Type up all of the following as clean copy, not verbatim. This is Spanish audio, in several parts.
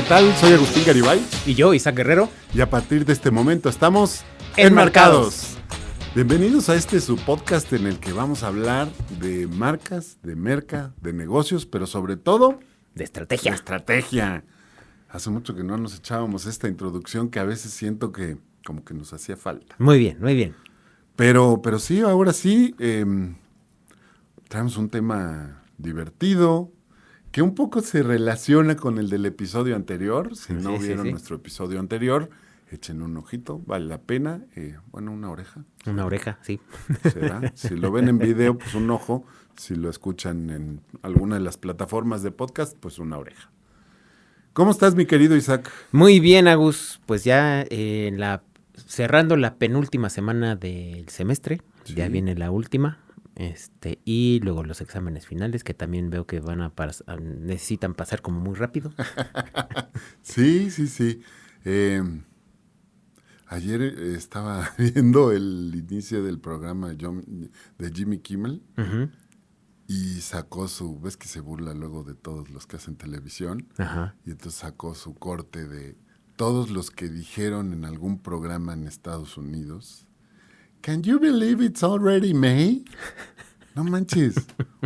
tal? Soy Agustín Garibay. Y yo, Isaac Guerrero. Y a partir de este momento estamos Enmarcados. Bienvenidos a su podcast en el que vamos a hablar de marcas, de merca, de negocios, pero sobre todo de estrategia. Hace mucho que no nos echábamos esta introducción que a veces siento que como que nos hacía falta. Muy bien, muy bien. Pero sí, ahora sí, traemos un tema divertido, que un poco se relaciona con el del episodio anterior. Si no vieron nuestro episodio anterior, echen un ojito, vale la pena. Una oreja. Una oreja, sí. ¿Será? Si lo ven en video, pues un ojo. Si lo escuchan en alguna de las plataformas de podcast, pues una oreja. ¿Cómo estás, mi querido Isaac? Muy bien, Agus. Pues ya cerrando la penúltima semana del semestre, sí. Ya viene la última. Y luego los exámenes finales, que también veo que necesitan pasar como muy rápido. Sí. Ayer estaba viendo el inicio del programa de Jimmy Kimmel. Uh-huh. Y sacó ves que se burla luego de todos los que hacen televisión. Ajá. Y entonces sacó su corte de todos los que dijeron en algún programa en Estados Unidos, "Can you believe it's already May?" No manches.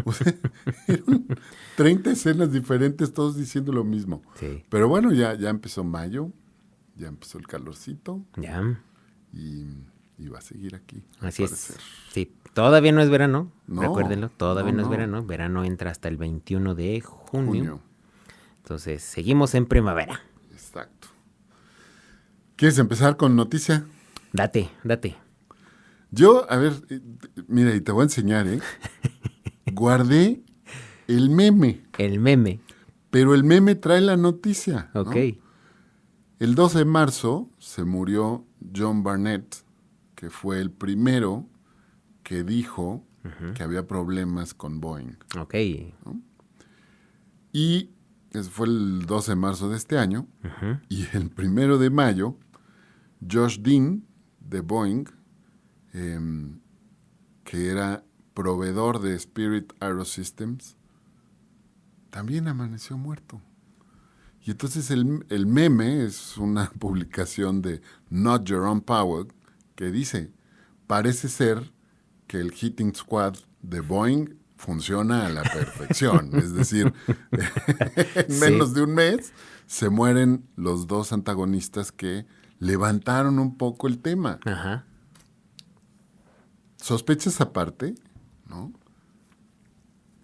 O sea, eran 30 escenas diferentes, todos diciendo lo mismo. Sí. Pero bueno, ya empezó mayo, ya empezó el calorcito. Ya. Y va a seguir aquí. Así es. Sí, todavía no es verano. No, recuérdenlo, todavía no es verano. Verano entra hasta el 21 de junio. Entonces, seguimos en primavera. Exacto. ¿Quieres empezar con noticia? Date. Yo, a ver, mira, y te voy a enseñar, Guardé el meme. El meme. Pero el meme trae la noticia. Ok. ¿No? El 12 de marzo se murió John Barnett, que fue el primero que dijo uh-huh. que había problemas con Boeing. Ok. ¿No? Y ese fue el 12 de marzo de este año. Uh-huh. Y el 1 de mayo, Josh Dean, de Boeing, que era proveedor de Spirit AeroSystems, también amaneció muerto. Y entonces el meme es una publicación de Not Jerome Powell que dice, parece ser que el Hitting Squad de Boeing funciona a la perfección. Es decir, en menos de un mes se mueren los dos antagonistas que levantaron un poco el tema. Ajá. Sospechas aparte, ¿no?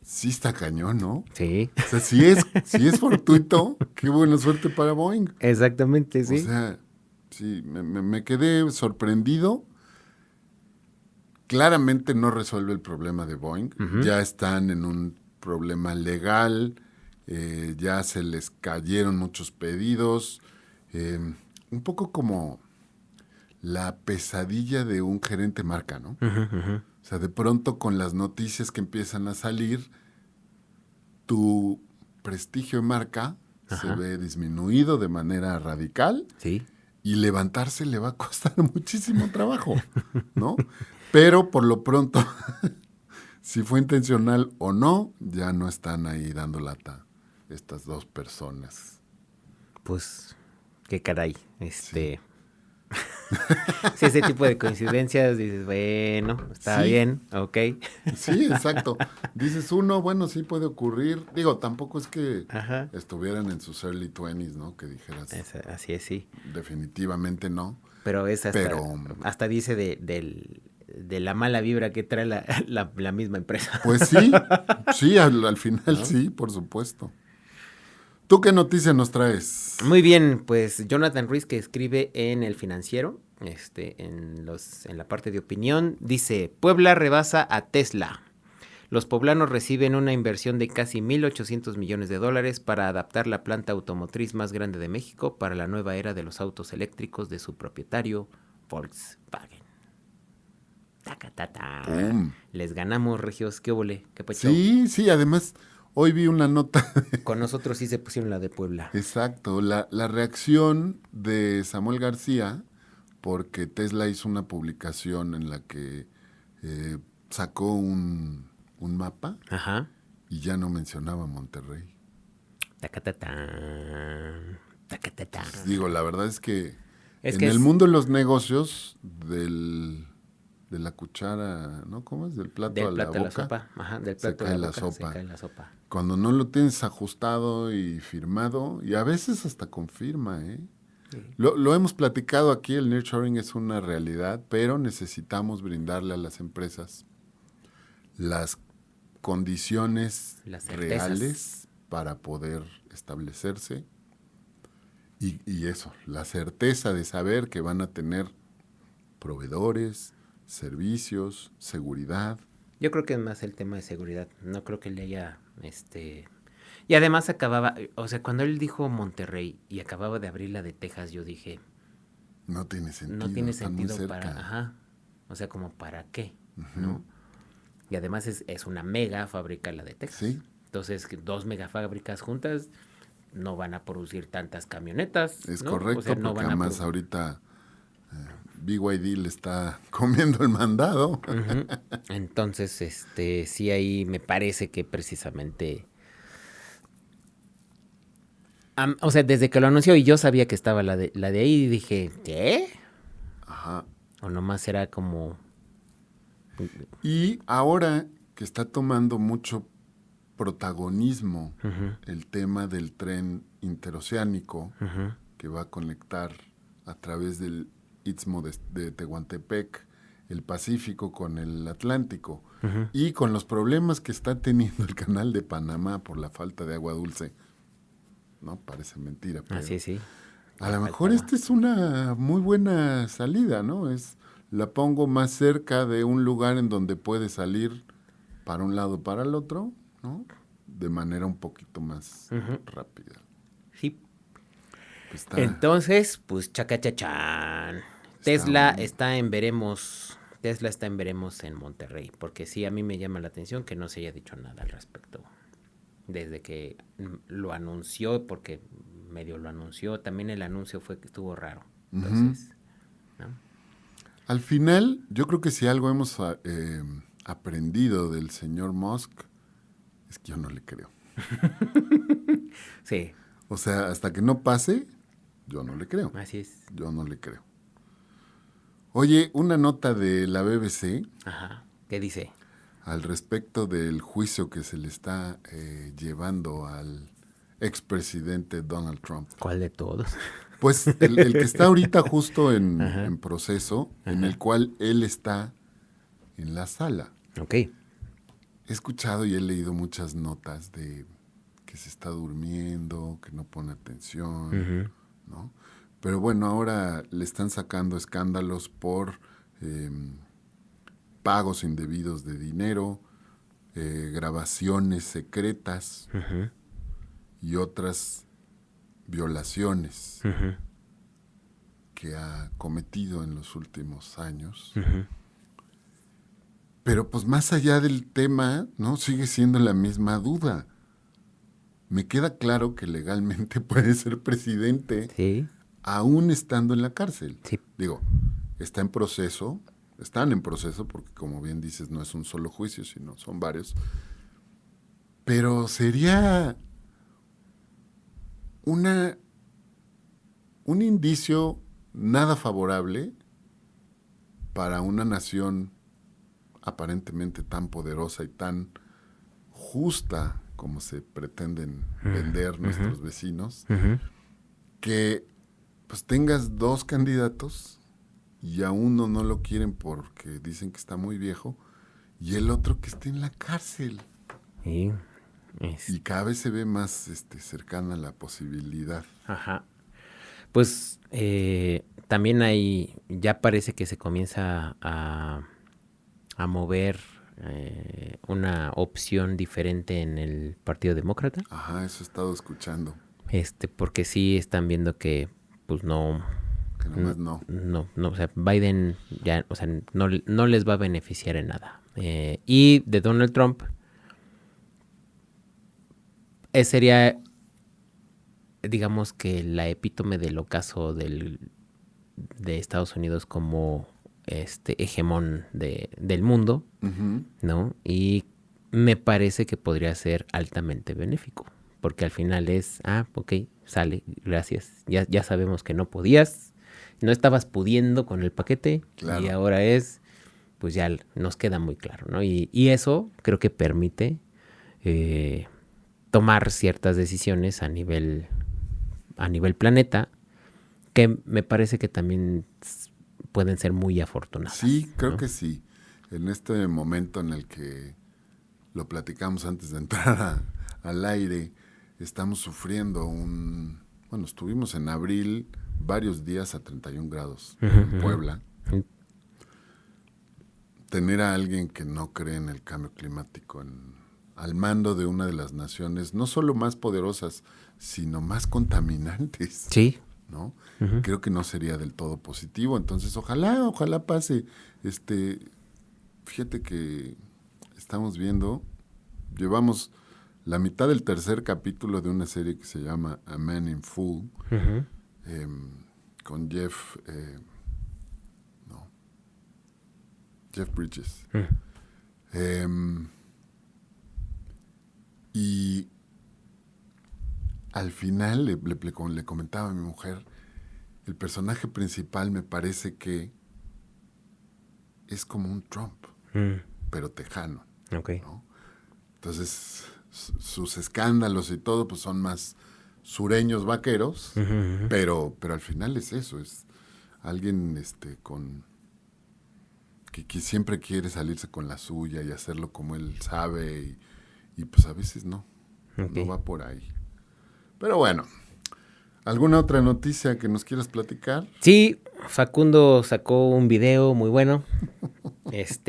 Sí está cañón, ¿no? Sí. O sea, si es fortuito, qué buena suerte para Boeing. Exactamente, sí. O sea, sí, me quedé sorprendido. Claramente no resuelve el problema de Boeing. Uh-huh. Ya están en un problema legal, ya se les cayeron muchos pedidos. Un poco como la pesadilla de un gerente marca, ¿no? Uh-huh, uh-huh. O sea, de pronto con las noticias que empiezan a salir, tu prestigio de marca uh-huh. se ve disminuido de manera radical. Sí. Y levantarse le va a costar muchísimo trabajo, ¿no? Pero por lo pronto, si fue intencional o no, ya no están ahí dando lata estas dos personas. Pues, qué caray, Sí. Sí, ese tipo de coincidencias, dices, bueno, está bien, ok. Sí, exacto. Dices uno, bueno, sí puede ocurrir. Digo, tampoco es que ajá. estuvieran en sus early 20s, ¿no? Que dijeras. Así es, sí. Definitivamente no. Pero es hasta dice de la mala vibra que trae la misma empresa. Pues sí, al final ¿no? Sí, por supuesto. ¿Tú qué noticia nos traes? Muy bien, pues Jonathan Ruiz, que escribe en El Financiero, en la parte de opinión, dice, Puebla rebasa a Tesla. Los poblanos reciben una inversión de casi $1,800 millones para adaptar la planta automotriz más grande de México para la nueva era de los autos eléctricos de su propietario, Volkswagen. Les ganamos, regios, ¿qué óvole? ¿Qué pacho? Sí, además... Hoy vi una nota. Con nosotros sí se pusieron la de Puebla. Exacto. La reacción de Samuel García, porque Tesla hizo una publicación en la que sacó un mapa. Ajá. Y ya no mencionaba Monterrey. Tacatata. Pues digo, la verdad es que Es en que el mundo de los negocios, de la cuchara, ¿no? ¿Cómo es? Del plato del a la plato a la boca, sopa. Ajá, del se plato a cae la la boca se sopa. cae la sopa. Cuando no lo tienes ajustado y firmado, y a veces hasta con firma, ¿eh? Sí. Lo hemos platicado aquí, el nearshoring es una realidad, pero necesitamos brindarle a las empresas las condiciones Las certezas. reales para poder establecerse y eso, la certeza de saber que van a tener proveedores, servicios, seguridad. Yo creo que es más el tema de seguridad. No creo que le haya, Y además acababa, o sea, cuando él dijo Monterrey y acababa de abrir la de Texas, yo dije, No tiene sentido, no tiene están muy sentido cerca. para, ajá, o sea, como para qué, ¿no? Y además es una mega fábrica la de Texas. Sí. Entonces, 2 megafábricas juntas no van a producir tantas camionetas, Es ¿no? correcto, O sea, no porque van a además ahorita BYD le está comiendo el mandado. Ujú. Entonces, sí ahí me parece que precisamente... o sea, desde que lo anunció y yo sabía que estaba la de ahí, dije, ¿qué? Ajá. O nomás era como... Y ahora que está tomando mucho protagonismo el tema del tren interoceánico que va a conectar a través del Istmo de Tehuantepec el Pacífico con el Atlántico y con los problemas que está teniendo el canal de Panamá por la falta de agua dulce. No, parece mentira, pero Así, sí. a lo mejor esta es una muy buena salida, ¿no? La pongo más cerca de un lugar en donde puede salir para un lado para el otro, ¿no? De manera un poquito más rápida. Sí. Pues está, Entonces, pues chacachachán. Tesla está en veremos. Tesla está en veremos en Monterrey. Porque sí, a mí me llama la atención que no se haya dicho nada al respecto. Desde que lo anunció, porque medio lo anunció, también el anuncio fue que estuvo raro. Entonces, ¿no? al final, yo creo que si algo hemos aprendido del señor Musk, es que yo no le creo. Sí, O sea, hasta que no pase, yo no le creo. así es. Yo no le creo. Oye, una nota de la BBC Ajá. ¿Qué dice? al respecto del juicio que se le está llevando al expresidente Donald Trump. ¿Cuál de todos? Pues el que está ahorita justo en proceso, en el cual él está en la sala. Ok. He escuchado y he leído muchas notas de que se está durmiendo, que no pone atención, ¿no? Pero bueno, ahora le están sacando escándalos por pagos indebidos de dinero, grabaciones secretas y otras violaciones que ha cometido en los últimos años. Pero pues más allá del tema, ¿no? Sigue siendo la misma duda. Me queda claro que legalmente puede ser presidente Sí. aún estando en la cárcel. Sí. Digo, están en proceso, porque como bien dices, no es un solo juicio, sino son varios. Pero sería un indicio nada favorable para una nación aparentemente tan poderosa y tan justa como se pretenden vender nuestros vecinos, que pues tengas 2 candidatos y a uno no lo quieren porque dicen que está muy viejo y el otro que esté en la cárcel. Sí. Y cada vez se ve más cercana la posibilidad. Ajá. Pues también ya parece que se comienza a mover una opción diferente en el Partido Demócrata. Ajá, eso he estado escuchando. Porque sí están viendo que, pues no. Que nomás no. No, o sea, Biden ya, o sea, no les va a beneficiar en nada. Y de Donald Trump, sería, digamos que la epítome del ocaso de Estados Unidos como hegemón del mundo, ¿no? Y me parece que podría ser altamente benéfico porque al final es, ok, sale, gracias, ya sabemos que no podías, no estabas pudiendo con el paquete, Claro. y ahora es, pues ya nos queda muy claro, ¿no? Y eso creo que permite tomar ciertas decisiones a nivel planeta, que me parece que también pueden ser muy afortunadas. Sí, creo ¿no? que sí. En este momento en el que lo platicamos antes de entrar al aire, estamos sufriendo bueno, estuvimos en abril varios días a 31 grados en Puebla. Tener a alguien que no cree en el cambio climático al mando de una de las naciones no solo más poderosas, sino más contaminantes. Sí. ¿No? Creo que no sería del todo positivo. Entonces, ojalá pase. Fíjate que estamos viendo, llevamos la mitad del tercer capítulo de una serie que se llama A Man in Full, con Jeff Bridges. Y al final le comentaba a mi mujer, el personaje principal me parece que es como un Trump, pero tejano. Okay. ¿No? Entonces, sus escándalos y todo pues son más sureños vaqueros, pero al final es eso, es alguien que siempre quiere salirse con la suya y hacerlo como él sabe y pues a veces no va por ahí. Pero bueno, ¿alguna otra noticia que nos quieras platicar? Sí, Facundo sacó un video muy bueno,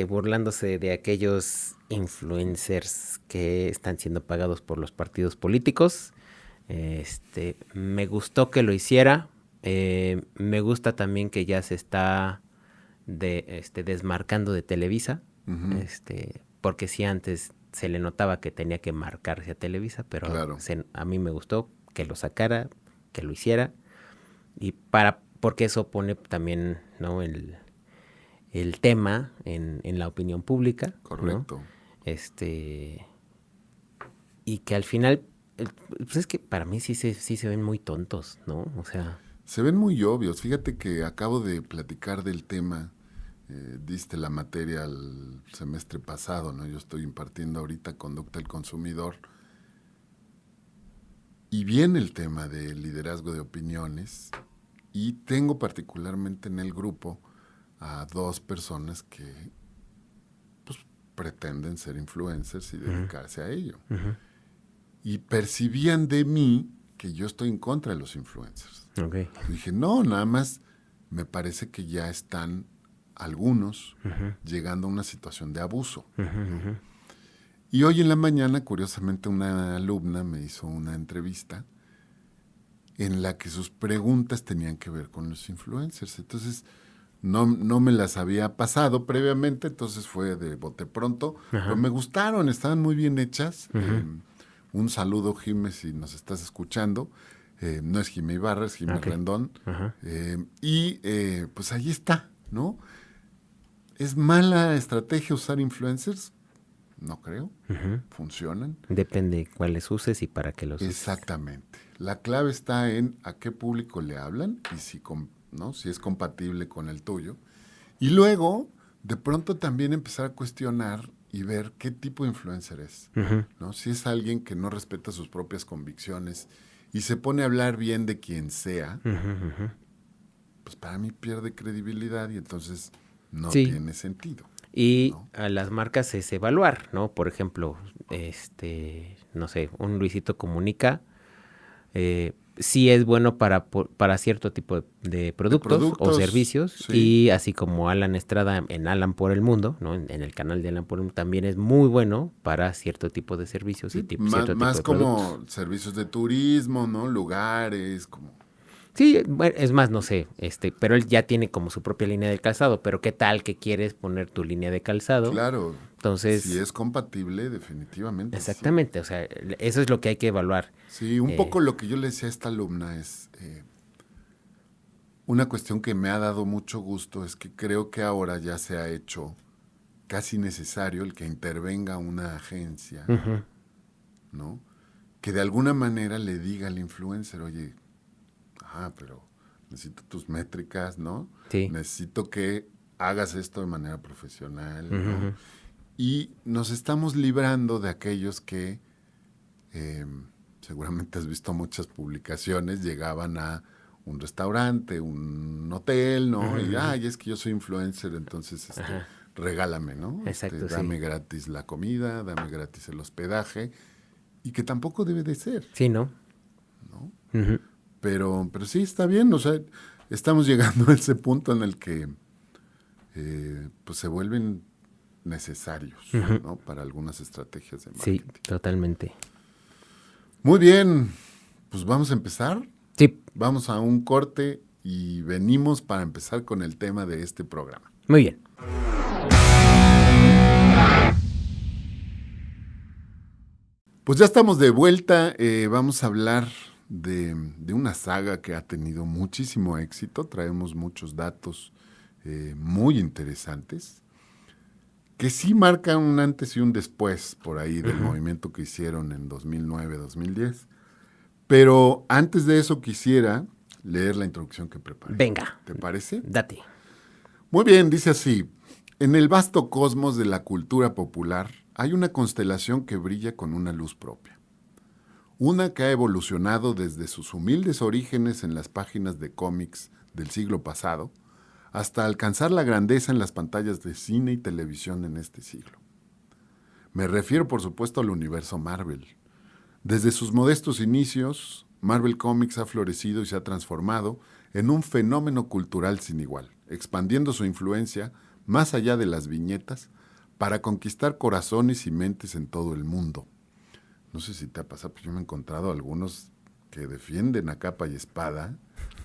burlándose de aquellos influencers que están siendo pagados por los partidos políticos. Me gustó que lo hiciera. Me gusta también que ya se está desmarcando de Televisa, porque sí antes se le notaba que tenía que marcarse a Televisa, pero claro. A mí me gustó que lo sacara, que lo hiciera, y porque eso pone también, ¿no?, el tema en la opinión pública. Correcto. ¿No? Y que al final, pues es que para mí sí se ven muy tontos, ¿no? O sea... Se ven muy obvios. Fíjate que acabo de platicar del tema, diste la materia el semestre pasado, ¿no? Yo estoy impartiendo ahorita conducta del consumidor. Y viene el tema del liderazgo de opiniones y tengo particularmente en el grupo a 2 personas que pues, pretenden ser influencers y dedicarse a ello. Y percibían de mí que yo estoy en contra de los influencers. Okay. Dije, no, nada más me parece que ya están algunos llegando a una situación de abuso. Y hoy en la mañana, curiosamente, una alumna me hizo una entrevista en la que sus preguntas tenían que ver con los influencers. Entonces, no me las había pasado previamente, entonces fue de bote pronto. Pero me gustaron, estaban muy bien hechas. Un saludo, Jimé, si nos estás escuchando. No es Jimé Ibarra, es Jimé Rendón. Pues ahí está, ¿no? ¿Es mala estrategia usar influencers? No creo. Funcionan. Depende cuáles uses y para qué los uses. Exactamente. La clave está en a qué público le hablan y si es compatible con el tuyo. Y luego, de pronto también empezar a cuestionar y ver qué tipo de influencer es. ¿No? Si es alguien que no respeta sus propias convicciones y se pone a hablar bien de quien sea, pues para mí pierde credibilidad y entonces no tiene sentido. Y a las marcas es evaluar, ¿no? Por ejemplo, no sé, un Luisito Comunica, sí es bueno para cierto tipo de productos o servicios. Sí. Y así como Alan Estrada en Alan por el Mundo, ¿no? En el canal de Alan por el Mundo, también es muy bueno para cierto tipo de servicios y cierto tipo de productos. Más como servicios de turismo, ¿no? Lugares, como... Sí, bueno, es más, no sé, pero él ya tiene como su propia línea de calzado, pero ¿qué tal que quieres poner tu línea de calzado? Claro. Entonces, si es compatible, definitivamente. Exactamente, sí. O sea, eso es lo que hay que evaluar. Sí, un poco lo que yo le decía a esta alumna es, una cuestión que me ha dado mucho gusto es que creo que ahora ya se ha hecho casi necesario el que intervenga una agencia, ¿no? que de alguna manera le diga al influencer, oye, pero necesito tus métricas, ¿no? Sí. Necesito que hagas esto de manera profesional, Ujú, ¿no? ujú. Y nos estamos librando de aquellos que, seguramente has visto muchas publicaciones, llegaban a un restaurante, un hotel, ¿no? Ujú, Y, ujú. es que yo soy influencer, entonces, Ajá. regálame, ¿no? Exacto, Dame sí. gratis la comida, dame gratis el hospedaje, y que tampoco debe de ser, Sí, ¿no? ¿no? Ujú. Pero sí, está bien, o sea, estamos llegando a ese punto en el que pues se vuelven necesarios, Ujú. ¿no? Para algunas estrategias de Sí, marketing. totalmente. Muy bien, pues vamos a empezar. Sí, Vamos a un corte y venimos para empezar con el tema de este programa. muy bien. Pues ya estamos de vuelta. Vamos a hablar de una saga que ha tenido muchísimo éxito. Traemos muchos datos muy interesantes, que sí marcan un antes y un después por ahí del Ujú. movimiento que hicieron en 2009-2010. Pero antes de eso quisiera leer la introducción que preparé. Venga, ¿Te parece? date. Muy bien, dice así. En el vasto cosmos de la cultura popular hay una constelación que brilla con una luz propia. Una que ha evolucionado desde sus humildes orígenes en las páginas de cómics del siglo pasado hasta alcanzar la grandeza en las pantallas de cine y televisión en este siglo. Me refiero, por supuesto, al universo Marvel. Desde sus modestos inicios, Marvel Comics ha florecido y se ha transformado en un fenómeno cultural sin igual, expandiendo su influencia más allá de las viñetas para conquistar corazones y mentes en todo el mundo. No sé si te ha pasado, pues yo me he encontrado algunos que defienden a capa y espada,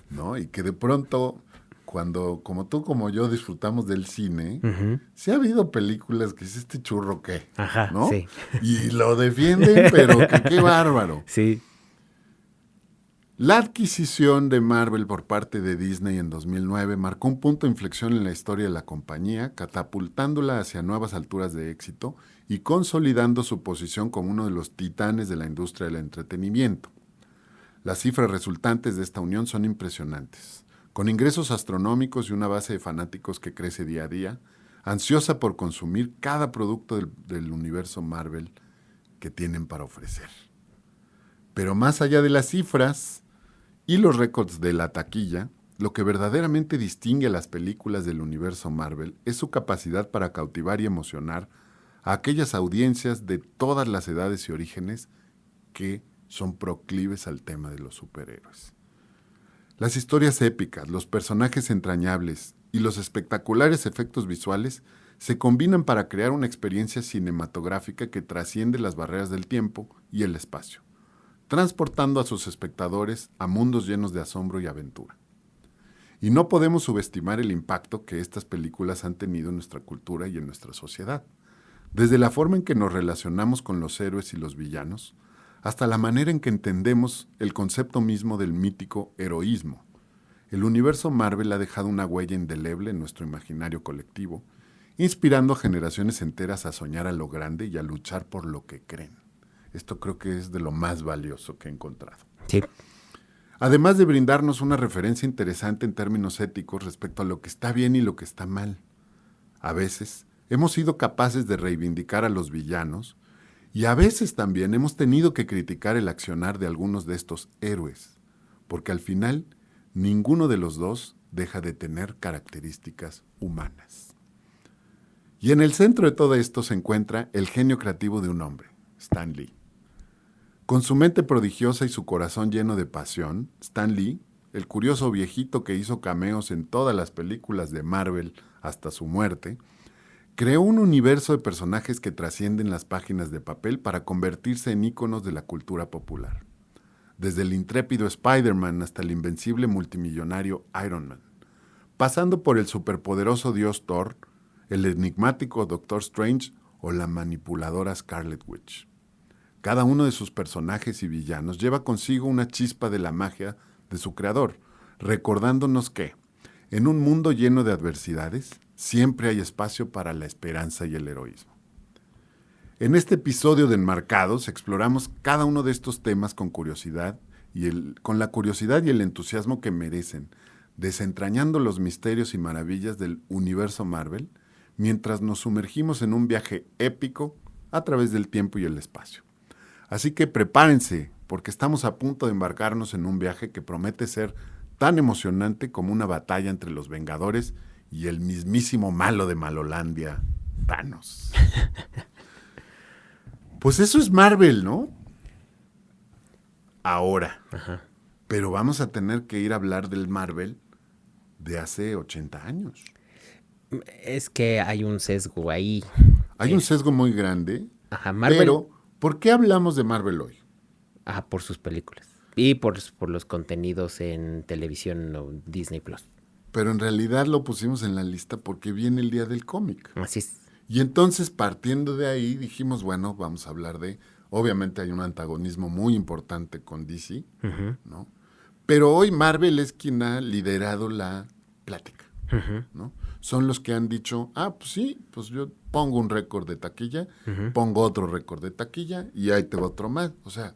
¿no? Y que de pronto, cuando como tú como yo disfrutamos del cine, Ujú. sí ha habido películas que es este churro qué, Ajá, ¿no? sí. Y lo defienden, pero que qué bárbaro. Sí. La adquisición de Marvel por parte de Disney en 2009 marcó un punto de inflexión en la historia de la compañía, catapultándola hacia nuevas alturas de éxito y consolidando su posición como uno de los titanes de la industria del entretenimiento. Las cifras resultantes de esta unión son impresionantes, con ingresos astronómicos y una base de fanáticos que crece día a día, ansiosa por consumir cada producto del universo Marvel que tienen para ofrecer. Pero más allá de las cifras y los récords de la taquilla, lo que verdaderamente distingue a las películas del universo Marvel es su capacidad para cautivar y emocionar a aquellas audiencias de todas las edades y orígenes que son proclives al tema de los superhéroes. Las historias épicas, los personajes entrañables y los espectaculares efectos visuales se combinan para crear una experiencia cinematográfica que trasciende las barreras del tiempo y el espacio, transportando a sus espectadores a mundos llenos de asombro y aventura. Y no podemos subestimar el impacto que estas películas han tenido en nuestra cultura y en nuestra sociedad, desde la forma en que nos relacionamos con los héroes y los villanos, hasta la manera en que entendemos el concepto mismo del mítico heroísmo. El universo Marvel ha dejado una huella indeleble en nuestro imaginario colectivo, inspirando a generaciones enteras a soñar a lo grande y a luchar por lo que creen. Esto creo que es de lo más valioso que he encontrado. Sí. Además de brindarnos una referencia interesante en términos éticos respecto a lo que está bien y lo que está mal. A veces hemos sido capaces de reivindicar a los villanos y a veces también hemos tenido que criticar el accionar de algunos de estos héroes, porque al final ninguno de los dos deja de tener características humanas. Y en el centro de todo esto se encuentra el genio creativo de un hombre, Stan Lee. Con su mente prodigiosa y su corazón lleno de pasión, Stan Lee, el curioso viejito que hizo cameos en todas las películas de Marvel hasta su muerte, creó un universo de personajes que trascienden las páginas de papel para convertirse en íconos de la cultura popular. Desde el intrépido Spider-Man hasta el invencible multimillonario Iron Man, pasando por el superpoderoso dios Thor, el enigmático Doctor Strange o la manipuladora Scarlet Witch. Cada uno de sus personajes y villanos lleva consigo una chispa de la magia de su creador, recordándonos que, en un mundo lleno de adversidades, siempre hay espacio para la esperanza y el heroísmo. En este episodio de Enmarcados exploramos cada uno de estos temas con curiosidad con la curiosidad y el entusiasmo que merecen, desentrañando los misterios y maravillas del universo Marvel, mientras nos sumergimos en un viaje épico a través del tiempo y el espacio. Así que prepárense, porque estamos a punto de embarcarnos en un viaje que promete ser tan emocionante como una batalla entre los Vengadores y el mismísimo malo de Malolandia, Thanos. Pues eso es Marvel, ¿no? Ahora. Ajá. Pero vamos a tener que ir a hablar del Marvel de hace 80 años. Es que hay un sesgo ahí. Hay un sesgo muy grande. Ajá, Marvel. Pero, ¿por qué hablamos de Marvel hoy? Ajá, por sus películas. Y por los contenidos en televisión o Disney Plus. Pero en realidad lo pusimos en la lista porque viene el día del cómic. Así es. Y entonces, partiendo de ahí, dijimos, bueno, vamos a hablar de... Obviamente hay un antagonismo muy importante con DC, ¿no? Pero hoy Marvel es quien ha liderado la plática, ¿no? Son los que han dicho, pues sí, pues yo pongo un récord de taquilla, pongo otro récord de taquilla y ahí te va otro más. O sea,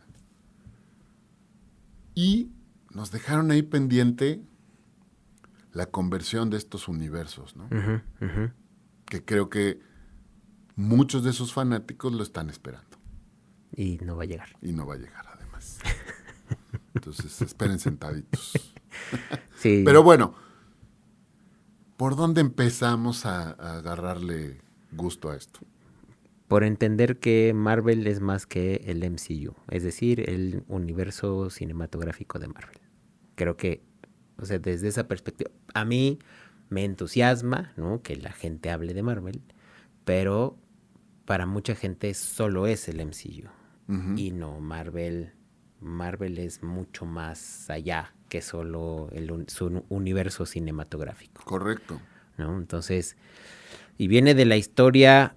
y nos dejaron ahí pendiente la conversión de estos universos, ¿no? Que creo que muchos de sus fanáticos lo están esperando. Y no va a llegar. Y no va a llegar, además. Entonces, esperen sentaditos. Sí. Pero bueno, ¿por dónde empezamos a agarrarle gusto a esto? Por entender que Marvel es más que el MCU, es decir, el universo cinematográfico de Marvel. Creo que, o sea, desde esa perspectiva, a mí me entusiasma, ¿no?, que la gente hable de Marvel, pero para mucha gente solo es el MCU. Y no, Marvel es mucho más allá que solo su universo cinematográfico. Correcto. ¿No? Entonces, y viene de la historia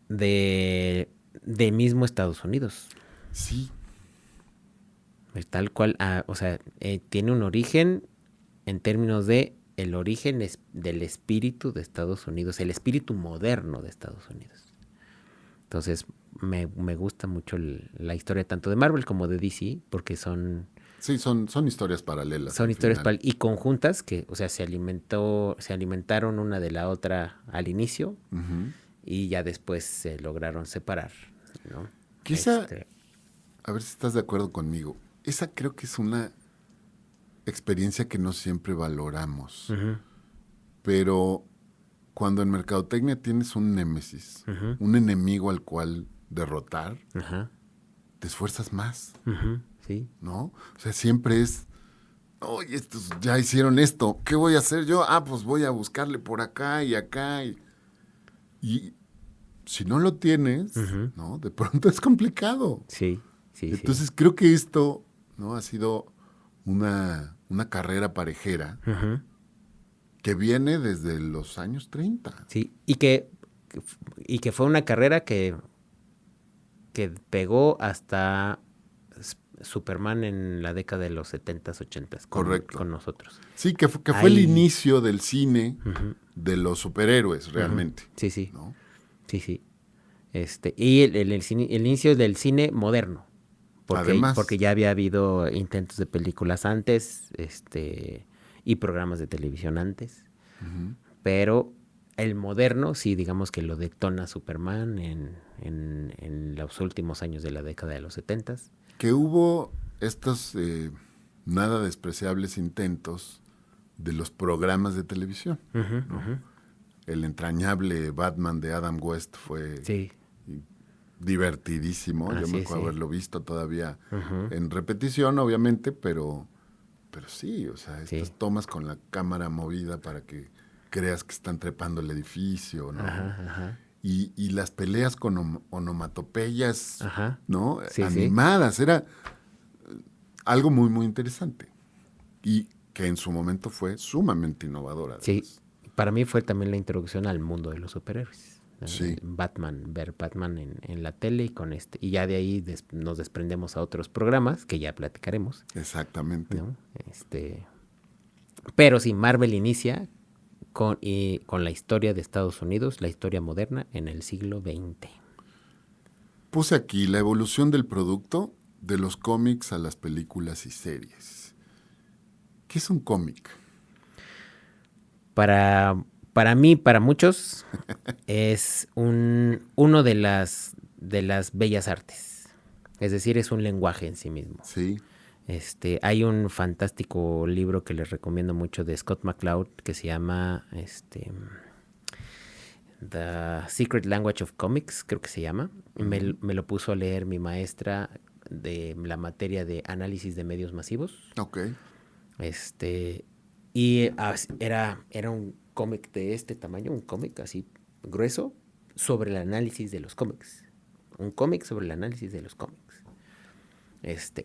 de mismo Estados Unidos. Sí. Tal cual, o sea, tiene un origen en términos de el origen del espíritu de Estados Unidos, el espíritu moderno de Estados Unidos. Entonces, me gusta mucho la historia tanto de Marvel como de DC, porque son... Sí, son historias paralelas. Son historias y conjuntas que, o sea, se alimentaron una de la otra al inicio y ya después se lograron separar, ¿no? Quizá, a ver si estás de acuerdo conmigo, esa creo que es una experiencia que no siempre valoramos, pero cuando en mercadotecnia tienes un némesis, un enemigo al cual derrotar, te esfuerzas más, sí, ¿no? O sea, siempre es, oye, estos ya hicieron esto, ¿qué voy a hacer yo? Pues voy a buscarle por acá y acá. Y si no lo tienes, ¿no? De pronto es complicado. Sí. Entonces creo que esto, ¿no?, ha sido una carrera parejera que viene desde los años 30. Sí, y que fue una carrera que pegó hasta Superman en la década de los 70s, 80s. Correcto. Con nosotros. Sí, que fue el inicio del cine de los superhéroes, realmente. Sí. ¿No? Sí. Y el inicio del cine moderno. Además, porque ya había habido intentos de películas antes, y programas de televisión antes. Pero el moderno, sí, digamos que lo detona Superman en los últimos años de la década de los 70s. Que hubo estos nada despreciables intentos de los programas de televisión. ¿No? El entrañable Batman de Adam West fue divertidísimo. Yo me acuerdo haberlo visto todavía en repetición, obviamente, pero sí, o sea, estas tomas con la cámara movida para que creas que están trepando el edificio, ¿no? Y las peleas con onomatopeyas, ¿no? Animadas, era algo muy, muy interesante. Y que en su momento fue sumamente innovadora. Sí, para mí fue también la introducción al mundo de los superhéroes. Sí. Ver Batman en la tele y ya de ahí nos desprendemos a otros programas que ya platicaremos. Exactamente. ¿No? Pero sí, Marvel inicia con la historia de Estados Unidos, la historia moderna en el siglo XX. Puse aquí la evolución del producto de los cómics a las películas y series. ¿Qué es un cómic? Para mí, para muchos, es uno de las bellas artes. Es decir, es un lenguaje en sí mismo. Sí. Hay un fantástico libro que les recomiendo mucho de Scott McCloud que se llama The Secret Language of Comics, creo que se llama. Me lo puso a leer mi maestra de la materia de análisis de medios masivos. Ok. Y era un cómic de este tamaño, un cómic así grueso, sobre el análisis de los cómics. Un cómic sobre el análisis de los cómics.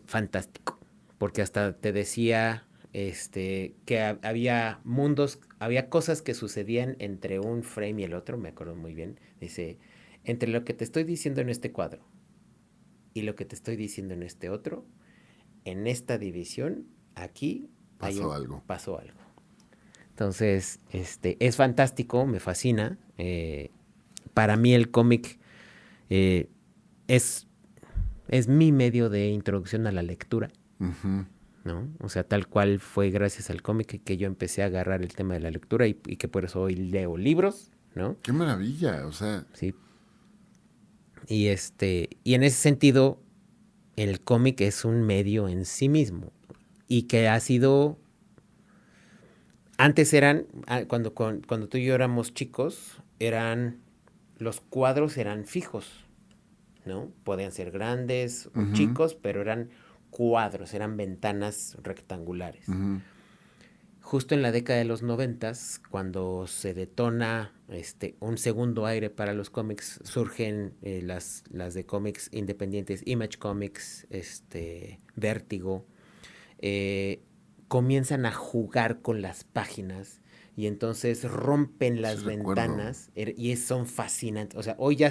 Fantástico. Porque hasta te decía que había mundos, había cosas que sucedían entre un frame y el otro, me acuerdo muy bien. Dice, entre lo que te estoy diciendo en este cuadro y lo que te estoy diciendo en este otro, en esta división, aquí pasó algo. Pasó algo. Entonces, es fantástico, me fascina. Para mí el cómic es mi medio de introducción a la lectura. Uh-huh. ¿No? O sea, tal cual fue gracias al cómic que yo empecé a agarrar el tema de la lectura y que por eso hoy leo libros, ¿no? ¡Qué maravilla! O sea... Sí. Y en ese sentido, el cómic es un medio en sí mismo y que ha sido... Antes cuando tú y yo éramos chicos, los cuadros eran fijos, ¿no? Podían ser grandes o chicos, pero eran cuadros, eran ventanas rectangulares. Uh-huh. Justo en la década de los 90, cuando se detona un segundo aire para los cómics, surgen las de cómics independientes, Image Comics, Vértigo, comienzan a jugar con las páginas y entonces rompen las ventanas y son fascinantes. O sea, hoy ya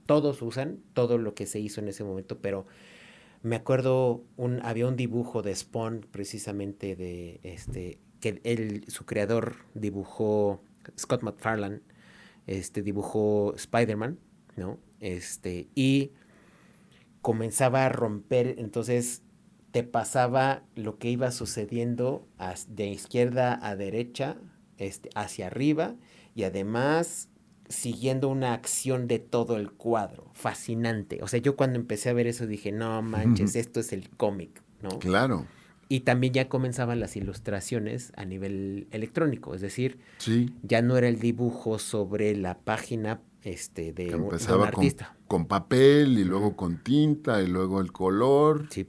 todos usan todo lo que se hizo en ese momento, pero me acuerdo, había un dibujo de Spawn, precisamente, que su creador dibujó, Scott McFarlane, dibujó Spider-Man, ¿no? Y comenzaba a romper, entonces te pasaba lo que iba sucediendo de izquierda a derecha, hacia arriba, y además siguiendo una acción de todo el cuadro. Fascinante. O sea, yo cuando empecé a ver eso dije, no manches, esto es el cómic, ¿no? Claro. Y también ya comenzaban las ilustraciones a nivel electrónico, es decir, sí. Ya no era el dibujo sobre la página de un artista. Con papel y luego con tinta y luego el color. Sí,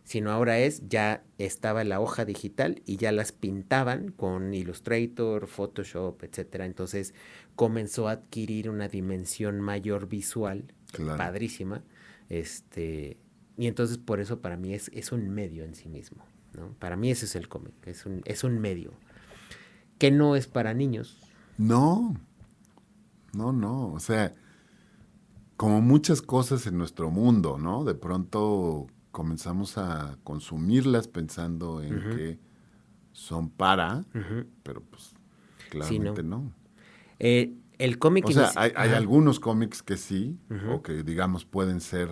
sino ahora ya estaba la hoja digital y ya las pintaban con Illustrator, Photoshop, etcétera. Entonces comenzó a adquirir una dimensión mayor visual, claro. Padrísima. Y entonces por eso para mí es un medio en sí mismo, ¿no? Para mí ese es el cómic, es un medio que no es para niños. No, o sea, como muchas cosas en nuestro mundo, ¿no? De pronto comenzamos a consumirlas pensando en que son para, pero pues claramente sí, no. El cómic... O sea, hay algunos cómics que sí, o que digamos pueden ser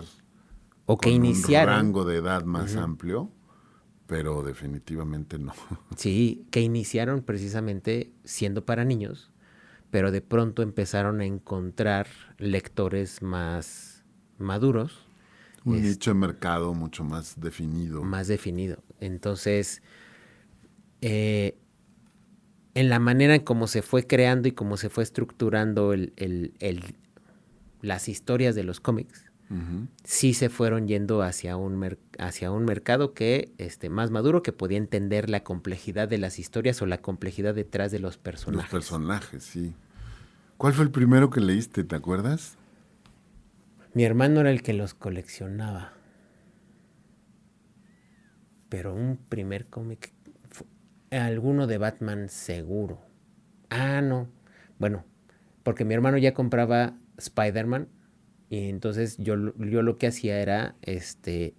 o que iniciaron un rango de edad más amplio, pero definitivamente no. Sí, que iniciaron precisamente siendo para niños, pero de pronto empezaron a encontrar lectores más maduros. Un nicho de mercado mucho más definido. Más definido. Entonces, en la manera en cómo se fue creando y cómo se fue estructurando las historias de los cómics, sí se fueron yendo hacia un mercado que más maduro, que podía entender la complejidad de las historias o la complejidad detrás de los personajes. Los personajes, sí. ¿Cuál fue el primero que leíste, te acuerdas? Mi hermano era el que los coleccionaba. Pero un primer cómic, alguno de Batman seguro. No. Bueno, porque mi hermano ya compraba Spider-Man. Y entonces yo lo que hacía era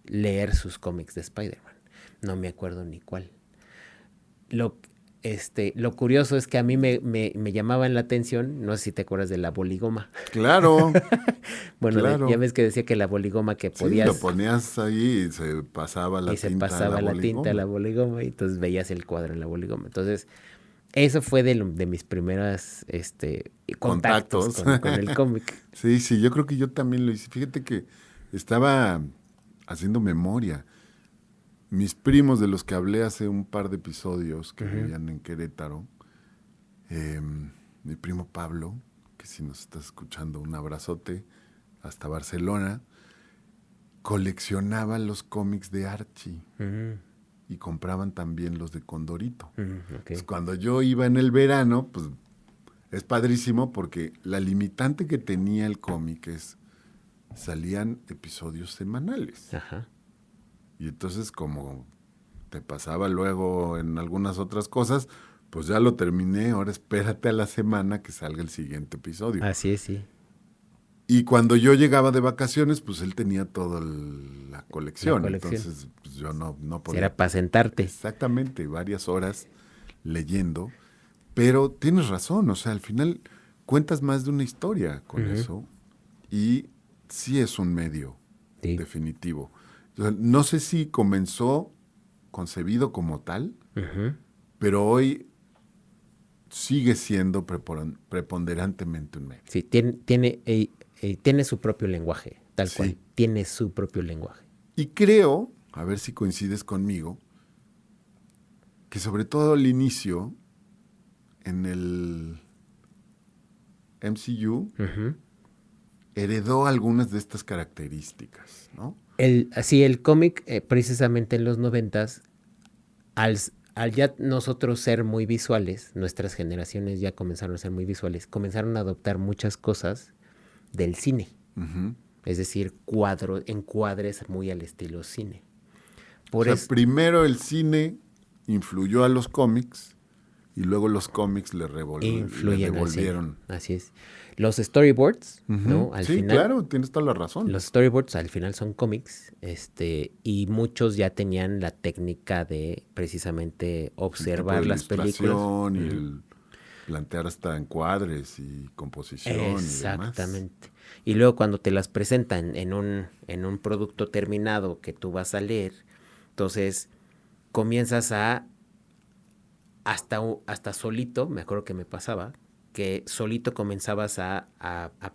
leer sus cómics de Spider-Man. No me acuerdo ni cuál. lo curioso es que a mí me llamaban la atención, no sé si te acuerdas de la boligoma. Claro, Bueno, claro. ya ves que decía que la boligoma que Sí, lo podías ponías ahí y se pasaba la y se tinta a pasaba la tinta a la boligoma. boligoma y entonces veías el cuadro en la boligoma. Entonces, eso fue de mis primeras contactos Contactos. con el cómic. Sí, sí, yo creo que yo también lo hice. Fíjate que estaba haciendo memoria. Mis primos de los que hablé hace un par de episodios que vivían en Querétaro, mi primo Pablo, que si nos estás escuchando, un abrazote hasta Barcelona, coleccionaba los cómics de Archie Ujú, y compraban también los de Condorito. ujú, ok. Entonces, cuando yo iba en el verano, pues es padrísimo porque la limitante que tenía el cómic es salían episodios semanales. Ajá. Y entonces, como te pasaba luego en algunas otras cosas, pues ya lo terminé, ahora espérate a la semana que salga el siguiente episodio. Así es, sí. Y cuando yo llegaba de vacaciones, pues él tenía toda la colección. La colección. Entonces, pues yo no Si podía. era para sentarte. Exactamente, varias horas leyendo. Pero tienes razón, o sea, al final cuentas más de una historia con eso. Y sí es un medio Sí. definitivo. O sea, no sé si comenzó concebido como tal, Ujú. pero hoy sigue siendo preponderantemente un medio. Sí, tiene su propio lenguaje, tal Sí. cual. Tiene su propio lenguaje. Y creo, a ver si coincides conmigo, que sobre todo al inicio, en el MCU, Ujú. heredó algunas de estas características, ¿no? El cómic, precisamente en los 90s, al ya nosotros ser muy visuales, nuestras generaciones ya comenzaron a ser muy visuales, comenzaron a adoptar muchas cosas del cine. Ujú. Es decir, encuadres muy al estilo cine. O Por sea, eso, primero el cine influyó a los cómics y luego los cómics le influyen al cine. devolvieron. Así es. Los storyboards, Ujú. ¿no? Al Sí, final, claro, tienes toda la razón. los storyboards al final son cómics, y muchos ya tenían la técnica de precisamente El tipo observar de las películas. ilustración y Ujú. el plantear hasta encuadres y composición y demás. Exactamente. Y luego cuando te las presentan en un producto terminado que tú vas a leer, entonces comienzas hasta solito, me acuerdo que me pasaba, que solito comenzabas a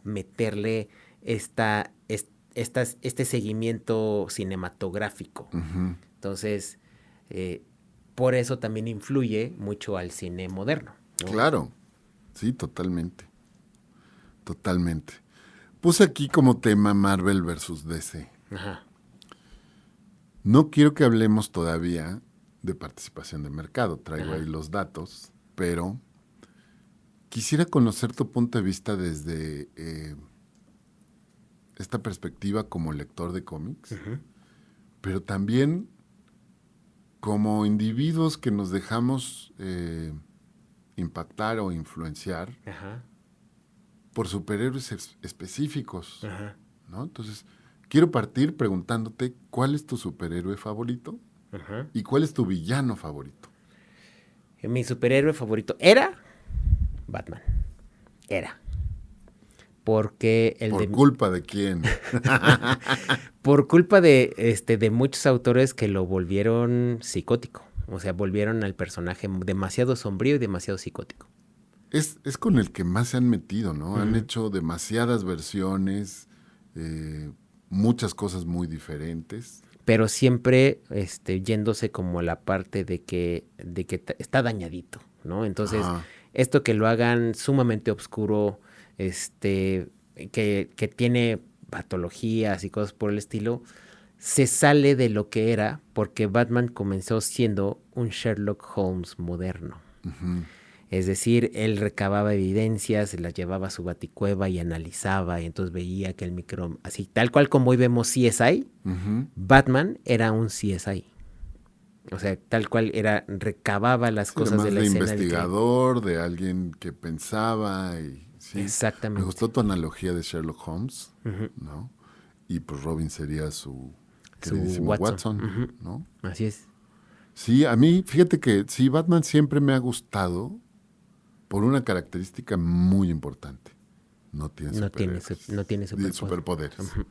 meterle este seguimiento cinematográfico. Ujú. Entonces, por eso también influye mucho al cine moderno, ¿no? Claro, sí, totalmente. Totalmente. Puse aquí como tema Marvel versus DC. Ajá. No quiero que hablemos todavía de participación de mercado, traigo Ajá. ahí los datos, pero quisiera conocer tu punto de vista desde esta perspectiva como lector de cómics, Ujú. pero también como individuos que nos dejamos impactar o influenciar Ajá. por superhéroes específicos, Ajá. ¿no? Entonces, quiero partir preguntándote cuál es tu superhéroe favorito Ajá. y cuál es tu villano favorito. Mi superhéroe favorito era Batman. Era. Porque ¿Por culpa de quién? por culpa de muchos autores que lo volvieron psicótico. O sea, volvieron al personaje demasiado sombrío y demasiado psicótico. Es con el que más se han metido, ¿no? Han Ujú. hecho demasiadas versiones, muchas cosas muy diferentes. Pero siempre yéndose como la parte de que está dañadito, ¿no? Entonces, Ajá. esto que lo hagan sumamente oscuro, que tiene patologías y cosas por el estilo, se sale de lo que era, porque Batman comenzó siendo un Sherlock Holmes moderno. Ujú. Es decir, él recababa evidencias, se las llevaba a su baticueva y analizaba, y entonces veía que así tal cual como hoy vemos CSI, Ujú. Batman era un CSI. O sea, tal cual recababa las Sí, cosas de además la de escena del crimen. investigador, de alguien que pensaba y sí. Me Exactamente. gustó tu analogía de Sherlock Holmes, Ujú. ¿no? Y pues Robin sería su Su queridísimo Watson, Ujú. ¿no? Así es. Sí, a mí, fíjate que sí, Batman siempre me ha gustado por una característica muy importante. No tiene superhéroes. No tiene Superpoderes, Ujú.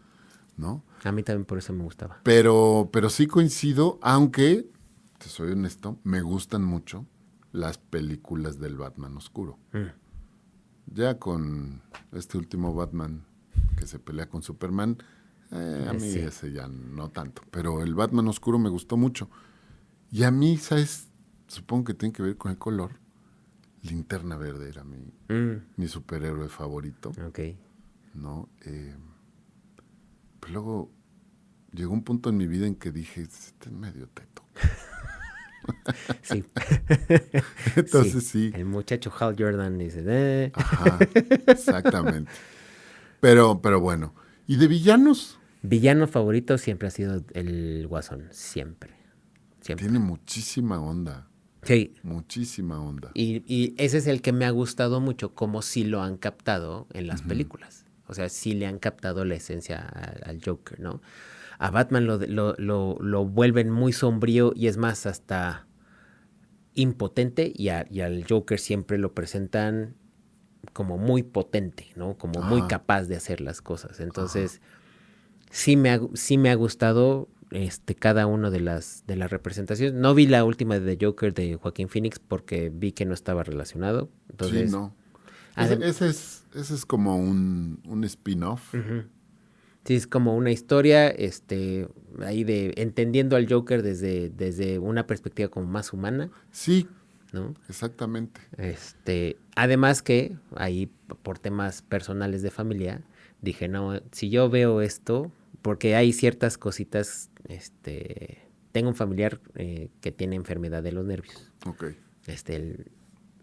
¿no? A mí también por eso me gustaba. Pero sí coincido, aunque, te soy honesto, me gustan mucho las películas del Batman oscuro. Ya con este último Batman que se pelea con Superman, a mí Sí. ese ya no tanto. Pero el Batman oscuro me gustó mucho. Y a mí, ¿sabes? Supongo que tiene que ver con el color. Linterna Verde era mi superhéroe favorito, Ok. ¿no? Pero luego llegó un punto en mi vida en que dije, este es medio teto. Sí. Entonces sí. El muchacho Hal Jordan dice, Ajá, exactamente. Pero bueno. ¿Y de villanos? Villano favorito siempre ha sido el Guasón. Siempre. Siempre. Tiene muchísima onda. Sí. Muchísima onda. Y ese es el que me ha gustado mucho, como si lo han captado en las películas. O sea, sí le han captado la esencia al Joker, ¿no? A Batman lo vuelven muy sombrío y es más, hasta impotente, y al Joker siempre lo presentan como muy potente, ¿no? Como muy capaz de hacer las cosas. Entonces, sí me ha gustado cada uno de las representaciones. No vi la última de The Joker de Joaquín Phoenix porque vi que no estaba relacionado. Entonces, sí, no. Ese es como un spin-off. Sí, es como una historia, ahí de entendiendo al Joker desde una perspectiva como más humana, Sí, ¿no? exactamente. Además que ahí por temas personales de familia, dije, no, si yo veo esto, porque hay ciertas cositas, tengo un familiar que tiene enfermedad de los nervios. Ok.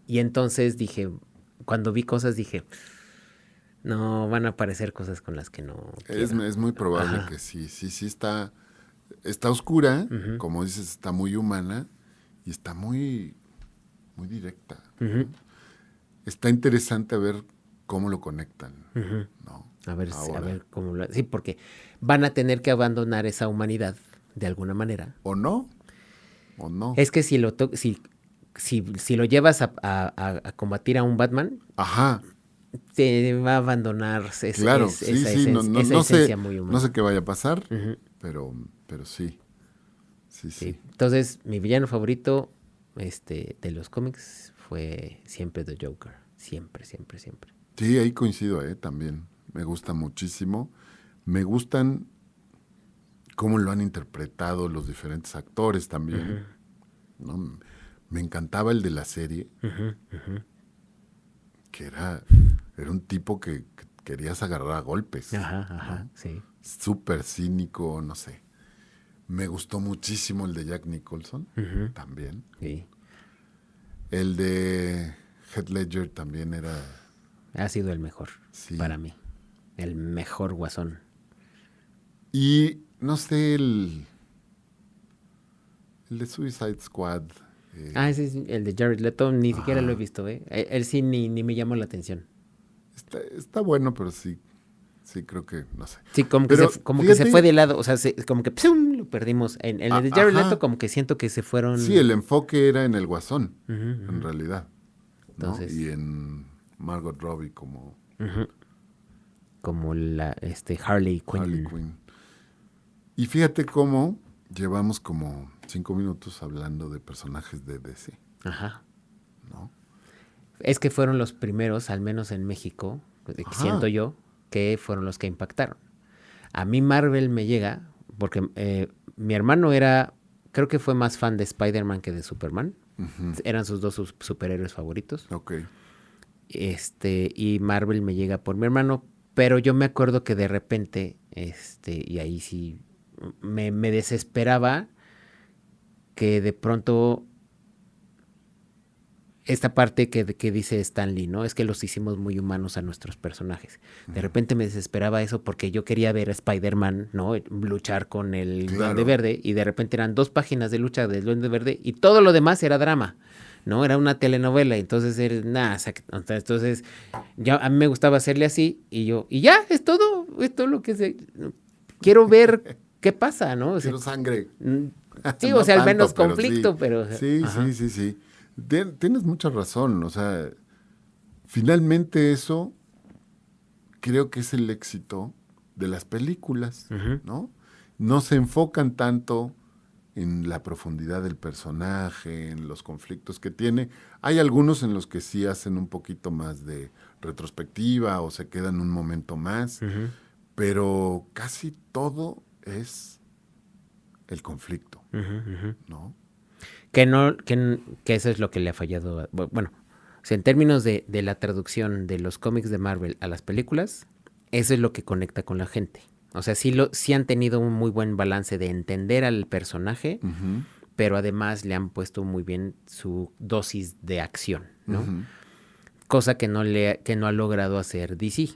Y entonces dije, cuando vi cosas dije, no, van a aparecer cosas con las que no quiero. Es muy probable que sí. Sí, está oscura, como dices, está muy humana y está muy, muy directa. ¿No? Está interesante ver cómo lo conectan, ¿no? A ver cómo lo... Sí, porque van a tener que abandonar esa humanidad de alguna manera. ¿O no? ¿O no? Es que si lo llevas a combatir a un Batman, Ajá, te va a abandonar claro, esa sí, esa esencia muy humana. no sé qué vaya a pasar, pero sí. Sí. Entonces, mi villano favorito de los cómics fue siempre The Joker. Siempre, siempre, siempre. Sí, ahí coincido, también. Me gusta muchísimo. Me gustan cómo lo han interpretado los diferentes actores también. ¿No? Me encantaba el de la serie, que era un tipo que querías agarrar a golpes. ¿No? Sí. Súper cínico, no sé. Me gustó muchísimo el de Jack Nicholson, también. Sí. El de Heath Ledger también era... Ha sido el mejor para mí. El mejor Guasón. Y, no sé, el de Suicide Squad. Ese es el de Jared Leto. Ni siquiera lo he visto, ¿eh? Él sí ni me llamó la atención. Está bueno, pero sí creo que, no sé. Sí, como pero, que se fue de lado. O sea, como que ¡pum! Lo perdimos. En el de Jared Leto como que siento que se fueron... Sí, el enfoque era en el Guasón, en realidad. ¿no? Entonces, y en Margot Robbie como... como la Harley Quinn. Harley Quinn. Y fíjate cómo llevamos como 5 minutos hablando de personajes de DC. Ajá. ¿No? Es que fueron los primeros, al menos en México, siento yo, que fueron los que impactaron. A mí Marvel me llega, porque mi hermano creo que fue más fan de Spider-Man que de Superman. Eran sus dos superhéroes favoritos. Ok. Y Marvel me llega por mi hermano, pero yo me acuerdo que de repente, y ahí sí me desesperaba que de pronto esta parte que dice Stan Lee, ¿no? Es que los hicimos muy humanos a nuestros personajes. De repente me desesperaba eso porque yo quería ver a Spider-Man, ¿no? Luchar con el Duende Verde, y de repente eran 2 páginas de lucha del Duende Verde y todo lo demás era drama, ¿no? Era una telenovela, entonces entonces a mí me gustaba hacerle así y ya, es todo lo que quiero ver qué pasa, ¿no? O sea, quiero sangre. Sí, No o sea, al tanto, menos pero conflicto, sí. pero... Sí, Ajá. sí. Tienes mucha razón. O sea, finalmente eso creo que es el éxito de las películas, Ujú. ¿no? No se enfocan tanto en la profundidad del personaje, en los conflictos que tiene. Hay algunos en los que sí hacen un poquito más de retrospectiva o se quedan un momento más, Ujú. pero casi todo es el conflicto, Ujú, ujú. ¿no? Que no, que eso es lo que le ha fallado. Bueno, o sea, en términos de la traducción de los cómics de Marvel a las películas, eso es lo que conecta con la gente. O sea, sí han tenido un muy buen balance de entender al personaje, Ujú, pero además le han puesto muy bien su dosis de acción, ¿no? ujú. Cosa que no ha logrado hacer DC.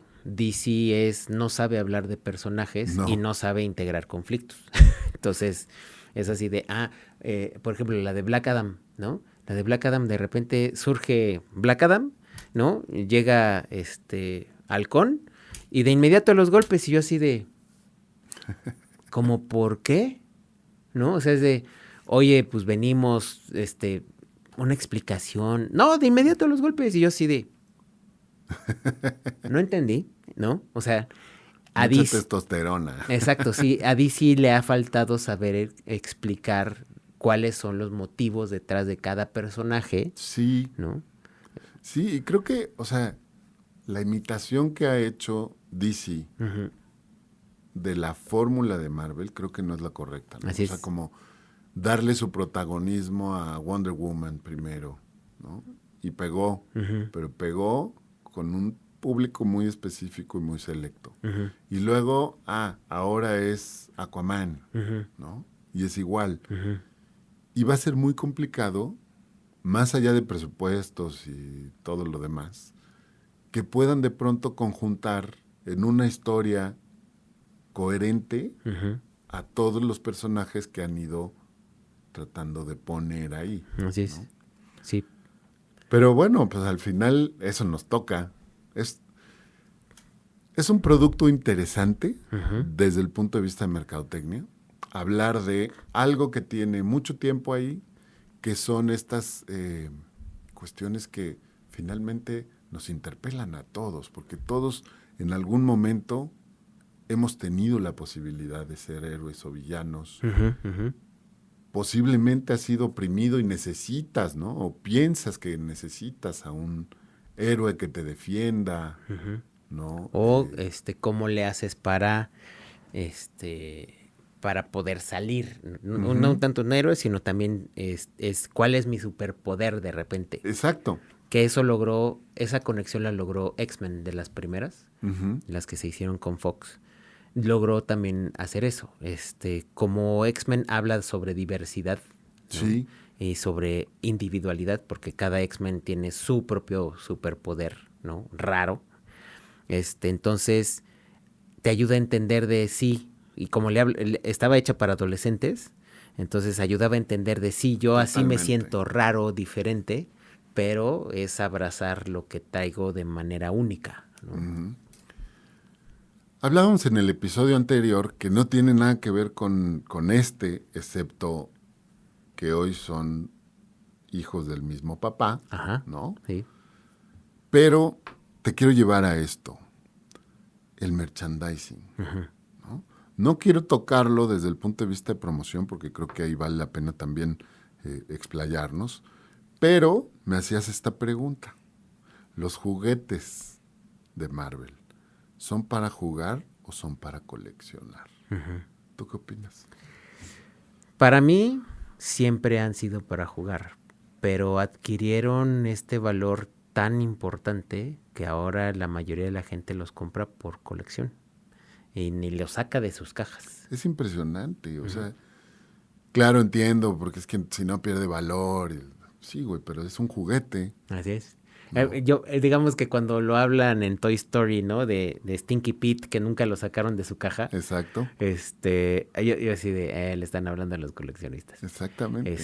No sabe hablar de personajes y No, no sabe integrar conflictos. Entonces, es así de, por ejemplo, la de Black Adam, ¿no? La de Black Adam, de repente surge Black Adam, ¿no? Llega Halcón y de inmediato los golpes y yo así de, ¿cómo por qué? ¿No? O sea, es de, oye, pues venimos, una explicación. No, de inmediato los golpes y yo así de, no entendí, ¿no? O sea, a mucha DC, testosterona. exacto, sí, a DC le ha faltado saber explicar cuáles son los motivos detrás de cada personaje, Sí, ¿no? sí, y creo que, o sea, la imitación que ha hecho DC Ujú. de la fórmula de Marvel creo que no es la correcta, ¿no? Así O sea, es. como darle su protagonismo a Wonder Woman primero, ¿no? Y pegó, Ujú, pero pegó con un público muy específico y muy selecto. ujú, Y luego, ahora es Aquaman, ujú, ¿no? Y es igual. ujú, Y va a ser muy complicado, más allá de presupuestos y todo lo demás, que puedan de pronto conjuntar en una historia coherente ujú. a todos los personajes que han ido tratando de poner ahí, Así es. ¿no? Sí. Pero bueno, pues al final eso nos toca. Es, es un producto interesante Ujú, desde el punto de vista de mercadotecnia. Hablar de algo que tiene mucho tiempo ahí, que son estas cuestiones que finalmente nos interpelan a todos, porque todos en algún momento hemos tenido la posibilidad de ser héroes o villanos. ujú, ujú. Posiblemente has sido oprimido y necesitas, ¿no? O piensas que necesitas a un héroe que te defienda, ¿no? O cómo le haces para poder salir. No, no Ujú, tanto un héroe, sino también cuál es mi superpoder de repente. exacto. Que esa conexión la logró X-Men de las primeras, Ujú, las que se hicieron con Fox. Logró también hacer eso. Como X-Men habla sobre diversidad, ¿no? sí, Y sobre individualidad, porque cada X-Men tiene su propio superpoder, ¿no? Raro. Entonces, te ayuda a entender de sí, y como estaba hecha para adolescentes, entonces ayudaba a entender de sí, yo así me totalmente. siento raro, diferente, pero es abrazar lo que traigo de manera única, ¿no? Ujú. Hablábamos en el episodio anterior que no tiene nada que ver con este, excepto que hoy son hijos del mismo papá, Ajá, ¿no? sí. Pero te quiero llevar a esto, el merchandising. Ujú, ¿No? No quiero tocarlo desde el punto de vista de promoción, porque creo que ahí vale la pena también explayarnos, pero me hacías esta pregunta. ¿Los juguetes de Marvel son para jugar o son para coleccionar? ujú. ¿Tú qué opinas? Para mí, siempre han sido para jugar, pero adquirieron este valor tan importante que ahora la mayoría de la gente los compra por colección y ni los saca de sus cajas. Es impresionante, o Ujú. sea, claro, entiendo, porque es que si no pierde valor. Sí, güey, pero es un juguete, Así es. ¿no? Digamos que cuando lo hablan en Toy Story, ¿no? De Stinky Pete, que nunca lo sacaron de su caja, Exacto, yo así le están hablando a los coleccionistas. exactamente.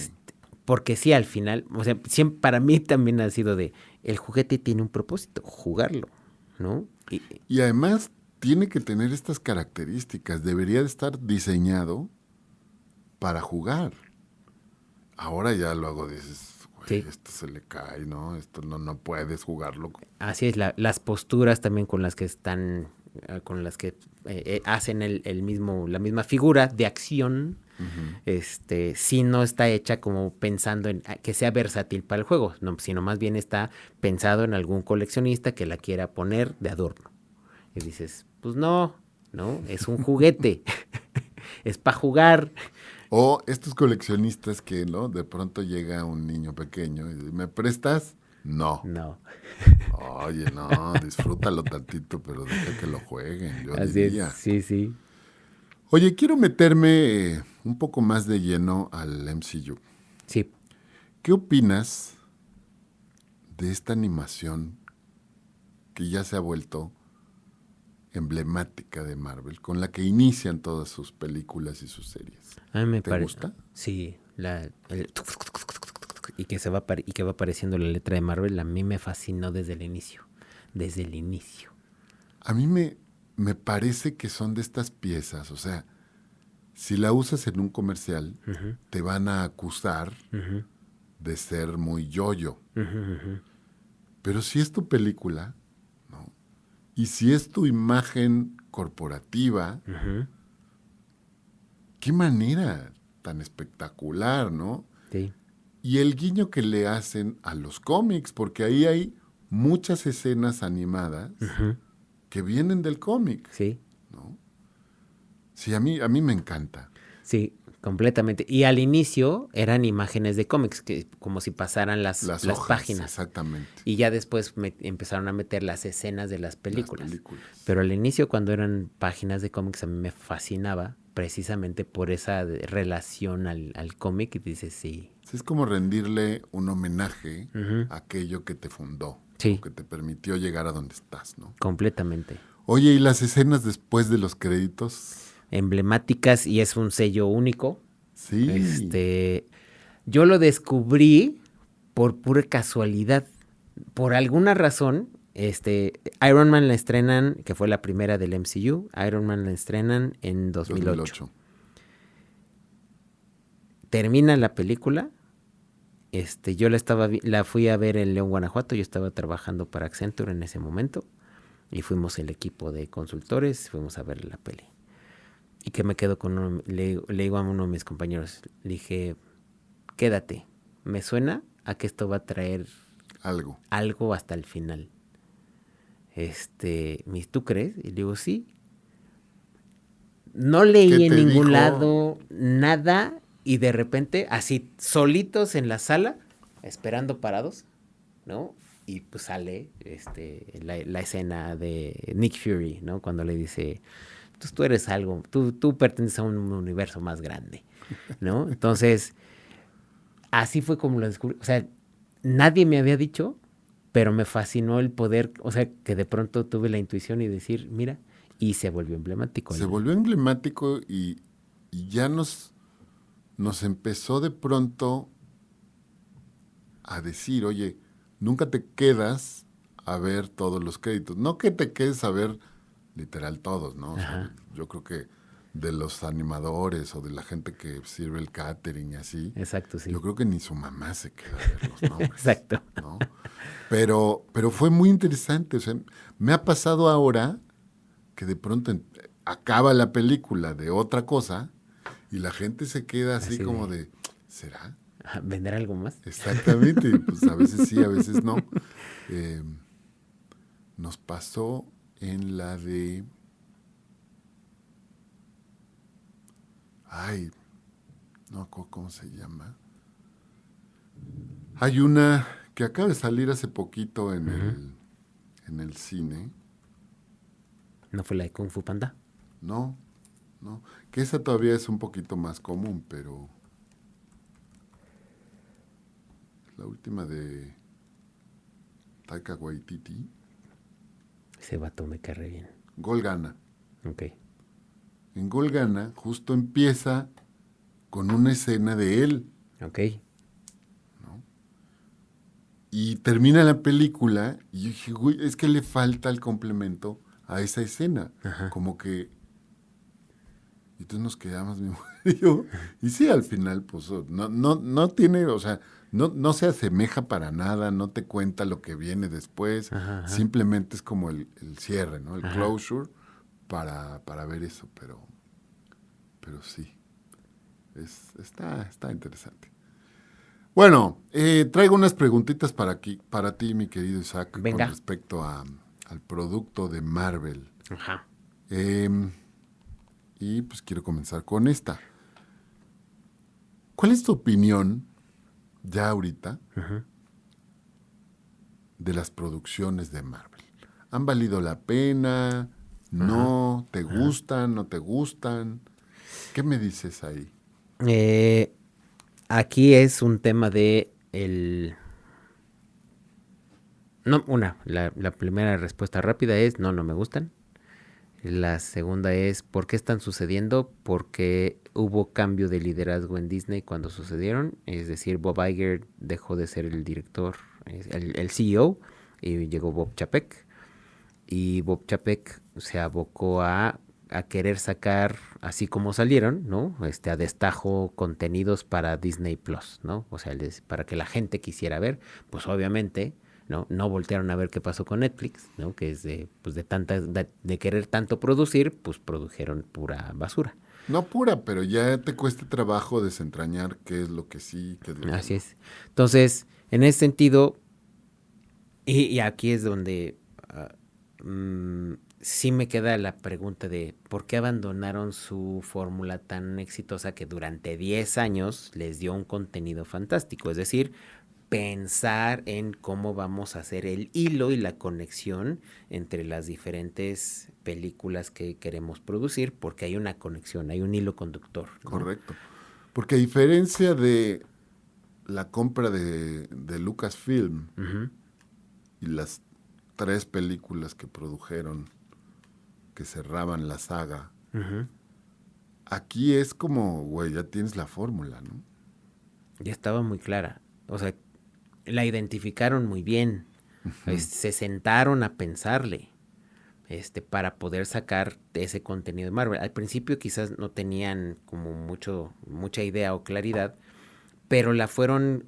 Porque sí, al final, o sea, siempre, para mí también ha sido el juguete tiene un propósito, jugarlo, ¿no? Y además tiene que tener estas características, debería de estar diseñado para jugar. Ahora ya luego dices, güey, Sí. esto se le cae, ¿no? Esto no puedes jugarlo. Así es, las posturas también con las que están, con las que hacen la misma figura de acción, Ujú. sí no está hecha como pensando en que sea versátil para el juego, no, sino más bien está pensado en algún coleccionista que la quiera poner de adorno. Y dices, pues no, es un juguete, es para jugar. O estos coleccionistas que, ¿no? De pronto llega un niño pequeño y dice, ¿me prestas? No. No, Oye, no, disfrútalo tantito, pero deja que lo jueguen, yo así es, diría. sí, sí, Oye, quiero meterme un poco más de lleno al MCU. sí. ¿Qué opinas de esta animación que ya se ha vuelto emblemática de Marvel, con la que inician todas sus películas y sus series? A mí me ¿Te parece, gusta? sí, y que y que va apareciendo la letra de Marvel, a mí me fascinó desde el inicio. A mí me parece que son de estas piezas, o sea, si la usas en un comercial, Ujú, te van a acusar ujú, de ser muy yoyo. ujú, ujú. Pero si es tu película, ¿no? Y si es tu imagen corporativa, Ujú, qué manera tan espectacular, ¿no? sí, Y el guiño que le hacen a los cómics, porque ahí hay muchas escenas animadas ujú, que vienen del cómic, sí, ¿no? Sí, a mí me encanta. sí, completamente. Y al inicio eran imágenes de cómics, que como si pasaran Las las hojas, páginas. exactamente. Y ya después empezaron a meter las escenas de las Las películas. películas. Pero al inicio, cuando eran páginas de cómics, a mí me fascinaba precisamente por esa relación al cómic. Y dices, sí, Sí, es como rendirle un homenaje ujú, a aquello que te fundó, ¿no? sí, Que te permitió llegar a donde estás, ¿no? completamente. Oye, ¿y las escenas después de los créditos? Emblemáticas y es un sello único. Sí, Este, yo lo descubrí por pura casualidad. Por alguna razón, Iron Man la estrenan, que fue la primera del MCU, Iron Man la estrenan en 2008. 2008. Termina la película, yo la fui a ver en León, Guanajuato, yo estaba trabajando para Accenture en ese momento y fuimos el equipo de consultores, fuimos a ver la peli. Y que me quedo con le digo a uno de mis compañeros, le dije, quédate, me suena a que esto va a traer Algo. algo hasta el final. ¿Tú crees? Y le digo, sí. No ¿Qué leí en te ningún dijo? lado nada y de repente, así, solitos en la sala, esperando parados, ¿no? Y pues sale la escena de Nick Fury, ¿no? Cuando le dice, tú eres algo, tú perteneces a un universo más grande, ¿no? Entonces, así fue como lo descubrí. O sea, nadie me había dicho, pero me fascinó el poder, o sea, que de pronto tuve la intuición y decir, mira, y se volvió emblemático. Se volvió emblemático y ya nos empezó de pronto a decir, oye, nunca te quedas a ver todos los créditos. No que te quedes a ver literal todos, ¿no? O sea, Ajá, yo creo que de los animadores o de la gente que sirve el catering y así, exacto, yo sí. creo que ni su mamá se queda a ver los nombres, Exacto. ¿no? Pero fue muy interesante. O sea, me ha pasado ahora que de pronto acaba la película de otra cosa y la gente se queda así Así como de, de, ¿será? ¿vender algo más? Exactamente, y pues a veces sí, a veces no. Eh, nos pasó en la de, ay, no me acuerdo cómo se llama. Hay una que acaba de salir hace poquito Ujú. en el cine. ¿No fue la de Kung Fu Panda? No, no, que esa todavía es un poquito más común, pero la última de Taika Waititi, Ese vato me cae re bien. Gol Gana. Ok, En Gol Gana justo empieza con una escena de él ok. y termina la película y yo dije, güey, es que le falta el complemento a esa escena. Ajá. Como que Y entonces nos quedamos, mi mujer y yo. Y sí, al final, pues, no tiene, o sea, no se asemeja para nada, no te cuenta lo que viene después. Ajá. Simplemente es como el cierre, ¿no? El Ajá. closure para ver eso, pero sí, está interesante. Bueno, traigo unas preguntitas para ti, mi querido Isaac, Venga. con respecto al producto de Marvel. Ajá. Y pues quiero comenzar con esta. ¿Cuál es tu opinión, ya ahorita, de las producciones de Marvel? ¿Han valido la pena? ¿No? ¿Te gustan? ¿No te gustan? ¿Qué me dices ahí? Aquí es un tema de No, la primera respuesta rápida es no me gustan. La segunda es ¿por qué están sucediendo? Porque hubo cambio de liderazgo en Disney cuando sucedieron. Es decir, Bob Iger dejó de ser el director, el CEO, y llegó Bob Chapek. Y Bob Chapek se abocó a querer sacar, así como salieron, ¿no? A destajo contenidos para Disney Plus, ¿no? O sea, para que la gente quisiera ver, pues obviamente, no voltearon a ver qué pasó con Netflix, ¿no? Que es de querer tanto producir, pues produjeron pura basura. No pura, pero ya te cuesta trabajo desentrañar qué es lo que sí, qué es lo que Así no. es. Entonces, en ese sentido, y aquí es donde sí me queda la pregunta de por qué abandonaron su fórmula tan exitosa que durante 10 años les dio un contenido fantástico. Es decir, pensar en cómo vamos a hacer el hilo y la conexión entre las diferentes películas que queremos producir, porque hay una conexión, hay un hilo conductor, ¿no? Correcto. Porque a diferencia de la compra de Lucasfilm y las 3 películas que produjeron que cerraban la saga, aquí es como, güey, ya tienes la fórmula, ¿no? Ya estaba muy clara. O sea, la identificaron muy bien. Se sentaron a pensarle para poder sacar ese contenido de Marvel. Al principio quizás no tenían como mucha idea o claridad, pero la fueron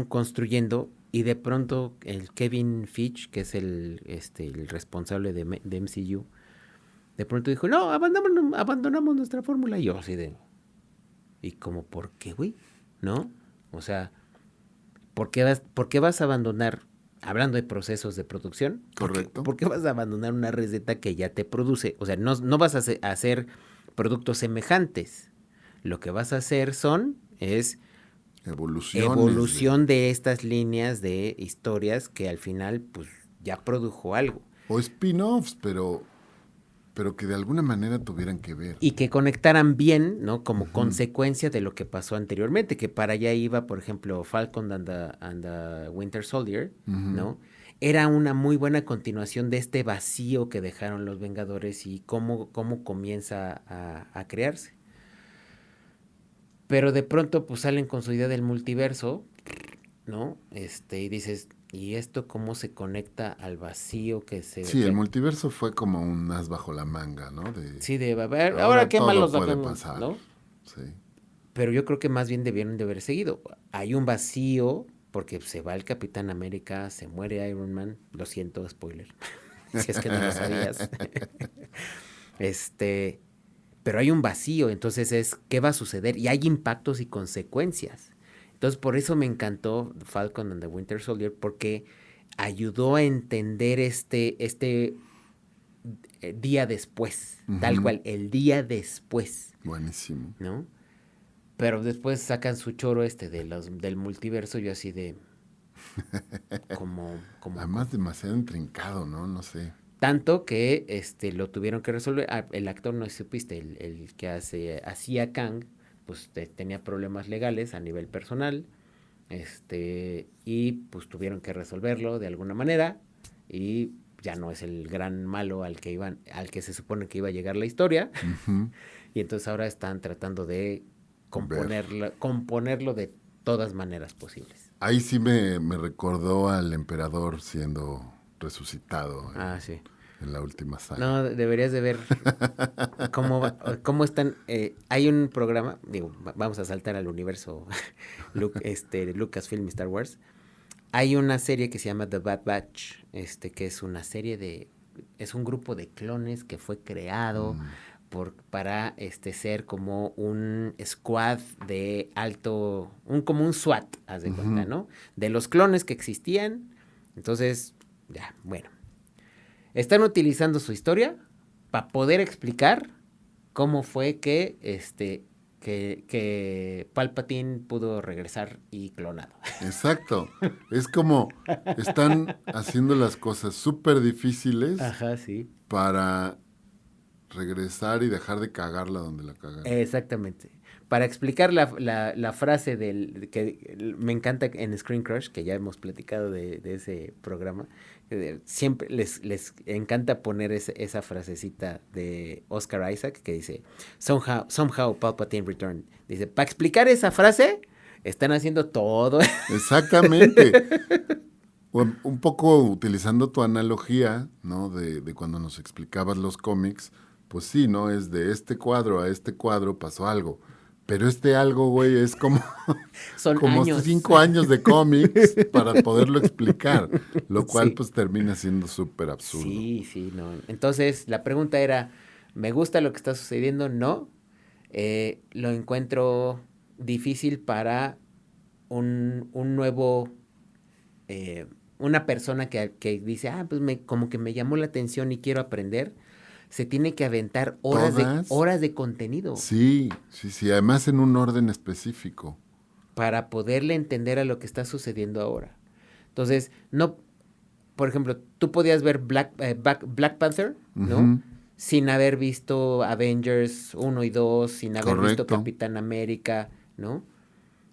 construyendo y de pronto el Kevin Feige, que es el responsable de MCU, de pronto dijo, no, abandonamos nuestra fórmula. Y yo así de, ¿y como por qué, güey? ¿No? O sea, ¿por qué vas a abandonar, hablando de procesos de producción? Correcto. ¿Por qué vas a abandonar una receta que ya te produce? O sea, no vas a hacer productos semejantes. Lo que vas a hacer es evolución de estas líneas de historias que al final, pues, ya produjo algo. O spin-offs, pero que de alguna manera tuvieran que ver. Y que conectaran bien, ¿no? Como consecuencia de lo que pasó anteriormente, que para allá iba, por ejemplo, Falcon and the Winter Soldier, ¿no? Era una muy buena continuación de este vacío que dejaron los Vengadores y cómo comienza a crearse. Pero de pronto, pues, salen con su idea del multiverso, ¿no? Y dices, ¿y esto cómo se conecta al vacío que se... Sí, el multiverso fue como un as bajo la manga, ¿no? Sí, de, a ver, ahora qué mal los puede pasar, ¿no? Sí. Pero yo creo que más bien debieron de haber seguido. Hay un vacío porque se va el Capitán América, se muere Iron Man. Lo siento, spoiler. Si es que no lo sabías. Pero hay un vacío, entonces es ¿qué va a suceder? Y hay impactos y consecuencias. Entonces por eso me encantó Falcon and the Winter Soldier, porque ayudó a entender este día después, tal cual, el día después. Buenísimo. ¿No? Pero después sacan su choro del multiverso, yo así de... Además demasiado intrincado, ¿no? No sé. Tanto que lo tuvieron que resolver. El actor, no supiste, el que hacía Kang, pues tenía problemas legales a nivel personal. Y pues tuvieron que resolverlo de alguna manera. Y ya no es el gran malo al que se supone que iba a llegar la historia. Y entonces ahora están tratando de componerlo de todas maneras posibles. Ahí sí me recordó al emperador siendo resucitado. Ah, sí. en la última saga. No, deberías de ver cómo están. Hay un programa, digo, vamos a saltar al universo Lucasfilm y Star Wars. Hay una serie que se llama The Bad Batch, que es una serie es un grupo de clones que fue creado para ser como un squad de alto, como un SWAT, haz de cuenta, ¿no? De los clones que existían. Entonces, ya, bueno. Están utilizando su historia para poder explicar cómo fue que Palpatine pudo regresar y clonado. Exacto. Es como están haciendo las cosas súper difíciles. Ajá, sí. Para regresar y dejar de cagarla donde la cagaron. Exactamente. Para explicar la frase que me encanta en Screen Crush, que ya hemos platicado de ese programa, siempre les encanta poner esa frasecita de Oscar Isaac que dice, somehow Palpatine returned. Dice, para explicar esa frase, están haciendo todo. Exactamente. Un poco utilizando tu analogía, ¿no? De cuando nos explicabas los cómics, pues sí, ¿no? Es de este cuadro a este cuadro pasó algo. Pero este algo, güey, es como, Son como años. 5 años de cómics para poderlo explicar, lo cual Sí. pues termina siendo súper absurdo. Sí, no. Entonces, la pregunta era, ¿me gusta lo que está sucediendo? No. Lo encuentro difícil para un nuevo, una persona que dice, pues como que me llamó la atención y quiero aprender. Se tiene que aventar horas de contenido. Sí, además en un orden específico. Para poderle entender a lo que está sucediendo ahora. Entonces, no, por ejemplo, tú podías ver Black Panther, ¿no? Sin haber visto Avengers 1 y 2, sin haber visto Capitán América, ¿no?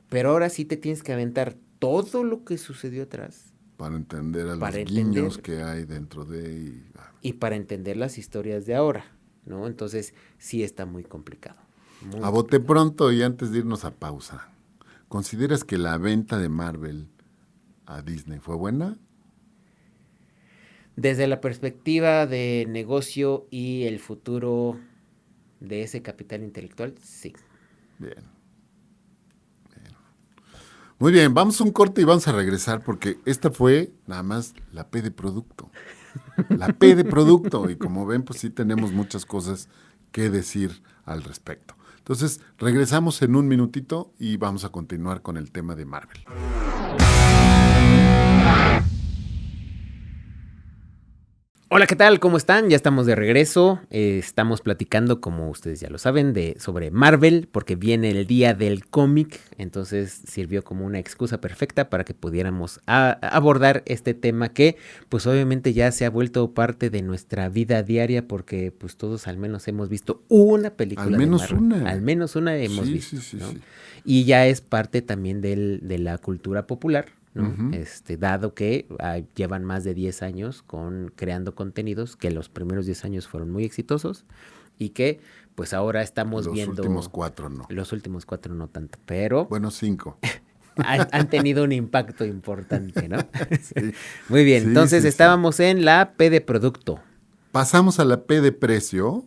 Pero ahora sí te tienes que aventar todo lo que sucedió atrás. Para entender los guiños que hay dentro de... Y para entender las historias de ahora, ¿no? Entonces, sí está muy complicado. A bote pronto y antes de irnos a pausa, ¿consideras que la venta de Marvel a Disney fue buena? Desde la perspectiva de negocio y el futuro de ese capital intelectual, sí. Bien. Muy bien, vamos a un corte y vamos a regresar porque esta fue nada más la P de producto. La P de producto. Y como ven, pues sí tenemos muchas cosas que decir al respecto. Entonces, regresamos en un minutito y vamos a continuar con el tema de Marvel. Hola, ¿qué tal? ¿Cómo están? Ya estamos de regreso. Estamos platicando, como ustedes ya lo saben, sobre Marvel, porque viene el día del cómic. Entonces sirvió como una excusa perfecta para que pudiéramos abordar este tema que, pues obviamente ya se ha vuelto parte de nuestra vida diaria, porque pues todos al menos hemos visto una película de Marvel. Al menos una hemos visto. Sí, ¿no? Y ya es parte también de la cultura popular, ¿no? Dado que llevan más de 10 años creando contenidos, que los primeros 10 años fueron muy exitosos y que pues ahora estamos viendo... Los últimos 4 no. Los últimos 4 no tanto, pero... Bueno, 5. han tenido un impacto importante, ¿no? Sí. Muy bien, entonces estábamos en la P de producto. Pasamos a la P de precio.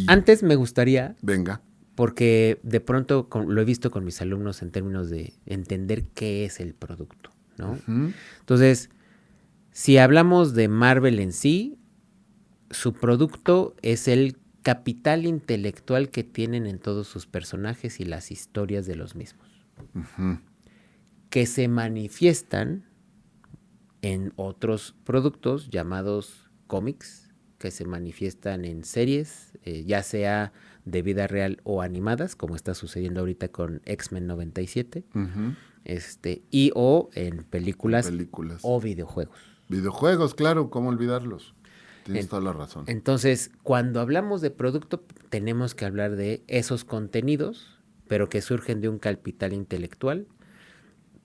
Antes me gustaría... Venga. Porque de pronto lo he visto con mis alumnos en términos de entender qué es el producto, ¿no? Entonces, si hablamos de Marvel en sí, su producto es el capital intelectual que tienen en todos sus personajes y las historias de los mismos, que se manifiestan en otros productos llamados cómics, que se manifiestan en series, ya sea de vida real o animadas, como está sucediendo ahorita con X-Men 97, o en películas o videojuegos. Videojuegos, claro, ¿cómo olvidarlos? Tienes toda la razón. Entonces, cuando hablamos de producto, tenemos que hablar de esos contenidos, pero que surgen de un capital intelectual,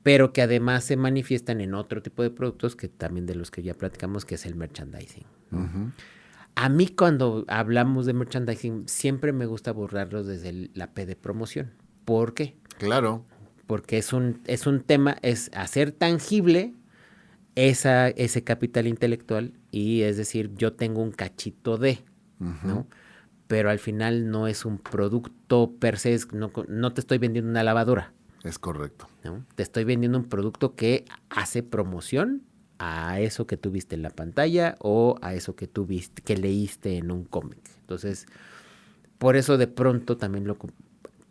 pero que además se manifiestan en otro tipo de productos que también de los que ya platicamos, que es el merchandising, ¿no? A mí cuando hablamos de merchandising siempre me gusta abordarlos desde la P de promoción. ¿Por qué? Claro. Porque es un tema, es hacer tangible ese capital intelectual y es decir, yo tengo un cachito de, ¿no? Pero al final no es un producto per se, no te estoy vendiendo una lavadora. Es correcto. ¿No? Te estoy vendiendo un producto que hace promoción a eso que tú viste en la pantalla o a eso que tú viste, que leíste en un cómic. Entonces, por eso de pronto también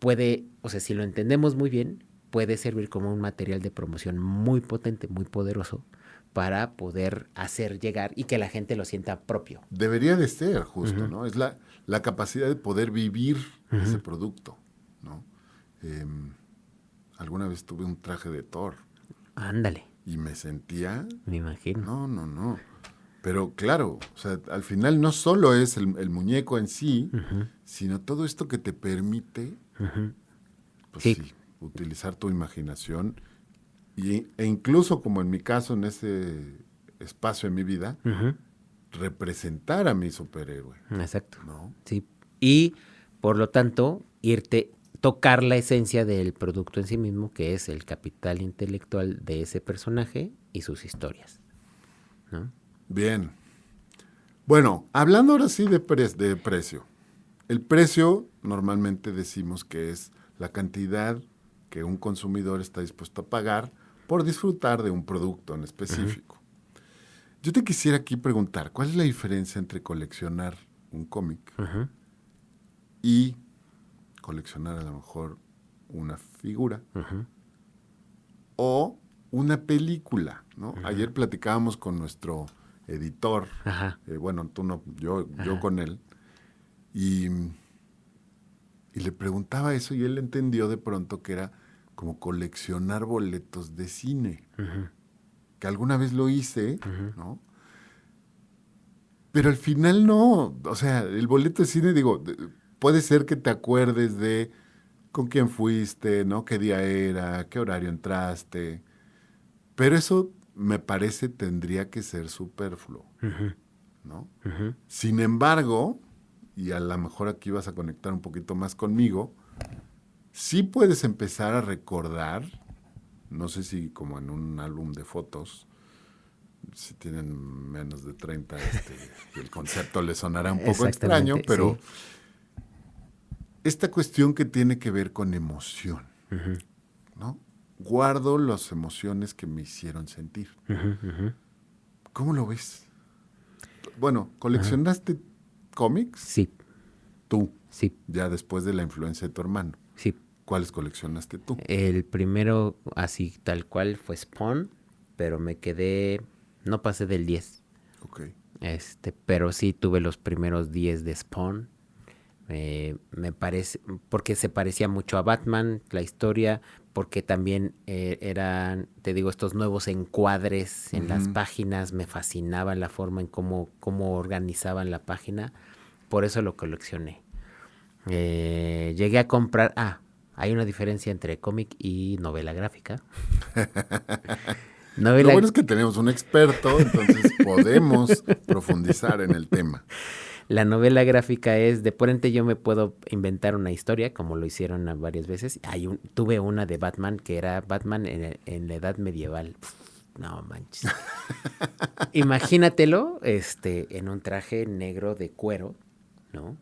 puede, o sea, si lo entendemos muy bien, puede servir como un material de promoción muy potente, muy poderoso, para poder hacer llegar y que la gente lo sienta propio. Debería de ser, justo, ¿no? Es la capacidad de poder vivir ese producto, ¿no? Alguna vez tuve un traje de Thor. Ándale. Y me sentía... Me imagino. No. Pero claro, o sea, al final no solo es el muñeco en sí, sino todo esto que te permite, pues sí, utilizar tu imaginación e incluso, como en mi caso, en ese espacio en mi vida, representar a mi superhéroe. Exacto. ¿No? Sí. Y, por lo tanto, tocar la esencia del producto en sí mismo, que es el capital intelectual de ese personaje y sus historias, ¿no? Bien. Bueno, hablando ahora sí de precio. El precio normalmente decimos que es la cantidad que un consumidor está dispuesto a pagar por disfrutar de un producto en específico. Yo te quisiera aquí preguntar, ¿cuál es la diferencia entre coleccionar un cómic y coleccionar a lo mejor una figura o una película, ¿no? Ayer platicábamos con nuestro editor, bueno, tú no, yo con él, y le preguntaba eso y él entendió de pronto que era como coleccionar boletos de cine, que alguna vez lo hice, ¿no? Pero al final no, o sea, el boleto de cine, digo, puede ser que te acuerdes de con quién fuiste, ¿no? Qué día era, qué horario entraste, pero eso me parece tendría que ser superfluo, ¿no? Sin embargo, y a lo mejor aquí vas a conectar un poquito más conmigo, sí puedes empezar a recordar, no sé si como en un álbum de fotos, si tienen menos de 30, el concepto les sonará un poco extraño, pero sí, esta cuestión que tiene que ver con emoción, ¿no? Guardo las emociones que me hicieron sentir. ¿Cómo lo ves? Bueno, ¿coleccionaste cómics? Sí. Tú. Sí. Ya después de la influencia de tu hermano. Sí. ¿Cuáles coleccionaste tú? El primero, así tal cual, fue Spawn, pero me quedé, no pasé del 10. Ok. Pero sí tuve los primeros 10 de Spawn. Me parece, porque se parecía mucho a Batman, la historia, porque también eran, te digo, estos nuevos encuadres en las páginas, me fascinaba la forma en cómo organizaban la página, por eso lo coleccioné. Llegué a comprar, hay una diferencia entre cómic y novela gráfica. Lo bueno es que tenemos un experto, entonces podemos profundizar en el tema. La novela gráfica es, de pronto yo me puedo inventar una historia, como lo hicieron varias veces. Tuve una de Batman, que era Batman en la edad medieval. No manches. Imagínatelo, en un traje negro de cuero, ¿no?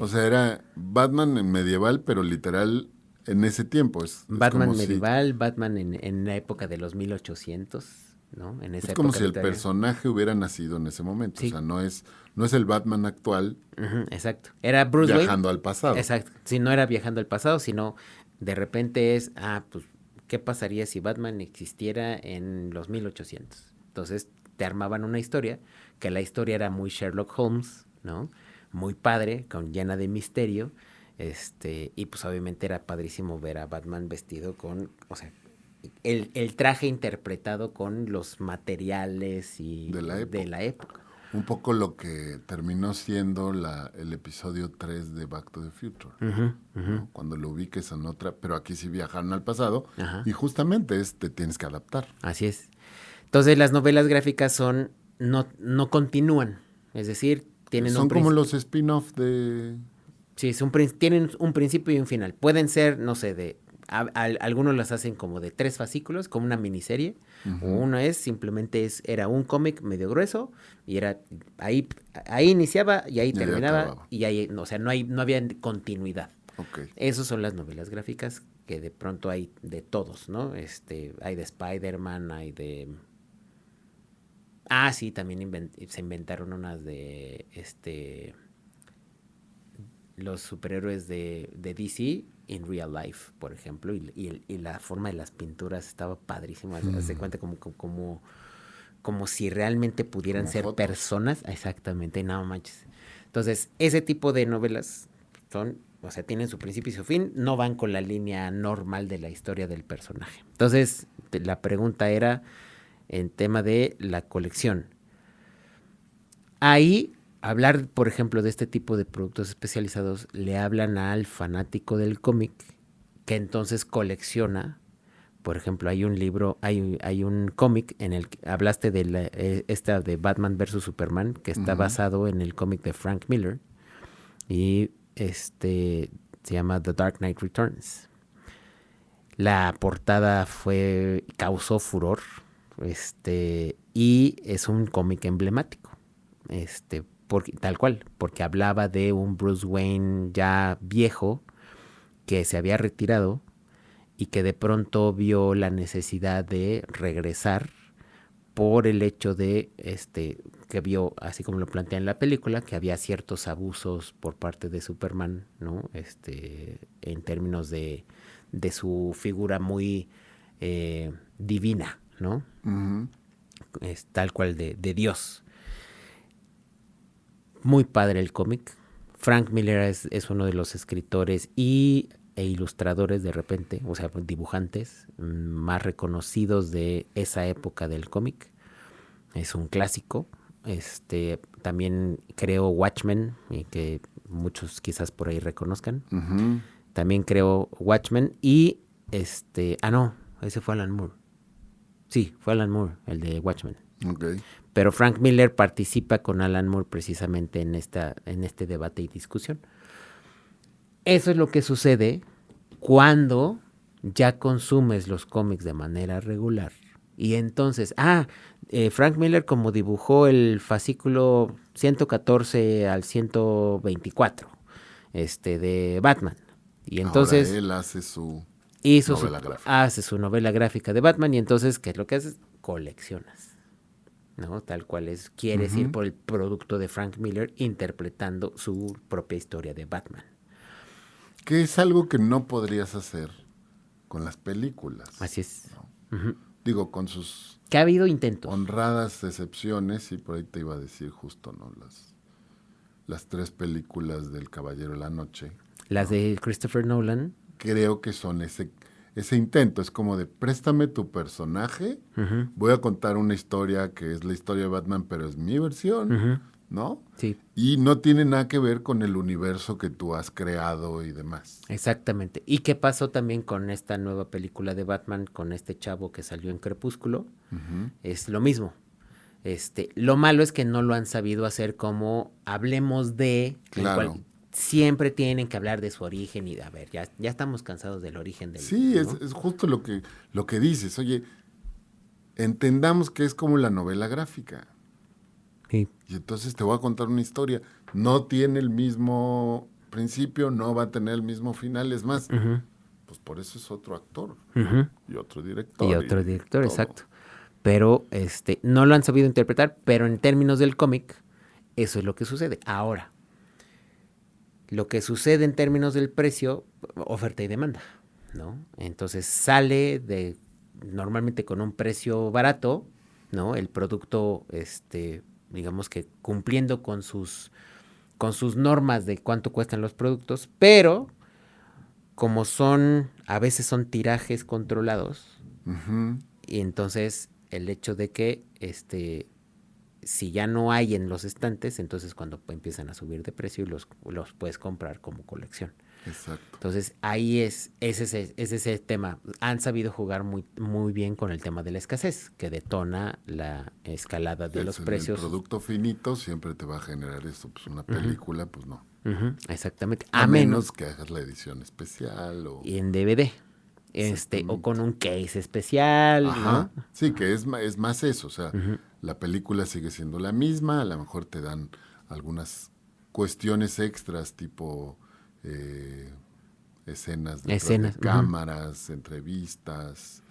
O sea, era Batman en medieval, pero literal en ese tiempo. Batman medieval, Batman en la época de los 1800. ¿No? En esa es como si el personaje hubiera nacido en ese momento. Sí. O sea, no es el Batman actual. Exacto. Era Bruce Wayne. Viajando al pasado. Exacto. Si no era viajando al pasado, sino de repente es, pues, ¿qué pasaría si Batman existiera en los 1800? Entonces te armaban una historia, que la historia era muy Sherlock Holmes, ¿no? Muy padre, llena de misterio. Y pues obviamente era padrísimo ver a Batman vestido con, o sea, el traje interpretado con los materiales y de la época. Un poco lo que terminó siendo el episodio 3 de Back to the Future, ¿no? Cuando lo ubiques en otra, pero aquí sí viajaron al pasado y justamente te tienes que adaptar. Así es. Entonces las novelas gráficas no continúan, es decir, tienen son como los spin-off de... Sí, tienen un principio y un final. Pueden ser, no sé, algunos las hacen como de 3 fascículos, como una miniserie, Ujú. Uno es simplemente era un cómic medio grueso y era ahí iniciaba y ahí Y ahí terminaba acababa. y ahí, o sea, no había continuidad. Ok. Esas son las novelas gráficas que de pronto hay de todos, ¿no? Hay de Spider-Man, hay de... Ah, sí, también se inventaron unas de los superhéroes de DC in real life, por ejemplo, y la forma de las pinturas estaba padrísima. Haz de cuenta como si realmente pudieran Como ser fotos. personas. Exactamente, no manches. Entonces, ese tipo de novelas o sea, tienen su principio y su fin, no van con la línea normal de la historia del personaje. Entonces, la pregunta era en tema de la colección. Ahí, hablar, por ejemplo, de este tipo de productos especializados, le hablan al fanático del cómic que entonces colecciona. Por ejemplo, hay un libro, hay un cómic en el que hablaste de esta de Batman vs Superman, que está basado en el cómic de Frank Miller y se llama The Dark Knight Returns. La portada causó furor, y es un cómic emblemático, tal cual, porque hablaba de un Bruce Wayne ya viejo que se había retirado y que de pronto vio la necesidad de regresar por el hecho de que vio, así como lo plantea en la película, que había ciertos abusos por parte de Superman, ¿no? En términos de su figura muy divina, ¿no? Ujú. Es tal cual de Dios. Muy padre el cómic. Frank Miller es uno de los escritores e ilustradores de repente, o sea, dibujantes más reconocidos de esa época del cómic. Es un clásico. También creó Watchmen, y que muchos quizás por ahí reconozcan. Ujú. También creó Watchmen y no, ese fue Alan Moore. Sí, fue Alan Moore, el de Watchmen. Ok. Pero Frank Miller participa con Alan Moore precisamente en este debate y discusión. Eso es lo que sucede cuando ya consumes los cómics de manera regular. Y entonces, Frank Miller como dibujó el fascículo 114 al 124 de Batman. Y Ahora entonces él hace su hizo novela gráfica. hace su novela gráfica de Batman y entonces, ¿qué es lo que haces? Coleccionas, ¿no? Tal cual quieres ir por el producto de Frank Miller interpretando su propia historia de Batman. Que es algo que no podrías hacer con las películas. Así es. ¿No? Digo, con sus Que ha habido intentos. honradas excepciones, y por ahí te iba a decir justo, ¿no? Las 3 películas del Caballero de la Noche. Las de Christopher Nolan. Creo que son ese intento. Es como de, préstame tu personaje, voy a contar una historia que es la historia de Batman, pero es mi versión, ¿no? Sí. Y no tiene nada que ver con el universo que tú has creado y demás. Exactamente. ¿Y qué pasó también con esta nueva película de Batman, con este chavo que salió en Crepúsculo? Es lo mismo. Lo malo es que no lo han sabido hacer como hablemos de... Claro. Siempre tienen que hablar de su origen y a ver, ya estamos cansados del origen del... Sí, ¿no? es justo lo que dices. Oye, entendamos que es como la novela gráfica. Sí. Y entonces te voy a contar una historia. No tiene el mismo principio, no va a tener el mismo final. Es más, pues por eso es otro actor y otro director. Y otro director, todo. exacto. Pero no lo han sabido interpretar, pero en términos del cómic, eso es lo que sucede. Ahora, lo que sucede en términos del precio, oferta y demanda, ¿no? Entonces sale normalmente con un precio barato, ¿no? El producto, digamos que cumpliendo con sus normas de cuánto cuestan los productos, pero como a veces son tirajes controlados, y entonces el hecho de que si ya no hay en los estantes, entonces cuando empiezan a subir de precio y los puedes comprar como colección. Exacto. Entonces ahí es ese tema. Han sabido jugar muy, muy bien con el tema de la escasez, que detona la escalada de los precios. El producto finito siempre te va a generar eso. Pues una película, pues no. Exactamente. A menos que hagas la edición especial o... Y en DVD. o Exactamente. con un case especial, Ajá, ¿no? sí, que es más eso, o sea, Ujú. la película sigue siendo la misma, a lo mejor te dan algunas cuestiones extras, tipo eh, escenas detrás de Escenas. Ujú. cámaras, entrevistas,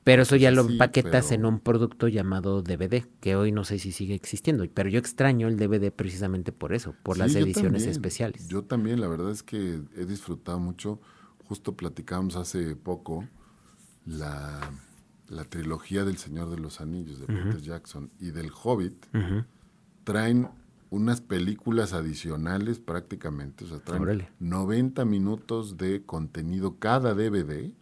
Pero eso cosas ya lo así, empaquetas en pero un producto llamado DVD, que hoy no sé si sigue existiendo, pero yo extraño el DVD precisamente por eso, por las sí, ediciones especiales. yo también, la verdad es que he disfrutado mucho, justo platicábamos hace poco la, la trilogía del Señor de los Anillos de Ujú, Peter Jackson y del Hobbit, ujú. traen unas películas adicionales prácticamente, o sea, traen Órale, 90 minutos de contenido cada DVD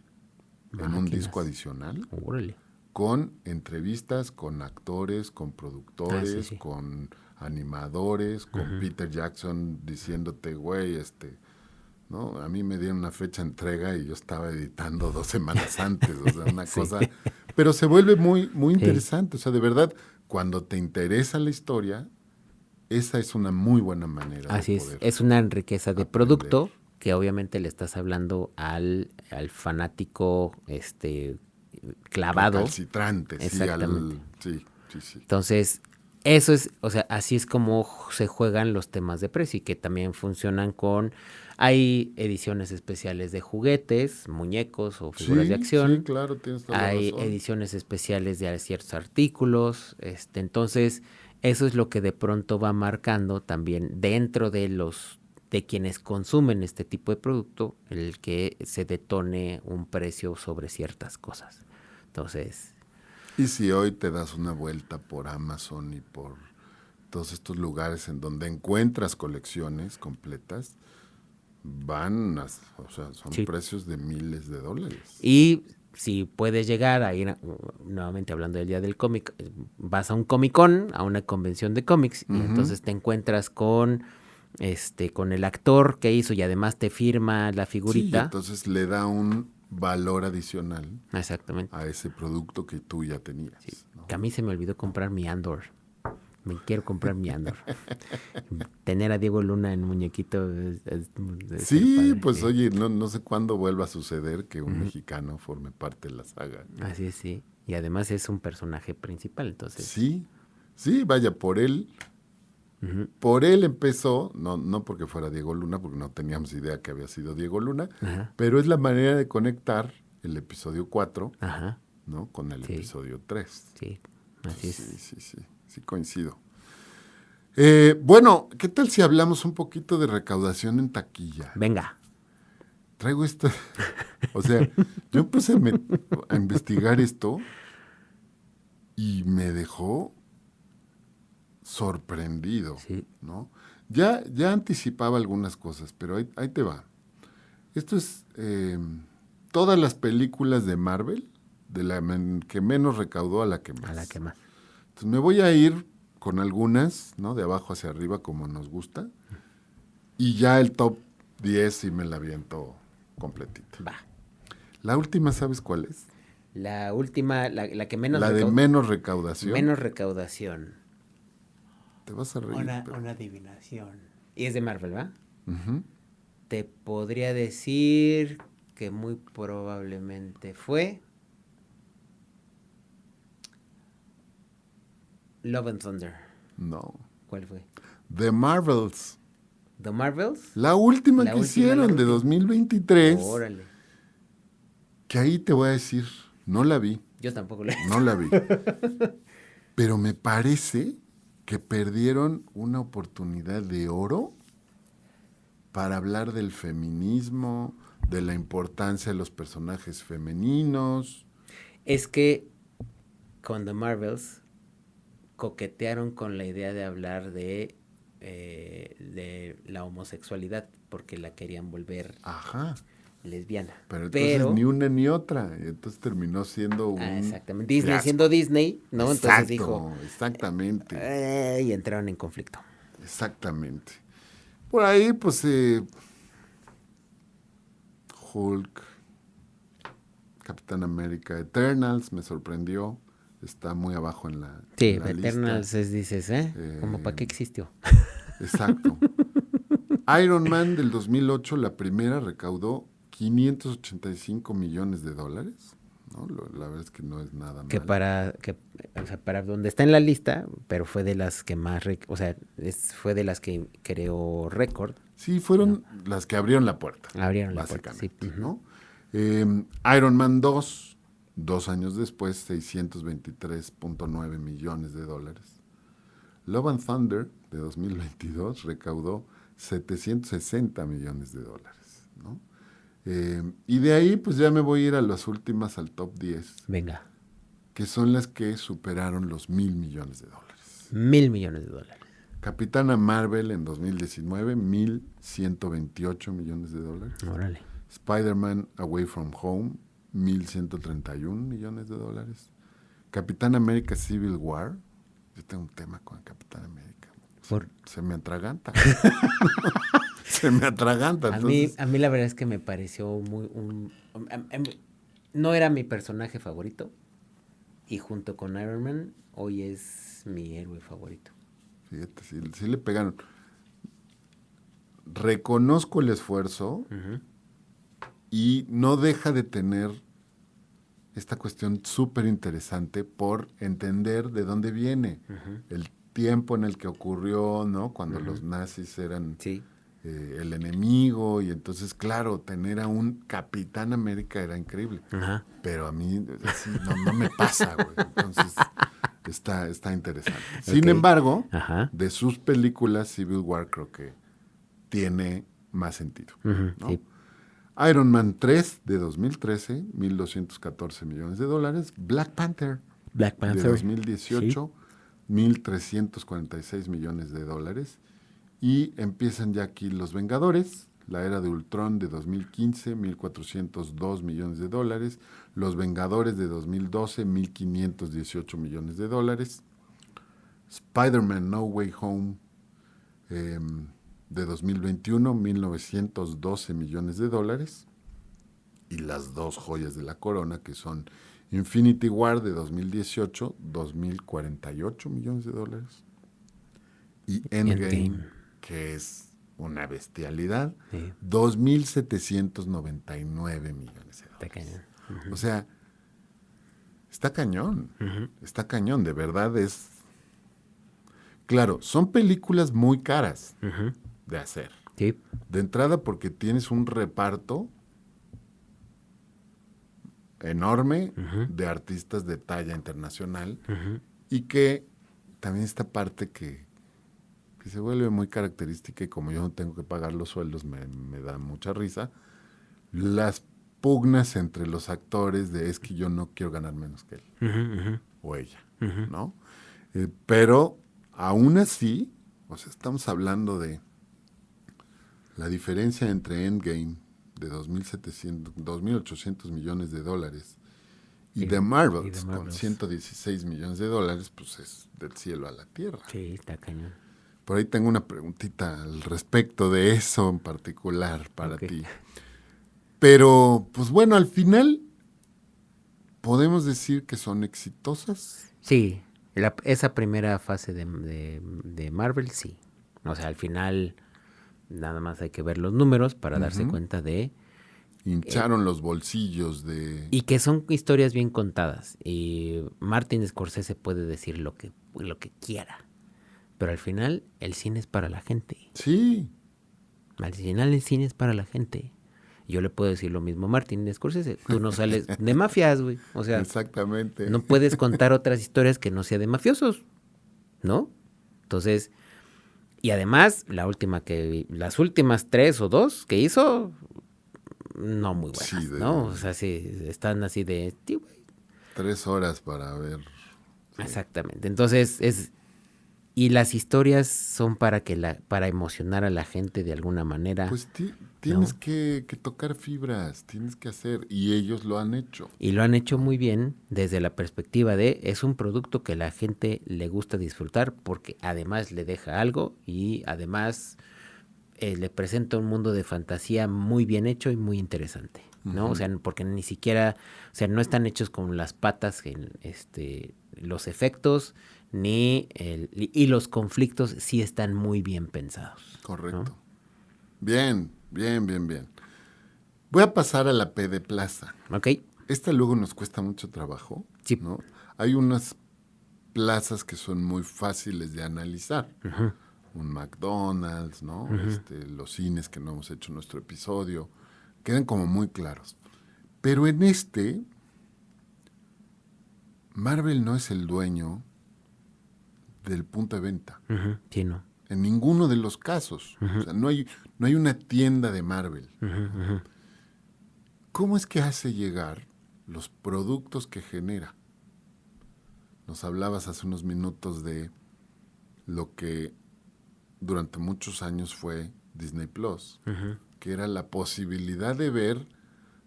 en un disco máquinas. adicional, Órale. con entrevistas con actores, con Ah, sí, productores, sí. con animadores, con Ujú. Peter Jackson diciéndote, güey, ¿no? A mí me dieron una fecha de entrega y yo estaba editando 2 semanas antes, o sea, una Sí, cosa, pero se vuelve muy sí. interesante, o sea, de verdad, cuando te interesa la historia, esa es una muy buena manera de Así poder es una riqueza de aprender. producto que obviamente le estás hablando al fanático clavado. Recalcitrante, sí, Exactamente. sí, sí, sí. Entonces, eso es, o sea, así es como se juegan los temas de precio y que también funcionan con, hay ediciones especiales de juguetes, muñecos o figuras de Sí, sí, acción, claro, tienes toda la hay razón. ediciones especiales de ciertos artículos, entonces eso es lo que de pronto va marcando también dentro de de quienes consumen este tipo de producto, el que se detone un precio sobre ciertas cosas. Entonces, Y si hoy te das una vuelta por Amazon y por todos estos lugares en donde encuentras colecciones completas, o sea, son sí. precios de miles de dólares. Y si puedes llegar a ir, nuevamente hablando del día del cómic, vas a un Comic Con, a una convención de cómics, y Ujú. entonces te encuentras con el actor que hizo y además te firma la Sí, y figurita. entonces le da un valor adicional Exactamente. a ese producto que tú ya Sí. tenías, ¿no? Que a mí se me olvidó comprar mi Andor. Me quiero comprar mi Andor. Tener a Diego Luna en muñequito debe ser Sí, padre, pues sí. oye, no sé cuándo vuelva a suceder que un Ujú. mexicano forme parte de la saga. Así es, sí. Y además es un personaje principal, entonces. Sí, sí, vaya, Ujú. por él empezó, no porque fuera Diego Luna, porque no teníamos idea que había sido Diego Luna, Ajá, pero es la manera de conectar el episodio 4, ajá, ¿no? Con el sí, episodio 3. sí, Entonces, así sí, es. sí, sí, sí coincido. Bueno, ¿qué tal si hablamos un poquito de recaudación en taquilla? Venga. Traigo esto, o sea, yo empecé a investigar esto y me dejó sorprendido, Sí. ¿no? Ya anticipaba algunas cosas, pero ahí te va. Esto es todas las películas de Marvel, de la que menos recaudó a la que A la más. que más. Entonces me voy a ir con algunas, ¿no? De abajo hacia arriba, como nos gusta. Y ya el top 10 sí me la aviento completita. Va. La última, ¿sabes cuál es? La última, la que menos La de recaudó. menos recaudación. Menos recaudación. Te vas a reír, pero... Una adivinación. Y es de Marvel, ¿va? Ujú. Te podría decir que muy probablemente fue Love and Thunder. No. ¿Cuál fue? The Marvels. ¿The Marvels? La última La que última, la hicieron de última. 2023. Órale. Que ahí te voy a decir, no la vi, Yo tampoco la he no la vi. Pero me parece que perdieron una oportunidad de oro para hablar del feminismo, de la importancia de los personajes femeninos. Es que con The Marvels coquetearon con la idea de hablar de la homosexualidad porque la querían volver Ajá. lesbiana. Pero entonces Pero, ni una ni otra. Y entonces terminó siendo un exactamente, Disney siendo fiasco. Disney, ¿no? Entonces dijo, Exacto, exactamente, y entraron en conflicto. exactamente. Por ahí, pues, Hulk, Capitán América, Eternals, me sorprendió. Está muy abajo en Sí, la lista. Eternals dices, ¿Cómo para qué existió? Exacto. Iron Man del 2008, la primera, recaudó $585 millones, ¿no? La verdad es que no es nada Que mal. o sea, para donde está en la lista, pero fue de las que más, o sea, fue de las que creó récord, Sí, ¿no? fueron las que abrieron la puerta, Abrieron la puerta, sí. básicamente, ¿no? Iron Man 2, 2 años después, $623.9 millones. Love and Thunder, de 2022, recaudó $760 millones, ¿no? Y de ahí, pues ya me voy a ir a las últimas, al top 10, Venga, que son las que superaron los $1,000 millones. $1,000 millones. Capitana Marvel en 2019, $1,128 millones. Órale. Spider-Man Away From Home, $1,131 millones. Capitán América Civil War. Yo tengo un tema con Capitán América. Se me atraganta. Se me atraganta. Entonces, A mí la verdad es que me pareció no era mi personaje favorito. Y junto con Iron Man, hoy es mi héroe favorito. fíjate, sí le pegaron. Reconozco el esfuerzo y no deja de tener esta cuestión súper interesante por entender de dónde viene el tiempo en el que ocurrió, ¿no? Cuando los nazis eran Sí. El enemigo, y entonces, claro, tener a un Capitán América era increíble. Ajá. Pero a mí así, no me pasa, güey. Entonces, está interesante. Sin Ok. embargo, Ajá. de sus películas, Civil War creo que tiene más sentido, Ujú, ¿no? sí. Iron Man 3 de 2013, $1,214 millones. Black Panther Black de Panther. 2018, $1,346 millones. Y empiezan ya aquí Los Vengadores, la Era de Ultron de 2015, $1,402 millones. Los Vengadores de 2012, $1,518 millones. Spider-Man No Way Home de 2021, $1,912 millones. Y las dos joyas de la corona, que son Infinity War de 2018, $2,048 millones. Y Endgame, que es una bestialidad, Sí. 2,799 millones. Está cañón. O sea, está cañón. Está cañón, de verdad es. Claro, son películas muy caras de hacer. Sí. De entrada, porque tienes un reparto enorme de artistas de talla internacional y que también esta parte que se vuelve muy característica, y como yo no tengo que pagar los sueldos, me da mucha risa, las pugnas entre los actores de es que yo no quiero ganar menos que él o ella, ¿no? Pero aún así, o sea, estamos hablando de la diferencia entre Endgame de 2,800 millones de dólares y The Marvels con 116 millones de dólares, pues es del cielo a la tierra. Sí, está cañón. Por ahí tengo una preguntita al respecto de eso en particular para ti. Pero, pues bueno, al final, ¿podemos decir que son exitosas? Sí, esa primera fase de Marvel, sí. O sea, al final, nada más hay que ver los números para darse cuenta de... Hincharon los bolsillos de... Y que son historias bien contadas. Y Martin Scorsese puede decir lo que quiera. Pero al final, el cine es para la gente. Sí. Al final, el cine es para la gente. Yo le puedo decir lo mismo a Martin Scorsese. Tú no sales de mafias, güey. O sea, exactamente. No puedes contar otras historias que no sea de mafiosos, ¿no? Entonces, y además, las últimas 3 o 2 que hizo, no muy buenas, Sí, ¿no? O sea, sí, están así de... Sí, güey. 3 horas para ver. Sí. Exactamente. Entonces, y las historias son para emocionar a la gente de alguna manera. Pues tienes que tocar fibras, tienes que hacer, y ellos lo han hecho. Y lo han hecho muy bien desde la perspectiva de, es un producto que la gente le gusta disfrutar porque además le deja algo y además le presenta un mundo de fantasía muy bien hecho y muy interesante, ¿no? O sea, porque ni siquiera, o sea, no están hechos con las patas, los efectos y los conflictos sí están muy bien pensados. Correcto. ¿No? Bien. Voy a pasar a la P de Plaza. Ok. Esta luego nos cuesta mucho trabajo, Sí. ¿no? Hay unas plazas que son muy fáciles de analizar. Un McDonald's, ¿no? Los cines que no hemos hecho nuestro episodio. Quedan como muy claros. Pero en Marvel no es el dueño del punto de venta. Sí, no. En ninguno de los casos. O sea, no hay una tienda de Marvel. ¿Cómo es que hace llegar los productos que genera? Nos hablabas hace unos minutos de lo que durante muchos años fue Disney Plus, que era la posibilidad de ver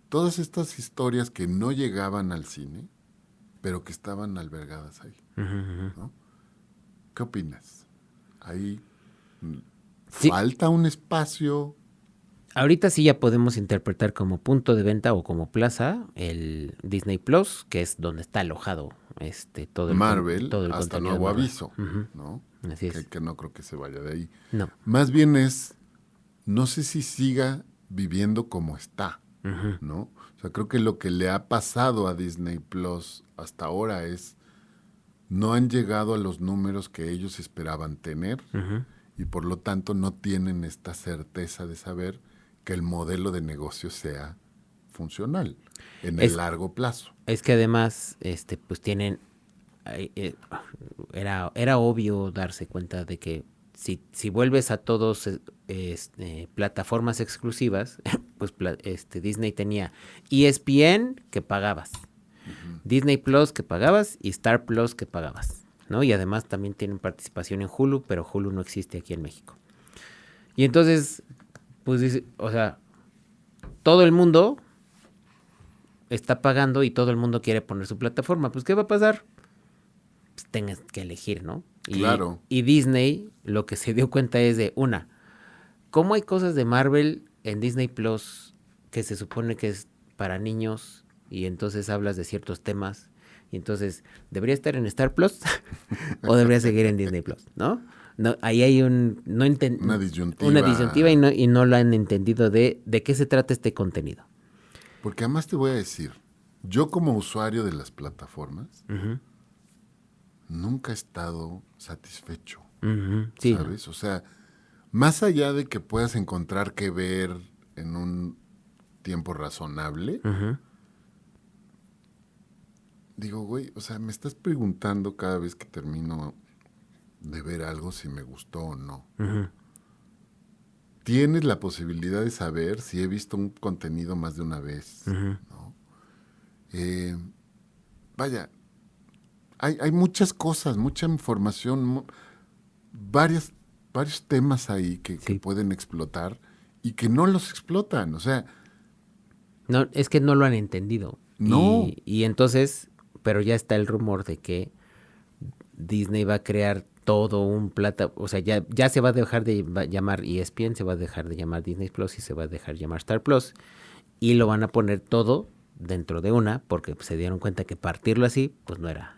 todas estas historias que no llegaban al cine, pero que estaban albergadas ahí, ¿no? ¿Qué opinas? Ahí Sí. falta un espacio. Ahorita sí ya podemos interpretar como punto de venta o como plaza el Disney Plus, que es donde está alojado todo el Marvel todo el hasta contenido de nuevo Marvel. aviso, ¿no? Así es. Que no creo que se vaya de ahí. No. Más bien no sé si siga viviendo como está, ¿no? O sea, creo que lo que le ha pasado a Disney Plus hasta ahora es no han llegado a los números que ellos esperaban tener y por lo tanto no tienen esta certeza de saber que el modelo de negocio sea funcional en el largo plazo. Es que además, pues tienen, era obvio darse cuenta de que si vuelves a todos plataformas exclusivas, pues Disney tenía ESPN que pagabas, Disney Plus que pagabas y Star Plus que pagabas, ¿no? Y además también tienen participación en Hulu, pero Hulu no existe aquí en México. Y entonces, pues dice, o sea, todo el mundo está pagando y todo el mundo quiere poner su plataforma. Pues, ¿qué va a pasar? Pues tengas que elegir, ¿no? Claro. Y Disney lo que se dio cuenta es de, ¿cómo hay cosas de Marvel en Disney Plus que se supone que es para niños y entonces hablas de ciertos temas y entonces debería estar en Star Plus o debería seguir en Disney Plus, ¿no? No, ahí hay una disyuntiva. Una disyuntiva y no lo han entendido de qué se trata este contenido. Porque además te voy a decir, yo como usuario de las plataformas, nunca he estado satisfecho, Sí, ¿sabes? O sea, más allá de que puedas encontrar qué ver en un tiempo razonable, digo, güey, o sea, me estás preguntando cada vez que termino de ver algo si me gustó o no. Tienes la posibilidad de saber si he visto un contenido más de una vez, ¿no? Vaya, hay muchas cosas, mucha información, varios temas ahí que pueden explotar y que no los explotan, o sea... No, es que no lo han entendido. No. Y entonces, pero ya está el rumor de que Disney va a crear todo un o sea, ya se va a dejar de llamar ESPN, se va a dejar de llamar Disney Plus y se va a dejar de llamar Star Plus y lo van a poner todo dentro de una porque se dieron cuenta que partirlo así, pues no era...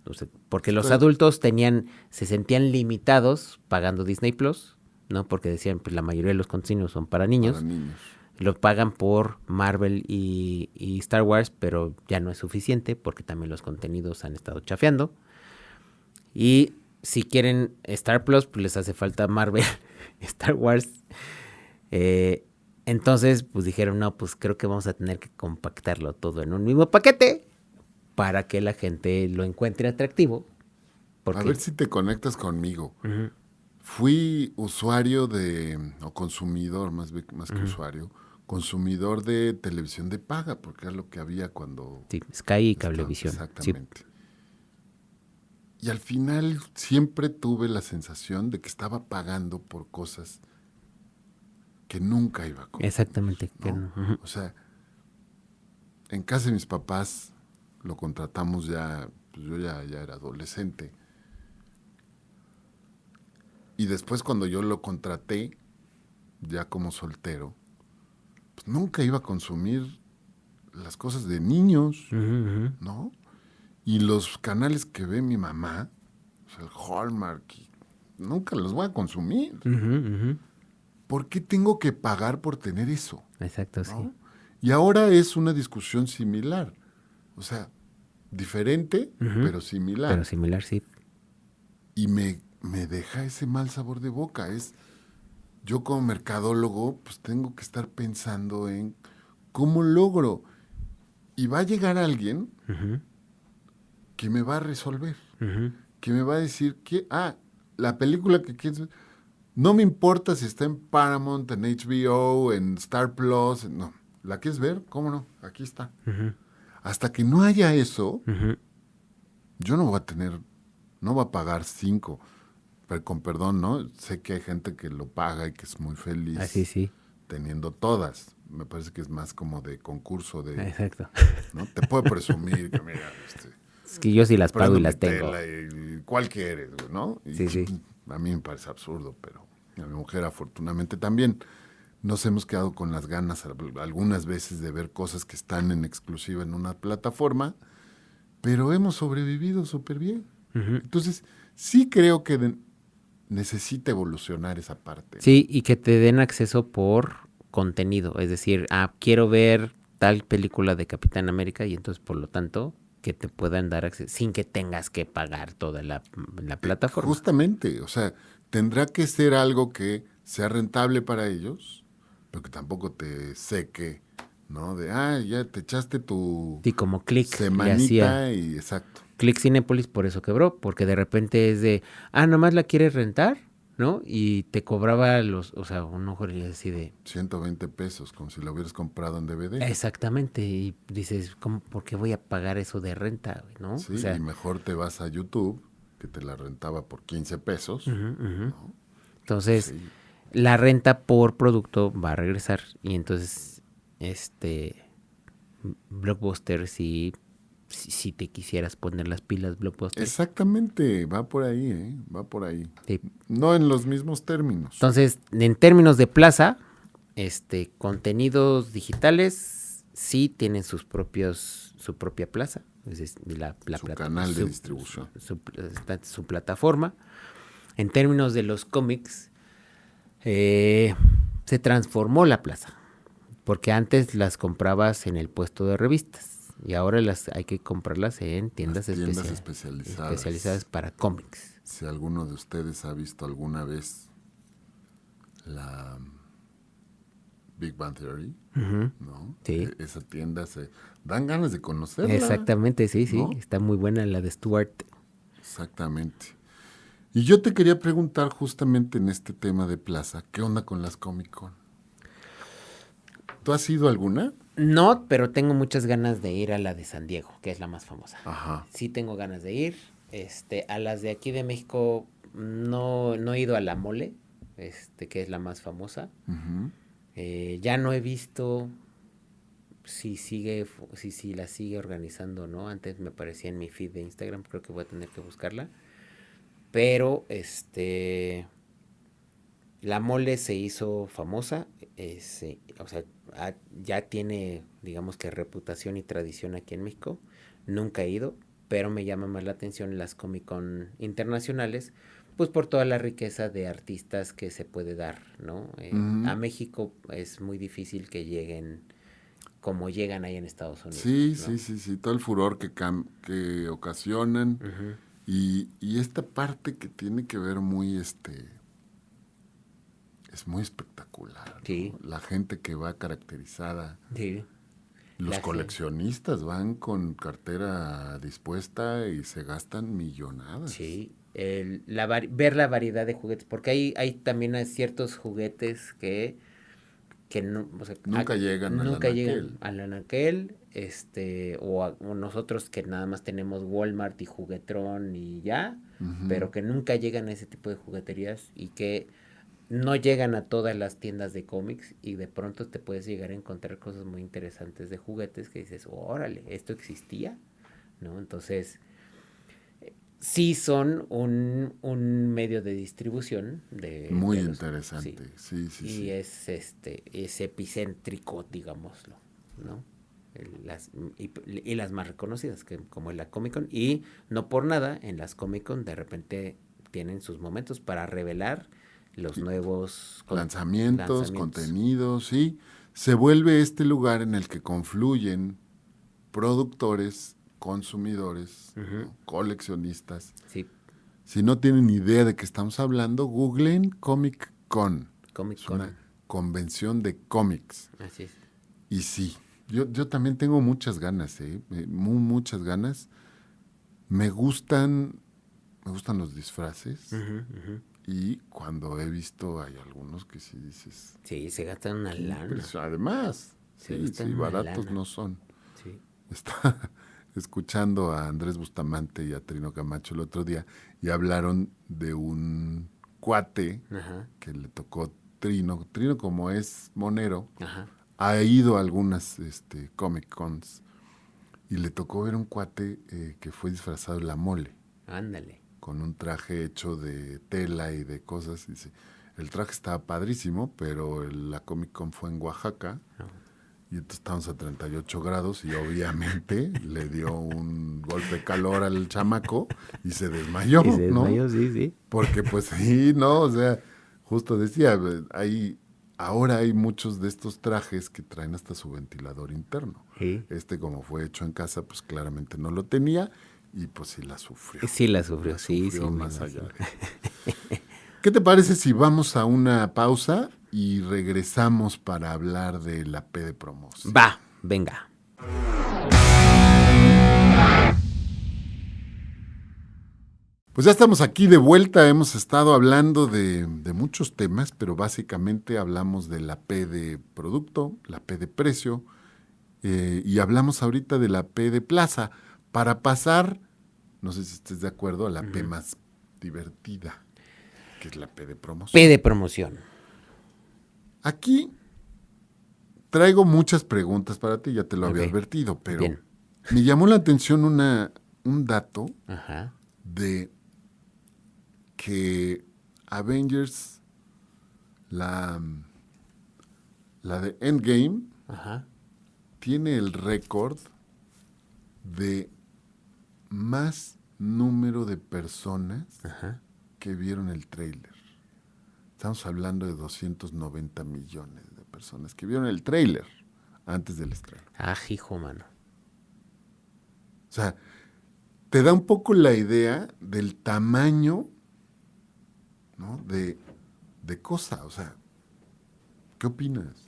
o sea, porque los adultos se sentían limitados pagando Disney Plus, ¿no? Porque decían, pues la mayoría de los contenidos son para niños. Para niños. Lo pagan por Marvel y Star Wars, pero ya no es suficiente porque también los contenidos han estado chafeando. Y si quieren Star Plus, pues les hace falta Marvel, Star Wars. Entonces, pues dijeron, no, pues creo que vamos a tener que compactarlo todo en un mismo paquete para que la gente lo encuentre atractivo. A ver si te conectas conmigo. Fui usuario o consumidor, más que usuario, consumidor de televisión de paga, porque era lo que había cuando... Sí, Sky y Cablevisión. Exactamente. Sí. Y al final siempre tuve la sensación de que estaba pagando por cosas que nunca iba a consumir. Exactamente. ¿no? O sea, en casa de mis papás lo contratamos ya, pues yo ya era adolescente. Y después cuando yo lo contraté, ya como soltero, pues nunca iba a consumir las cosas de niños, ¿no? Y los canales que ve mi mamá, o sea, el Hallmark, nunca los voy a consumir. ¿por qué tengo que pagar por tener eso? Exacto, ¿No? sí. Y ahora es una discusión similar. O sea, diferente, Ujú. pero similar. Pero similar, sí. Y me deja ese mal sabor de boca. Yo como mercadólogo, pues tengo que estar pensando en cómo logro. Y va a llegar alguien Ujú, que me va a resolver, ujú. que me va a decir que, la película que quieres ver, no me importa si está en Paramount, en HBO, en Star Plus, no. ¿La quieres ver? ¿Cómo no? Aquí está. Ujú, Hasta que no haya eso, ujú. yo no voy a tener, no voy a pagar 5. Pero con perdón, ¿no? Sé que hay gente que lo paga y que es muy Así feliz sí, teniendo todas. Me parece que es más como de concurso de, exacto. ¿no? Te puedo presumir que, mira, Es que yo sí las pago prendo y mi las tengo. tela y ¿cuál quieres, ¿no? Y Sí, sí. a mí me parece absurdo, pero a mi mujer afortunadamente también. Nos hemos quedado con las ganas algunas veces de ver cosas que están en exclusiva en una plataforma, pero hemos sobrevivido súper bien. Ujú. Entonces, sí creo que necesita evolucionar esa parte, ¿no? Sí, y que te den acceso por contenido. Es decir, quiero ver tal película de Capitán América y entonces, por lo tanto, que te puedan dar acceso sin que tengas que pagar toda la plataforma. Justamente, o sea, tendrá que ser algo que sea rentable para ellos, pero que tampoco te seque, ¿no? Ya te echaste tu Sí, como Click le hacía. semanita y exacto. Click Cinépolis por eso quebró, porque de repente es de, nomás la quieres rentar, ¿no? Y te cobraba o sea, un ojo y así de, 120 pesos, como si lo hubieras comprado en DVD. exactamente, y dices, ¿cómo, por qué voy a pagar eso de renta, güey, ¿no? O Sí, y sea, mejor te vas a YouTube, que te la rentaba por 15 pesos, ujú, ujú. ¿no? Pues Entonces, sí, la renta por producto va a regresar y entonces, Blockbuster, si te quisieras poner las pilas, Blockbuster. exactamente, va por ahí, ¿eh? Va por ahí. Sí. No en los mismos términos. Entonces, en términos de plaza, contenidos digitales sí tienen su propia plaza, es decir, Su canal de distribución. su plataforma. En términos de los cómics, se transformó la plaza, porque antes las comprabas en el puesto de revistas y ahora hay que comprarlas en Las tiendas tiendas especializadas. especializadas para cómics. Si alguno de ustedes ha visto alguna vez la Big Bang Theory, Ujú, ¿no? sí, Esa tienda se dan ganas de conocerla, exactamente, sí, sí, ¿no? está muy buena la de Stuart. Exactamente. Y yo te quería preguntar justamente en este tema de plaza, ¿qué onda con las Comic Con? ¿Tú has ido a alguna? No, pero tengo muchas ganas de ir a la de San Diego, que es la más famosa. Ajá. Sí tengo ganas de ir. A las de aquí de México no he ido a la Mole, que es la más famosa. Ujú. Ya no he visto si la sigue organizando, ¿no? Antes me aparecía en mi feed de Instagram, creo que voy a tener que buscarla. Pero la Mole se hizo famosa, o sea, ya tiene, digamos que reputación y tradición aquí en México. Nunca he ido, pero me llama más la atención las Comic Con internacionales, pues por toda la riqueza de artistas que se puede dar, ¿no? A Ujú. México es muy difícil que lleguen como llegan ahí en Estados Unidos, Sí, ¿no? sí, sí, sí, todo el furor que ocasionan Ujú. y esta parte que tiene que ver muy, es muy espectacular, Sí, ¿no? La gente que va caracterizada, sí. los La gente. coleccionistas van con cartera dispuesta y se gastan millonadas. Sí, ver la variedad de juguetes, porque hay también hay ciertos juguetes que no, o sea, Nunca llegan al nunca llegan anaquel. al anaquel, o nosotros que nada más tenemos Walmart y Juguetrón y ya, Ujú. pero que nunca llegan a ese tipo de jugueterías y que no llegan a todas las tiendas de cómics y de pronto te puedes llegar a encontrar cosas muy interesantes de juguetes que dices, órale, esto existía, ¿no? Entonces sí son un medio de distribución Muy de los, sí, interesante, sí, sí, y sí. es epicéntrico, digámoslo, ¿no? Y las más reconocidas, como la Comic Con, y no por nada, en las Comic Con de repente tienen sus momentos para revelar los nuevos lanzamientos, contenidos, sí. Se vuelve este lugar en el que confluyen productores, consumidores, ¿no? Coleccionistas. Sí. Si no tienen idea de qué estamos hablando, googleen Comic Con. Comic Con. Una convención de cómics. Así es. Y sí, yo también tengo muchas ganas, muchas ganas. Me gustan los disfraces. Y cuando he visto, hay algunos que sí dices... Sí, se gastan una lana. Además, sí, baratos no son. Sí. Estaba escuchando a Andrés Bustamante y a Trino Camacho el otro día y hablaron de un cuate que le tocó Trino. Trino, como es monero, ha ido a algunas Comic Cons y le tocó ver un cuate que fue disfrazado de la Mole. Ándale. Con un traje hecho de tela y de cosas. Dice, el traje estaba padrísimo, pero la Comic Con fue en Oaxaca. Y entonces estábamos a 38 grados y obviamente le dio un golpe de calor al chamaco y se desmayó, ¿no? Sí. Porque pues sí, ¿no? O sea, justo decía, ahora hay muchos de estos trajes que traen hasta su ventilador interno. Sí. Como fue hecho en casa, pues claramente no lo tenía. Y pues sí la sufrió. Sí la sufrió, sí. Más allá de... ¿Qué te parece si vamos a una pausa y regresamos para hablar de la P de promoción? Va, venga. Pues ya estamos aquí de vuelta, hemos estado hablando de muchos temas, pero básicamente hablamos de la P de producto, la P de precio, y hablamos ahorita de la P de plaza. Para pasar, no sé si estés de acuerdo, a la P más divertida, que es la P de promoción. P de promoción. Aquí traigo muchas preguntas para ti, ya te lo había advertido, pero bien. Me llamó la atención un dato de que Avengers, la de Endgame, tiene el récord de más número de personas que vieron el tráiler. Estamos hablando de 290 millones de personas que vieron el tráiler antes del estreno. Hijo, mano. O sea, te da un poco la idea del tamaño, ¿no? de cosa. O sea, ¿qué opinas?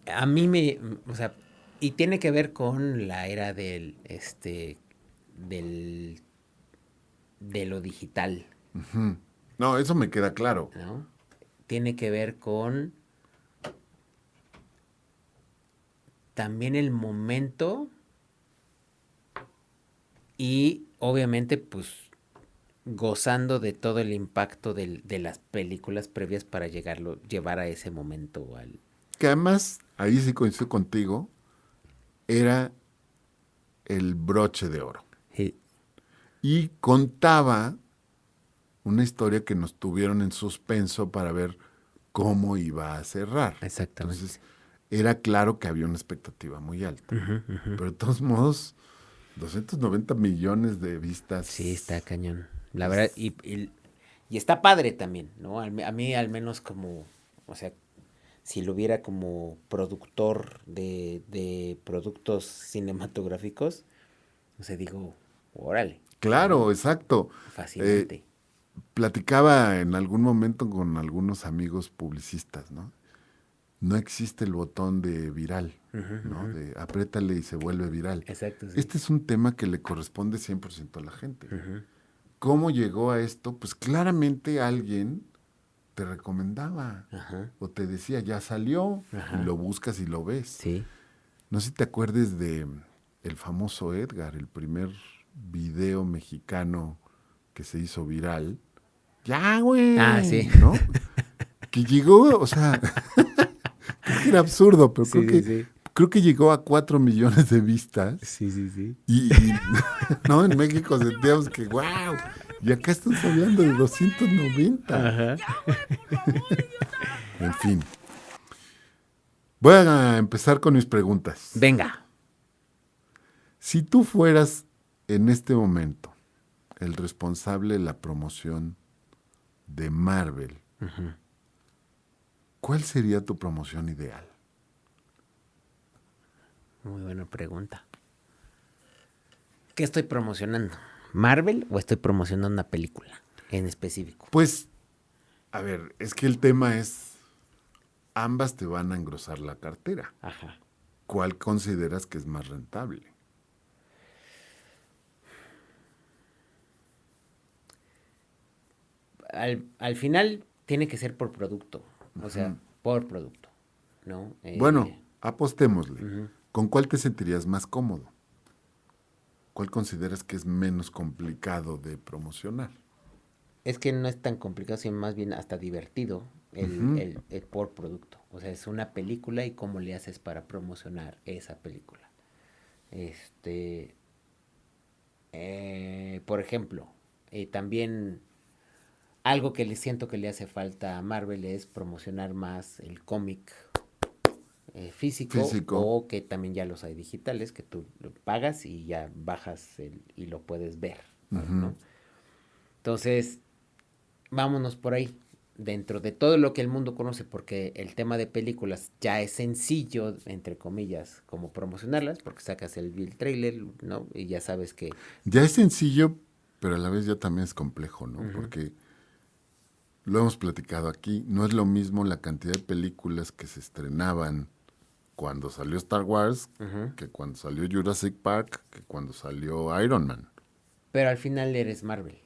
A mí o sea, y tiene que ver con la era de lo digital. No, eso me queda claro. ¿No? Tiene que ver con también el momento y obviamente pues gozando de todo el impacto de las películas previas para llevar a ese momento. Que además, ahí sí coincido contigo, era el broche de oro. Sí. Y contaba una historia que nos tuvieron en suspenso para ver cómo iba a cerrar. Exactamente. Entonces, era claro que había una expectativa muy alta. Pero de todos modos, 290 millones de vistas. Sí, está cañón. La verdad, y está padre también, ¿no? A mí al menos como, o sea, si lo viera como productor de productos cinematográficos, o sea, digo, órale. Claro, ¿no? Exacto. Fascinante. Platicaba en algún momento con algunos amigos publicistas, ¿no? No existe el botón de viral, ¿no? De apriétale y se vuelve viral. Exacto. Sí. Este es un tema que le corresponde 100% a la gente. ¿Cómo llegó a esto? Pues claramente alguien te recomendaba o te decía, ya salió, y lo buscas y lo ves. Sí. No sé si te acuerdes de el famoso Edgar, el primer video mexicano que se hizo viral. Ya, güey. Sí. ¿No? Que llegó, o sea, creo que era absurdo, pero creo que llegó a 4 millones de vistas. Sí. Y no, en México sentíamos que, wow, y acá estamos hablando de 290. En fin. Voy a empezar con mis preguntas. Venga. Si tú fueras en este momento el responsable de la promoción de Marvel, ¿cuál sería tu promoción ideal? Muy buena pregunta. ¿Qué estoy promocionando? ¿Marvel o estoy promocionando una película en específico? Pues, a ver, es que el tema es, ambas te van a engrosar la cartera. Ajá. ¿Cuál consideras que es más rentable? Al final tiene que ser por producto, o sea, por producto, ¿no? Bueno, apostémosle. Ujú. ¿Con cuál te sentirías más cómodo? ¿Cuál consideras que es menos complicado de promocionar? Es que no es tan complicado, sino más bien hasta divertido el por producto. O sea, es una película y cómo le haces para promocionar esa película. Este, por ejemplo, también algo que le siento que le hace falta a Marvel es promocionar más el cómic físico, Físico. o que también ya los hay digitales, que tú lo pagas y ya bajas y lo puedes ver, ¿no? Entonces, vámonos por ahí. Dentro de todo lo que el mundo conoce, porque el tema de películas ya es sencillo, entre comillas, como promocionarlas, porque sacas el trailer, ¿no? Y ya sabes que... Ya es sencillo, pero a la vez ya también es complejo, ¿no? Porque lo hemos platicado aquí, no es lo mismo la cantidad de películas que se estrenaban cuando salió Star Wars, que cuando salió Jurassic Park, que cuando salió Iron Man. Pero al final eres Marvel.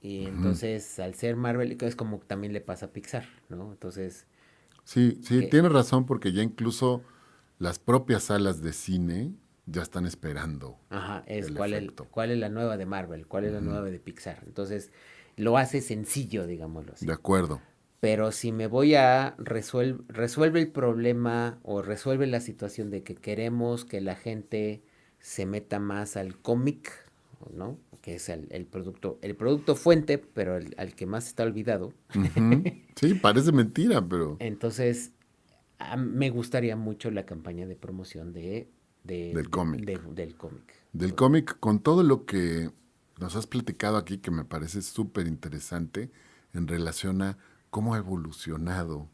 Y entonces, al ser Marvel, es como también le pasa a Pixar, ¿no? Entonces, Sí, sí, que, tienes razón, porque ya incluso las propias salas de cine ya están esperando ajá, es el efecto. cuál es la nueva de Marvel, cuál es la nueva de Pixar. Entonces, lo hace sencillo, digámoslo De así. acuerdo. Pero si me voy a resuelve el problema o resuelve la situación de que queremos que la gente se meta más al cómic, ¿no? Que es el producto fuente, pero al que más está olvidado. Ujú. Sí, parece mentira, pero Entonces, me gustaría mucho la campaña de promoción del cómic. del cómic. Del cómic, con todo lo que nos has platicado aquí, que me parece súper interesante en relación a cómo ha evolucionado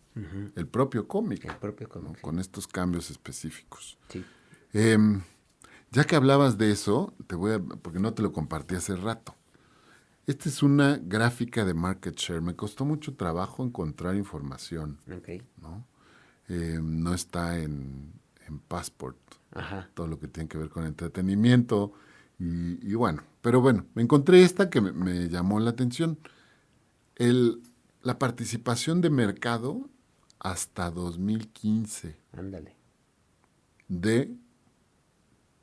el propio El cómic, propio ¿no? cómic, sí. Con estos cambios específicos. Sí. Em, ya que hablabas de eso, porque no te lo compartí hace rato. Esta es una gráfica de market share. Me costó mucho trabajo encontrar información, Ok. ¿no? No está en Passport, Ajá. todo lo que tiene que ver con entretenimiento. Y bueno, pero bueno, me encontré esta que me llamó la atención. La participación de mercado hasta 2015 Ándale. de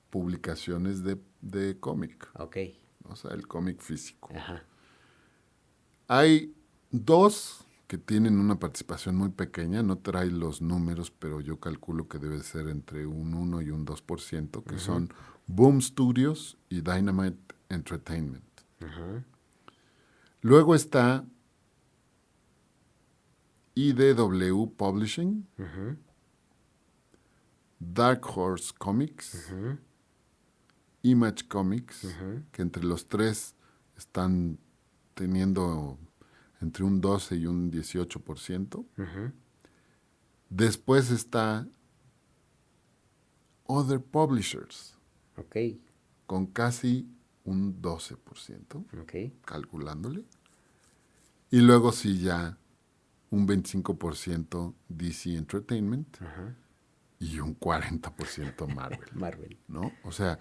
publicaciones de cómic, Ok. o sea, el cómic físico. Ajá. Hay dos que tienen una participación muy pequeña, no trae los números, pero yo calculo que debe ser entre un 1 y un 2%, que son Boom Studios y Dynamite Entertainment. Luego está IDW Publishing, Dark Horse Comics, Image Comics, que entre los tres están teniendo entre un 12 y un 18%. Después está Other Publishers, Ok. con casi un 12%, Ok. calculándole. Y luego sí ya un 25% DC Entertainment y un 40% Marvel, Marvel. ¿no? O sea,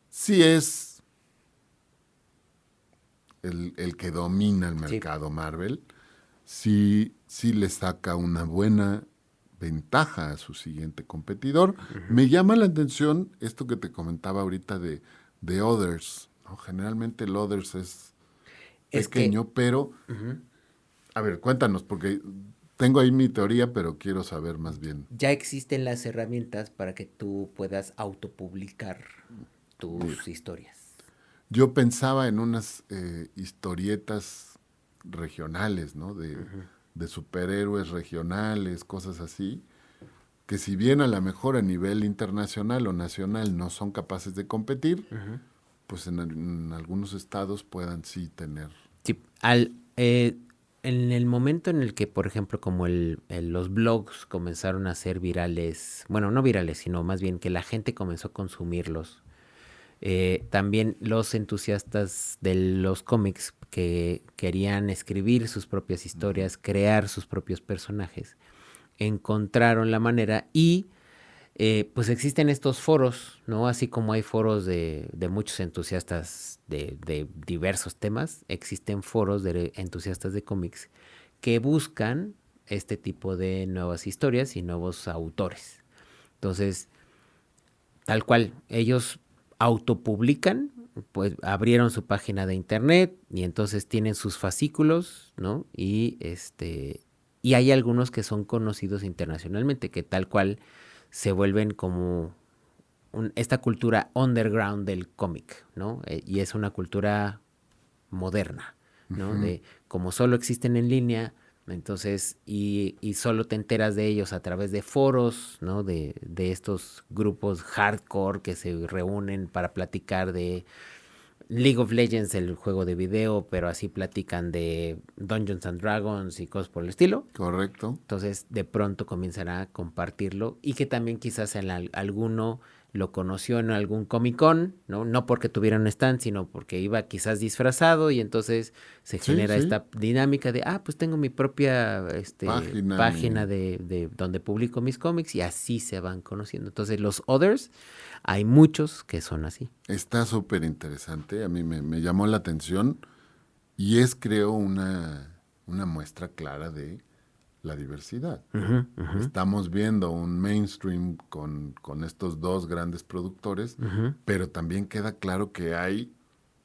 sí es el que domina el Sí. mercado Marvel, sí le saca una buena ventaja a su siguiente competidor. Me llama la atención esto que te comentaba ahorita de Others, ¿no? Generalmente el Others es Es que pequeño, pero, a ver, cuéntanos, porque tengo ahí mi teoría, pero quiero saber más bien. ya existen las herramientas para que tú puedas autopublicar tus Mira, historias. yo pensaba en unas historietas regionales, ¿no? De superhéroes regionales, cosas así, que si bien a lo mejor a nivel internacional o nacional no son capaces de competir, pues en algunos estados puedan sí tener. Sí, en el momento en el que, por ejemplo, como los blogs comenzaron a ser virales, bueno, no virales, sino más bien que la gente comenzó a consumirlos, también los entusiastas de los cómics que querían escribir sus propias historias, crear sus propios personajes, encontraron la manera y pues existen estos foros, ¿no? Así como hay foros de muchos entusiastas de diversos temas, existen foros de entusiastas de cómics que buscan este tipo de nuevas historias y nuevos autores. Entonces, tal cual, ellos autopublican, pues abrieron su página de internet y entonces tienen sus fascículos, ¿no? Y hay algunos que son conocidos internacionalmente, que tal cual se vuelven como esta cultura underground del cómic, ¿no? Y es una cultura moderna, ¿no? Ujú. De como solo existen en línea, entonces, y solo te enteras de ellos a través de foros, ¿no? De estos grupos hardcore que se reúnen para platicar de League of Legends, el juego de video, pero así platican de Dungeons and Dragons y cosas por el estilo. Correcto. Entonces, de pronto comenzará a compartirlo y que también quizás alguno lo conoció en algún Comic Con, ¿no? No porque tuviera un stand, sino porque iba quizás disfrazado y entonces se Sí, genera sí. esta dinámica de, pues tengo mi propia Página, página de donde publico mis cómics y así se van conociendo. Entonces, los others, hay muchos que son así. está súper interesante. A mí me llamó la atención y es, creo, una muestra clara de la diversidad. Ujú, ujú, Estamos viendo un mainstream con estos dos grandes productores, ujú. pero también queda claro que hay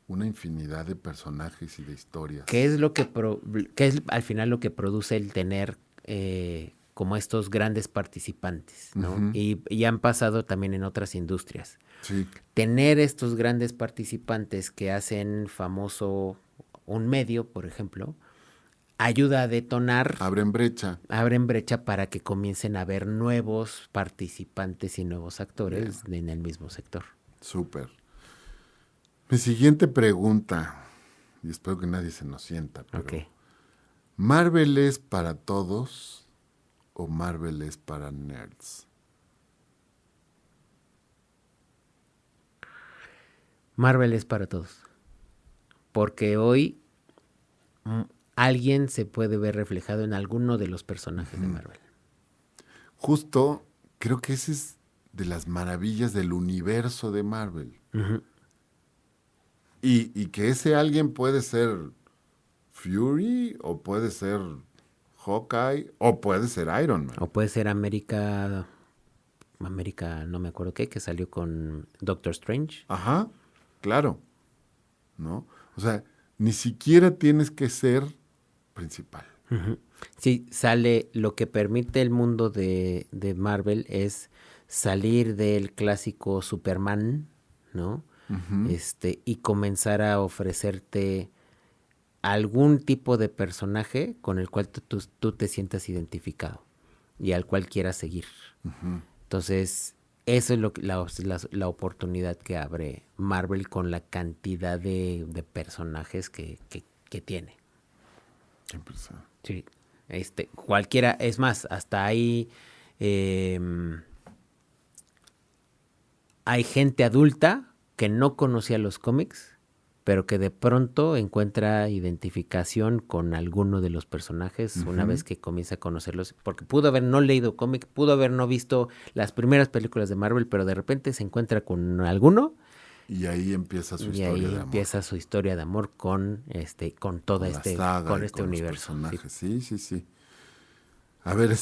una infinidad de personajes y de ¿Qué es historias. lo que qué es al final lo que produce el tener como estos grandes participantes, ¿no? Ujú. Y han pasado también en otras industrias. Sí, Tener estos grandes participantes que hacen famoso un medio, por ejemplo, ayuda a detonar, abren brecha. abren brecha para que comiencen a haber nuevos participantes y nuevos Bien, actores en el mismo sector. súper. Mi siguiente pregunta, y espero que nadie se nos sienta, Ok. pero ¿Marvel es para todos o Marvel es para nerds? Marvel es para todos. Porque hoy alguien se puede ver reflejado en alguno de los personajes de Marvel. Justo, creo que esa es de las maravillas del universo de Marvel. Ujú. Y que ese alguien puede ser Fury, o puede ser Hawkeye, o puede ser Iron Man. O puede ser América, no me acuerdo qué, que salió con Doctor Strange. Ajá, claro, ¿no? O sea, ni siquiera tienes que ser principal. Ujú. Sí, sale, lo que permite el mundo de Marvel es salir del clásico Superman, ¿no? Ujú. Y comenzar a ofrecerte algún tipo de personaje con el cual tú te sientas identificado y al cual quieras seguir. Entonces, eso es la oportunidad que abre Marvel con la cantidad de personajes que tiene. Qué impresionante. Sí. Cualquiera, es más, hasta hay gente adulta que no conocía los cómics, pero que de pronto encuentra identificación con alguno de los personajes una vez que comienza a conocerlos, porque pudo haber no leído cómic, pudo haber no visto las primeras películas de Marvel, pero de repente se encuentra con alguno Y ahí empieza su y historia ahí de amor. empieza su historia de amor con toda Con la saga con y este con los universo. Sí. personajes. Sí, sí, sí. A ver,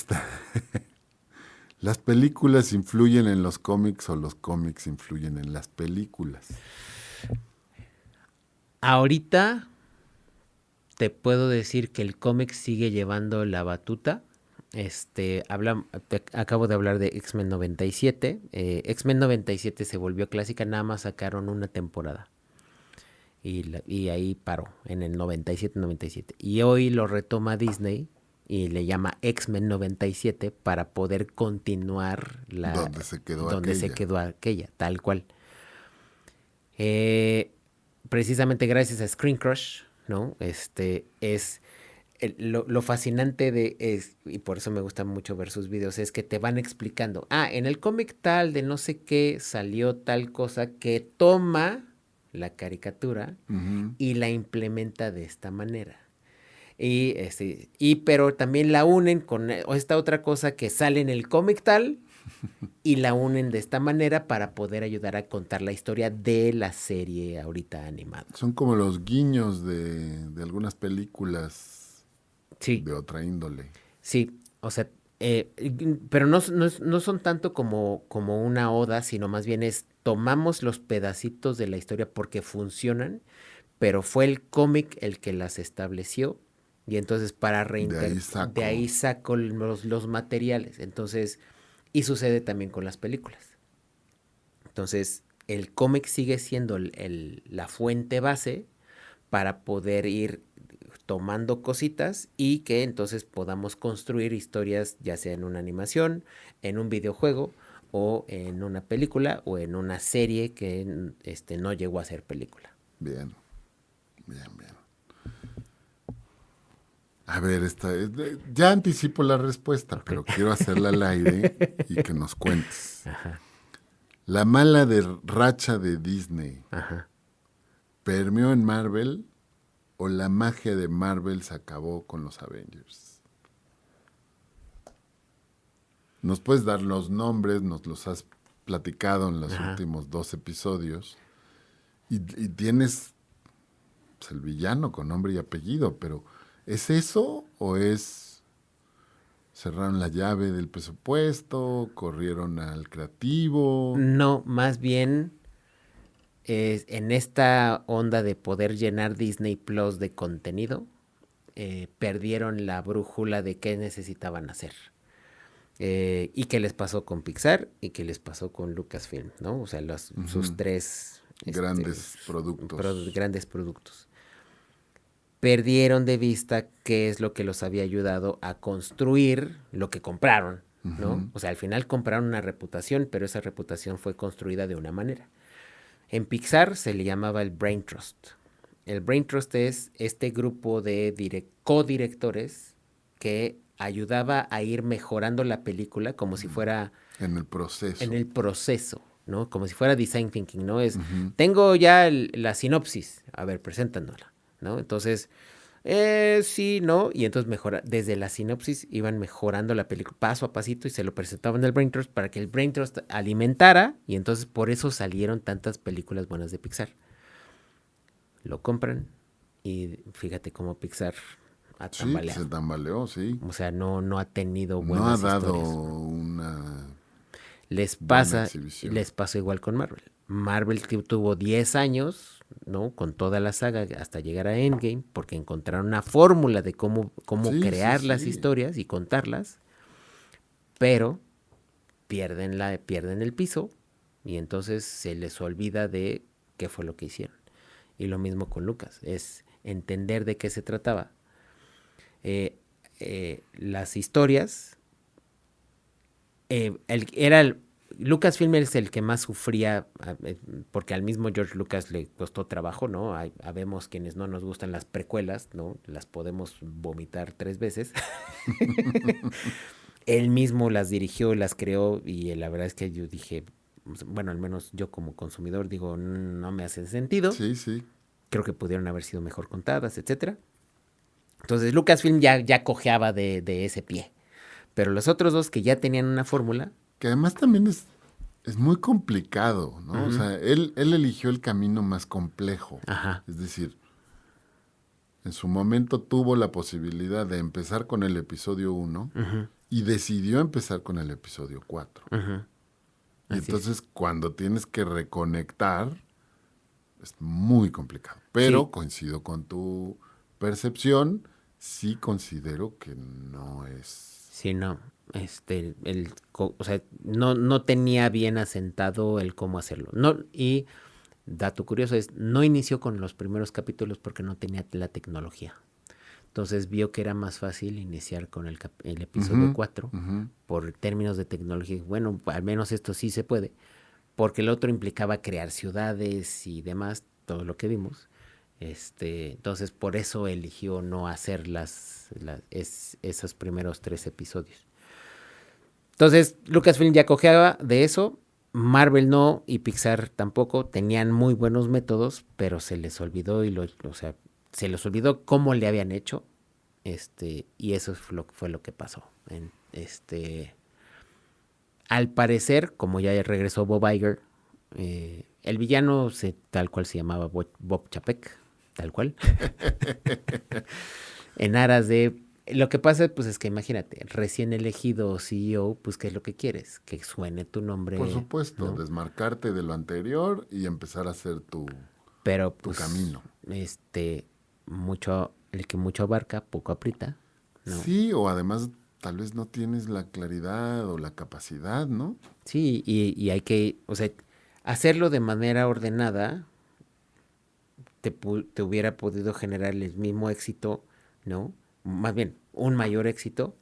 ¿las películas influyen en los cómics o los cómics influyen en las películas? Ahorita te puedo decir que el cómic sigue llevando la batuta. Acabo de hablar de X-Men 97. X-Men 97 se volvió clásica, nada más sacaron una temporada. Y ahí paró, en el 97-97. Y hoy lo retoma Disney y le llama X-Men 97 para poder continuar ¿Dónde se quedó donde se aquella? quedó aquella, tal cual. Eh, Precisamente gracias a Screen Crush, ¿no? Es lo fascinante y por eso me gusta mucho ver sus videos, es que te van explicando, en el cómic tal de no sé qué salió tal cosa que toma la caricatura Ujú. y la implementa de esta manera. Pero también la unen con esta otra cosa que sale en el cómic tal y la unen de esta manera para poder ayudar a contar la historia de la serie ahorita animada. Son como los guiños de algunas películas Sí, de otra índole. sí, o sea, pero no son tanto como una oda, sino más bien es tomamos los pedacitos de la historia porque funcionan, pero fue el cómic el que las estableció y entonces De ahí de saco. ahí saco los materiales. Entonces, y sucede también con las películas. Entonces, el cómic sigue siendo la fuente base para poder ir tomando cositas y que entonces podamos construir historias, ya sea en una animación, en un videojuego o en una película o en una serie que no llegó a ser película. Bien, bien, bien. A ver, ya anticipo la respuesta, Ok. pero quiero hacerla al aire y que nos cuentes. La mala de racha de Disney, Ajá. ¿permeó en Marvel o la magia de Marvel se acabó con los Avengers? ¿Nos puedes dar los nombres? Nos los has platicado en los Ajá. últimos 2 episodios. Y tienes pues, el villano con nombre y apellido, pero ¿es eso o es cerraron la llave del presupuesto, corrieron al creativo? No, más bien en esta onda de poder llenar Disney Plus de contenido, perdieron la brújula de qué necesitaban hacer. Y qué les pasó con Pixar y qué les pasó con Lucasfilm, ¿no? O sea, sus Ujú. tres Grandes productos. grandes productos. Perdieron de vista qué es lo que los había ayudado a construir lo que compraron, ¿no? Ujú. O sea, al final compraron una reputación, pero esa reputación fue construida de una manera. En Pixar se le llamaba el Brain Trust. El Brain Trust es este grupo de codirectores que ayudaba a ir mejorando la película como si fuera En el en proceso. el proceso, ¿no? Como si fuera design thinking, ¿no? Ujú. Tengo ya la sinopsis, a ver, preséntanosla, ¿no? Entonces, sí, no, y entonces desde la sinopsis iban mejorando la película paso a pasito y se lo presentaban al Brain Trust para que el Brain Trust alimentara y entonces por eso salieron tantas películas buenas de Pixar. Lo compran y fíjate cómo Pixar ha Sí, pues tambaleado. se tambaleó, sí. O sea, no ha tenido No ha buenas dado historias. una Les buena pasa, exhibición. les pasó igual con Marvel. Marvel tuvo 10 años, ¿no? Con toda la saga hasta llegar a Endgame, porque encontraron una fórmula de cómo Sí, sí, crear las sí. historias y contarlas, pero pierden el piso y entonces se les olvida de qué fue lo que hicieron. Y lo mismo con Lucas, es entender de qué se trataba. Las historias, Lucasfilm es el que más sufría porque al mismo George Lucas le costó trabajo, ¿no? Habemos quienes no nos gustan las precuelas, ¿no? Las podemos vomitar 3 veces. Él mismo las dirigió, las creó y la verdad es que yo dije, bueno, al menos yo como consumidor digo, no me hacen sentido. Sí, sí. Creo que pudieron haber sido mejor contadas, etcétera. Entonces Lucasfilm ya cojeaba de ese pie. Pero los otros dos que ya tenían una fórmula, Que además también es muy complicado, ¿no? O ujú, sea, él eligió el camino más complejo. ajá, Es decir, en su momento tuvo la posibilidad de empezar con el episodio 1 ujú, y decidió empezar con el episodio 4. ujú, Y así es. entonces cuando tienes que reconectar, es muy complicado. Pero Sí, coincido con tu percepción, sí considero que no es... sí, no. O sea, no tenía bien asentado el cómo hacerlo. No, y dato curioso es, no inició con los primeros capítulos porque no tenía la tecnología. Entonces vio que era más fácil iniciar con el episodio Ujú, 4 ujú. por términos de tecnología. Bueno, al menos esto sí se puede, porque el otro implicaba crear ciudades y demás, todo lo que vimos. Entonces, por eso eligió no hacer esos primeros 3 episodios. Entonces, Lucasfilm ya cojeaba de eso. Marvel no y Pixar tampoco. Tenían muy buenos métodos, pero se les olvidó se les olvidó cómo le habían hecho. Y eso fue lo que pasó. Al parecer, como ya regresó Bob Iger, el villano tal cual se llamaba Bob Chapek, tal cual. En aras de... Lo que pasa pues es que imagínate, recién elegido CEO, pues ¿qué es lo que quieres? Que suene tu nombre. Por supuesto, ¿no? desmarcarte de lo anterior y empezar a hacer tu camino. El que mucho abarca, poco aprieta, ¿no? Sí, o además tal vez no tienes la claridad o la capacidad, ¿no? Sí, y hay que, hacerlo de manera ordenada te hubiera podido generar el mismo éxito, ¿no? Más bien, un mayor éxito,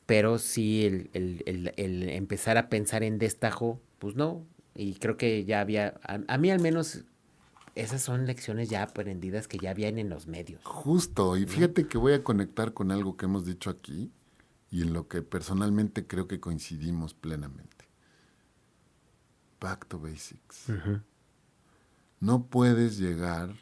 pero sí el empezar a pensar en destajo, pues no. Y creo que ya había, a mí al menos, esas son lecciones ya aprendidas que ya habían en los medios. Justo, y ¿no? fíjate que voy a conectar con algo que hemos dicho aquí y en lo que personalmente creo que coincidimos plenamente. Back to basics. Uh-huh. No puedes llegar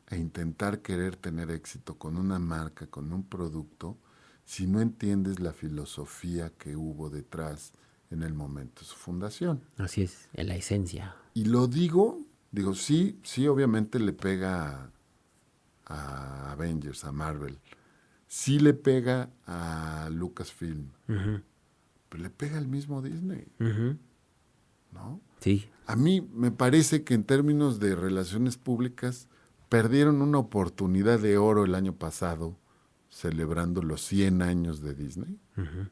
a intentar querer tener éxito con una marca, con un producto, si no entiendes la filosofía que hubo detrás en el momento de su fundación. Así es, en la esencia. Y lo digo, sí, obviamente le pega a Avengers, a Marvel. Sí le pega a Lucasfilm. Uh-huh. Pero le pega al mismo Disney. Uh-huh. ¿No? Sí. A mí me parece que en términos de relaciones públicas perdieron una oportunidad de oro el año pasado celebrando los 100 años de Disney. Uh-huh.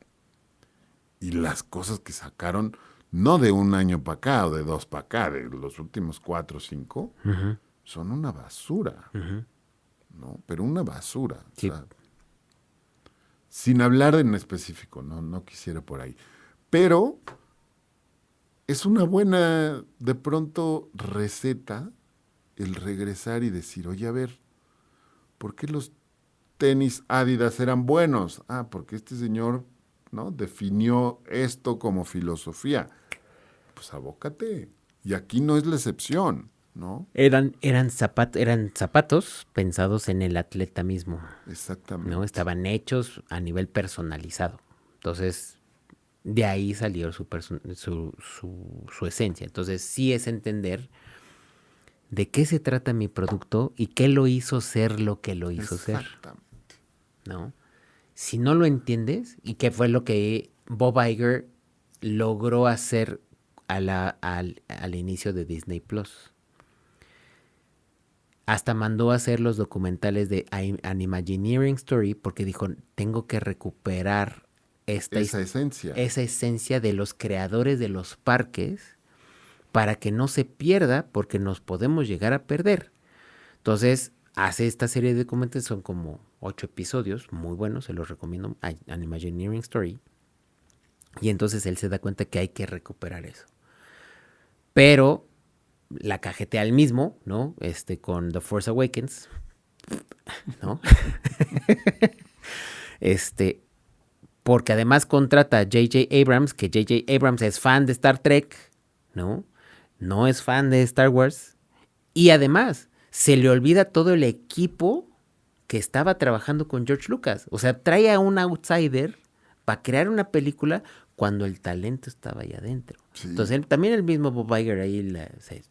Y las cosas que sacaron, no de un año para acá o de 2 para acá, de los últimos 4 o 5, uh-huh. son una basura. Uh-huh. ¿No? Pero una basura. Sí. O sea, sin hablar en específico, no quisiera por ahí. Pero es una buena, de pronto, receta el regresar y decir, oye, a ver, ¿por qué los tenis Adidas eran buenos? Ah, porque este señor, ¿no?, definió esto como filosofía. Pues abócate. Y aquí no es la excepción, ¿no? Eran zapatos pensados en el atleta mismo. Exactamente. ¿No? Estaban hechos a nivel personalizado. Entonces, de ahí salió su esencia. Entonces, sí es entender de qué se trata mi producto y qué lo hizo ser lo que lo hizo ser. Exactamente. ¿No? Si no lo entiendes, y qué fue lo que Bob Iger logró hacer al inicio de Disney Plus. Hasta mandó a hacer los documentales de An Imagineering Story porque dijo, tengo que recuperar esa esencia de los creadores de los parques para que no se pierda porque nos podemos llegar a perder. Entonces, hace esta serie de documentales, son como 8 episodios, muy buenos, se los recomiendo, An Imagineering Story. Y entonces él se da cuenta que hay que recuperar eso. Pero la cajetea al mismo, ¿no? Con The Force Awakens, ¿no? Porque además contrata a J.J. Abrams, que J.J. Abrams es fan de Star Trek, ¿no? No es fan de Star Wars. Y además, se le olvida todo el equipo que estaba trabajando con George Lucas. O sea, trae a un outsider para crear una película cuando el talento estaba ahí adentro. Sí. Entonces, también el mismo Bob Iger ahí se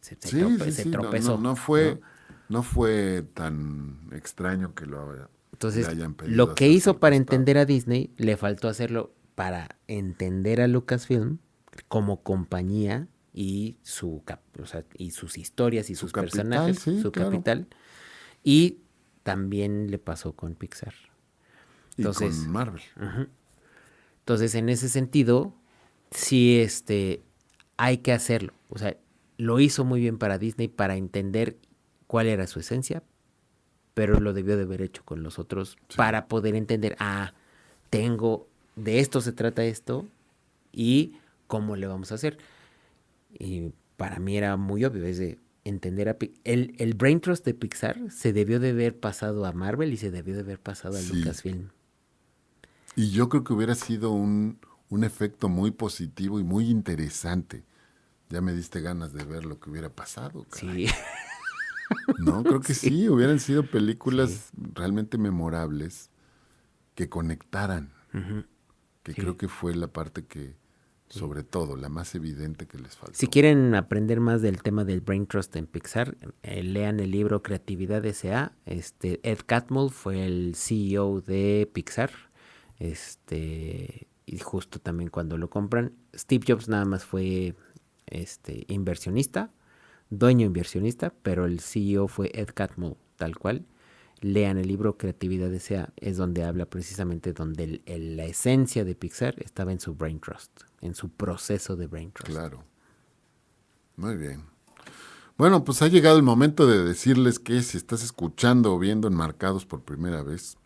tropezó. No fue tan extraño que lo Entonces, hayan pedido. Lo que hizo para entender a Disney, le faltó hacerlo para entender a Lucasfilm como compañía y sus historias y sus personajes, su capital. Y también le pasó con Pixar. Entonces, y con Marvel. Uh-huh. Entonces, en ese sentido, sí, hay que hacerlo. O sea, lo hizo muy bien para Disney para entender cuál era su esencia, pero lo debió de haber hecho con los otros para poder entender, de esto se trata esto y cómo le vamos a hacer. Y para mí era muy obvio, entender el Brain Trust de Pixar se debió de haber pasado a Marvel y se debió de haber pasado a Sí. Lucasfilm. Y yo creo que hubiera sido un efecto muy positivo y muy interesante. Ya me diste ganas de ver lo que hubiera pasado, caray. Sí. No, creo que sí, hubieran sido películas Sí. realmente memorables que conectaran, Ujú. que Sí. creo que fue la parte que, sobre todo, la más evidente que les faltó. Si quieren aprender más del tema del Brain Trust en Pixar, lean el libro Creatividad S.A. Ed Catmull fue el CEO de Pixar. Y justo también cuando lo compran, Steve Jobs nada más fue inversionista, dueño inversionista, pero el CEO fue Ed Catmull, tal cual. Lean el libro Creatividad S.A. Es donde habla precisamente donde la esencia de Pixar estaba en su Brain Trust, en su proceso de Brain Trust. Claro. Muy bien. Bueno, pues ha llegado el momento de decirles que si estás escuchando o viendo Enmarcados por primera vez,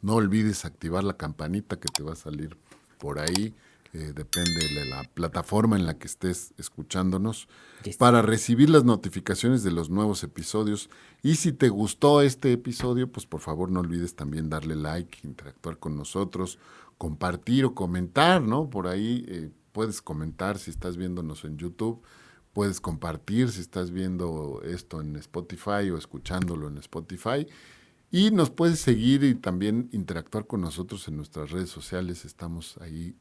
no olvides activar la campanita que te va a salir por ahí. Depende de la plataforma en la que estés escuchándonos, Yes. para recibir las notificaciones de los nuevos episodios. Y si te gustó este episodio, pues por favor no olvides también darle like, interactuar con nosotros, compartir o comentar, ¿no? Por ahí puedes comentar si estás viéndonos en YouTube, puedes compartir si estás viendo esto en Spotify o escuchándolo en Spotify. Y nos puedes seguir y también interactuar con nosotros en nuestras redes sociales. Estamos ahí,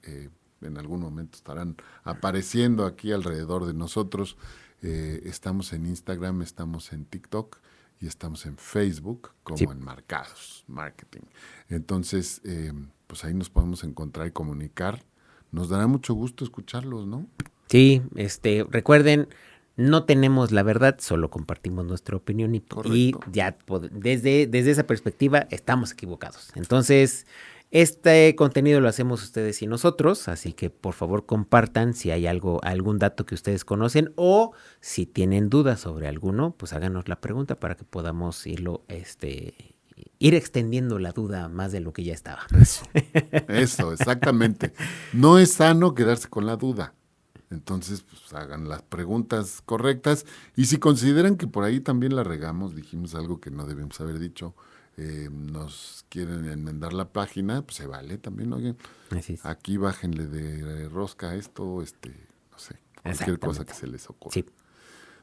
en algún momento estarán apareciendo aquí alrededor de nosotros. Estamos en Instagram, estamos en TikTok y estamos en Facebook como Sí. Enmarcados Marketing. Entonces, pues ahí nos podemos encontrar y comunicar. Nos dará mucho gusto escucharlos, ¿no? Sí, recuerden, no tenemos la verdad, solo compartimos nuestra opinión y Correcto. ya desde esa perspectiva estamos equivocados. Entonces, este contenido lo hacemos ustedes y nosotros, así que por favor compartan si hay algún dato que ustedes conocen o si tienen dudas sobre alguno, pues háganos la pregunta para que podamos ir extendiendo la duda más de lo que ya estaba. Eso, exactamente. No es sano quedarse con la duda. Entonces, pues hagan las preguntas correctas. Y si consideran que por ahí también la regamos, dijimos algo que no debemos haber dicho, nos quieren enmendar la página, pues se vale también, oigan. Así es. Aquí bájenle de rosca a esto, no sé, cualquier cosa que se les ocurra. Sí.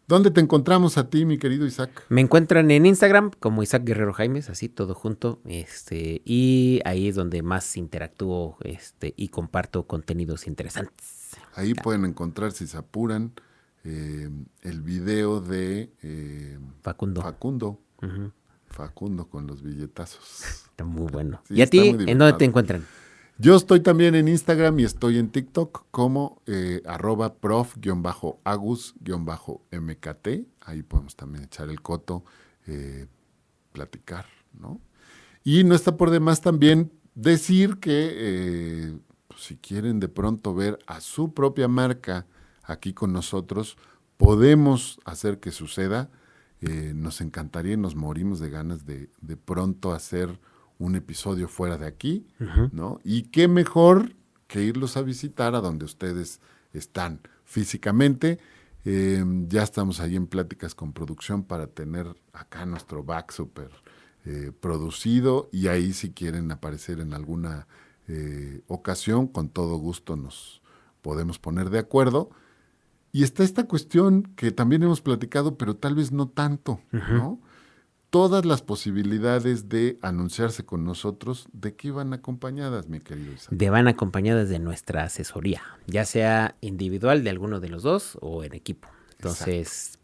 ¿Dónde te encontramos a ti, mi querido Isaac? Me encuentran en Instagram como Isaac Guerrero Jaimes, así todo junto, y ahí es donde más interactúo, y comparto contenidos interesantes. Ahí pueden encontrar, si se apuran, el video de Facundo. Facundo. Facundo con los billetazos. Está muy bueno. Sí, ¿Y a está ti, muy en dónde divertido. te encuentran? Yo estoy también en Instagram y estoy en TikTok como @prof_agus_mkt. Ahí podemos también echar el coto, platicar, ¿no? Y no está por demás también decir que pues, si quieren de pronto ver a su propia marca aquí con nosotros, podemos hacer que suceda. Nos encantaría y nos morimos de ganas de pronto hacer un episodio fuera de aquí, ¿no? Y qué mejor que irlos a visitar a donde ustedes están físicamente. Ya estamos ahí en pláticas con producción para tener acá nuestro back súper producido, y ahí si quieren aparecer en alguna ocasión, con todo gusto nos podemos poner de acuerdo. Y está esta cuestión que también hemos platicado, pero tal vez no tanto, ¿no? Todas las posibilidades de anunciarse con nosotros, ¿de qué van acompañadas, mi querido Isaac? Van acompañadas de nuestra asesoría, ya sea individual de alguno de los dos o en equipo. Entonces,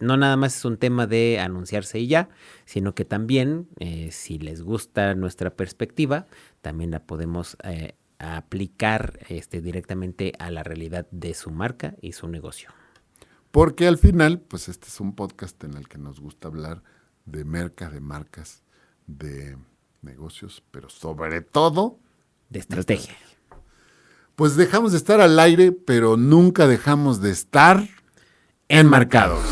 no nada más es un tema de anunciarse y ya, sino que también, si les gusta nuestra perspectiva, también la podemos aplicar directamente a la realidad de su marca y su negocio. Porque al final, pues este es un podcast en el que nos gusta hablar de marcas, de negocios, pero sobre todo de estrategia. Pues dejamos de estar al aire, pero nunca dejamos de estar enmarcados.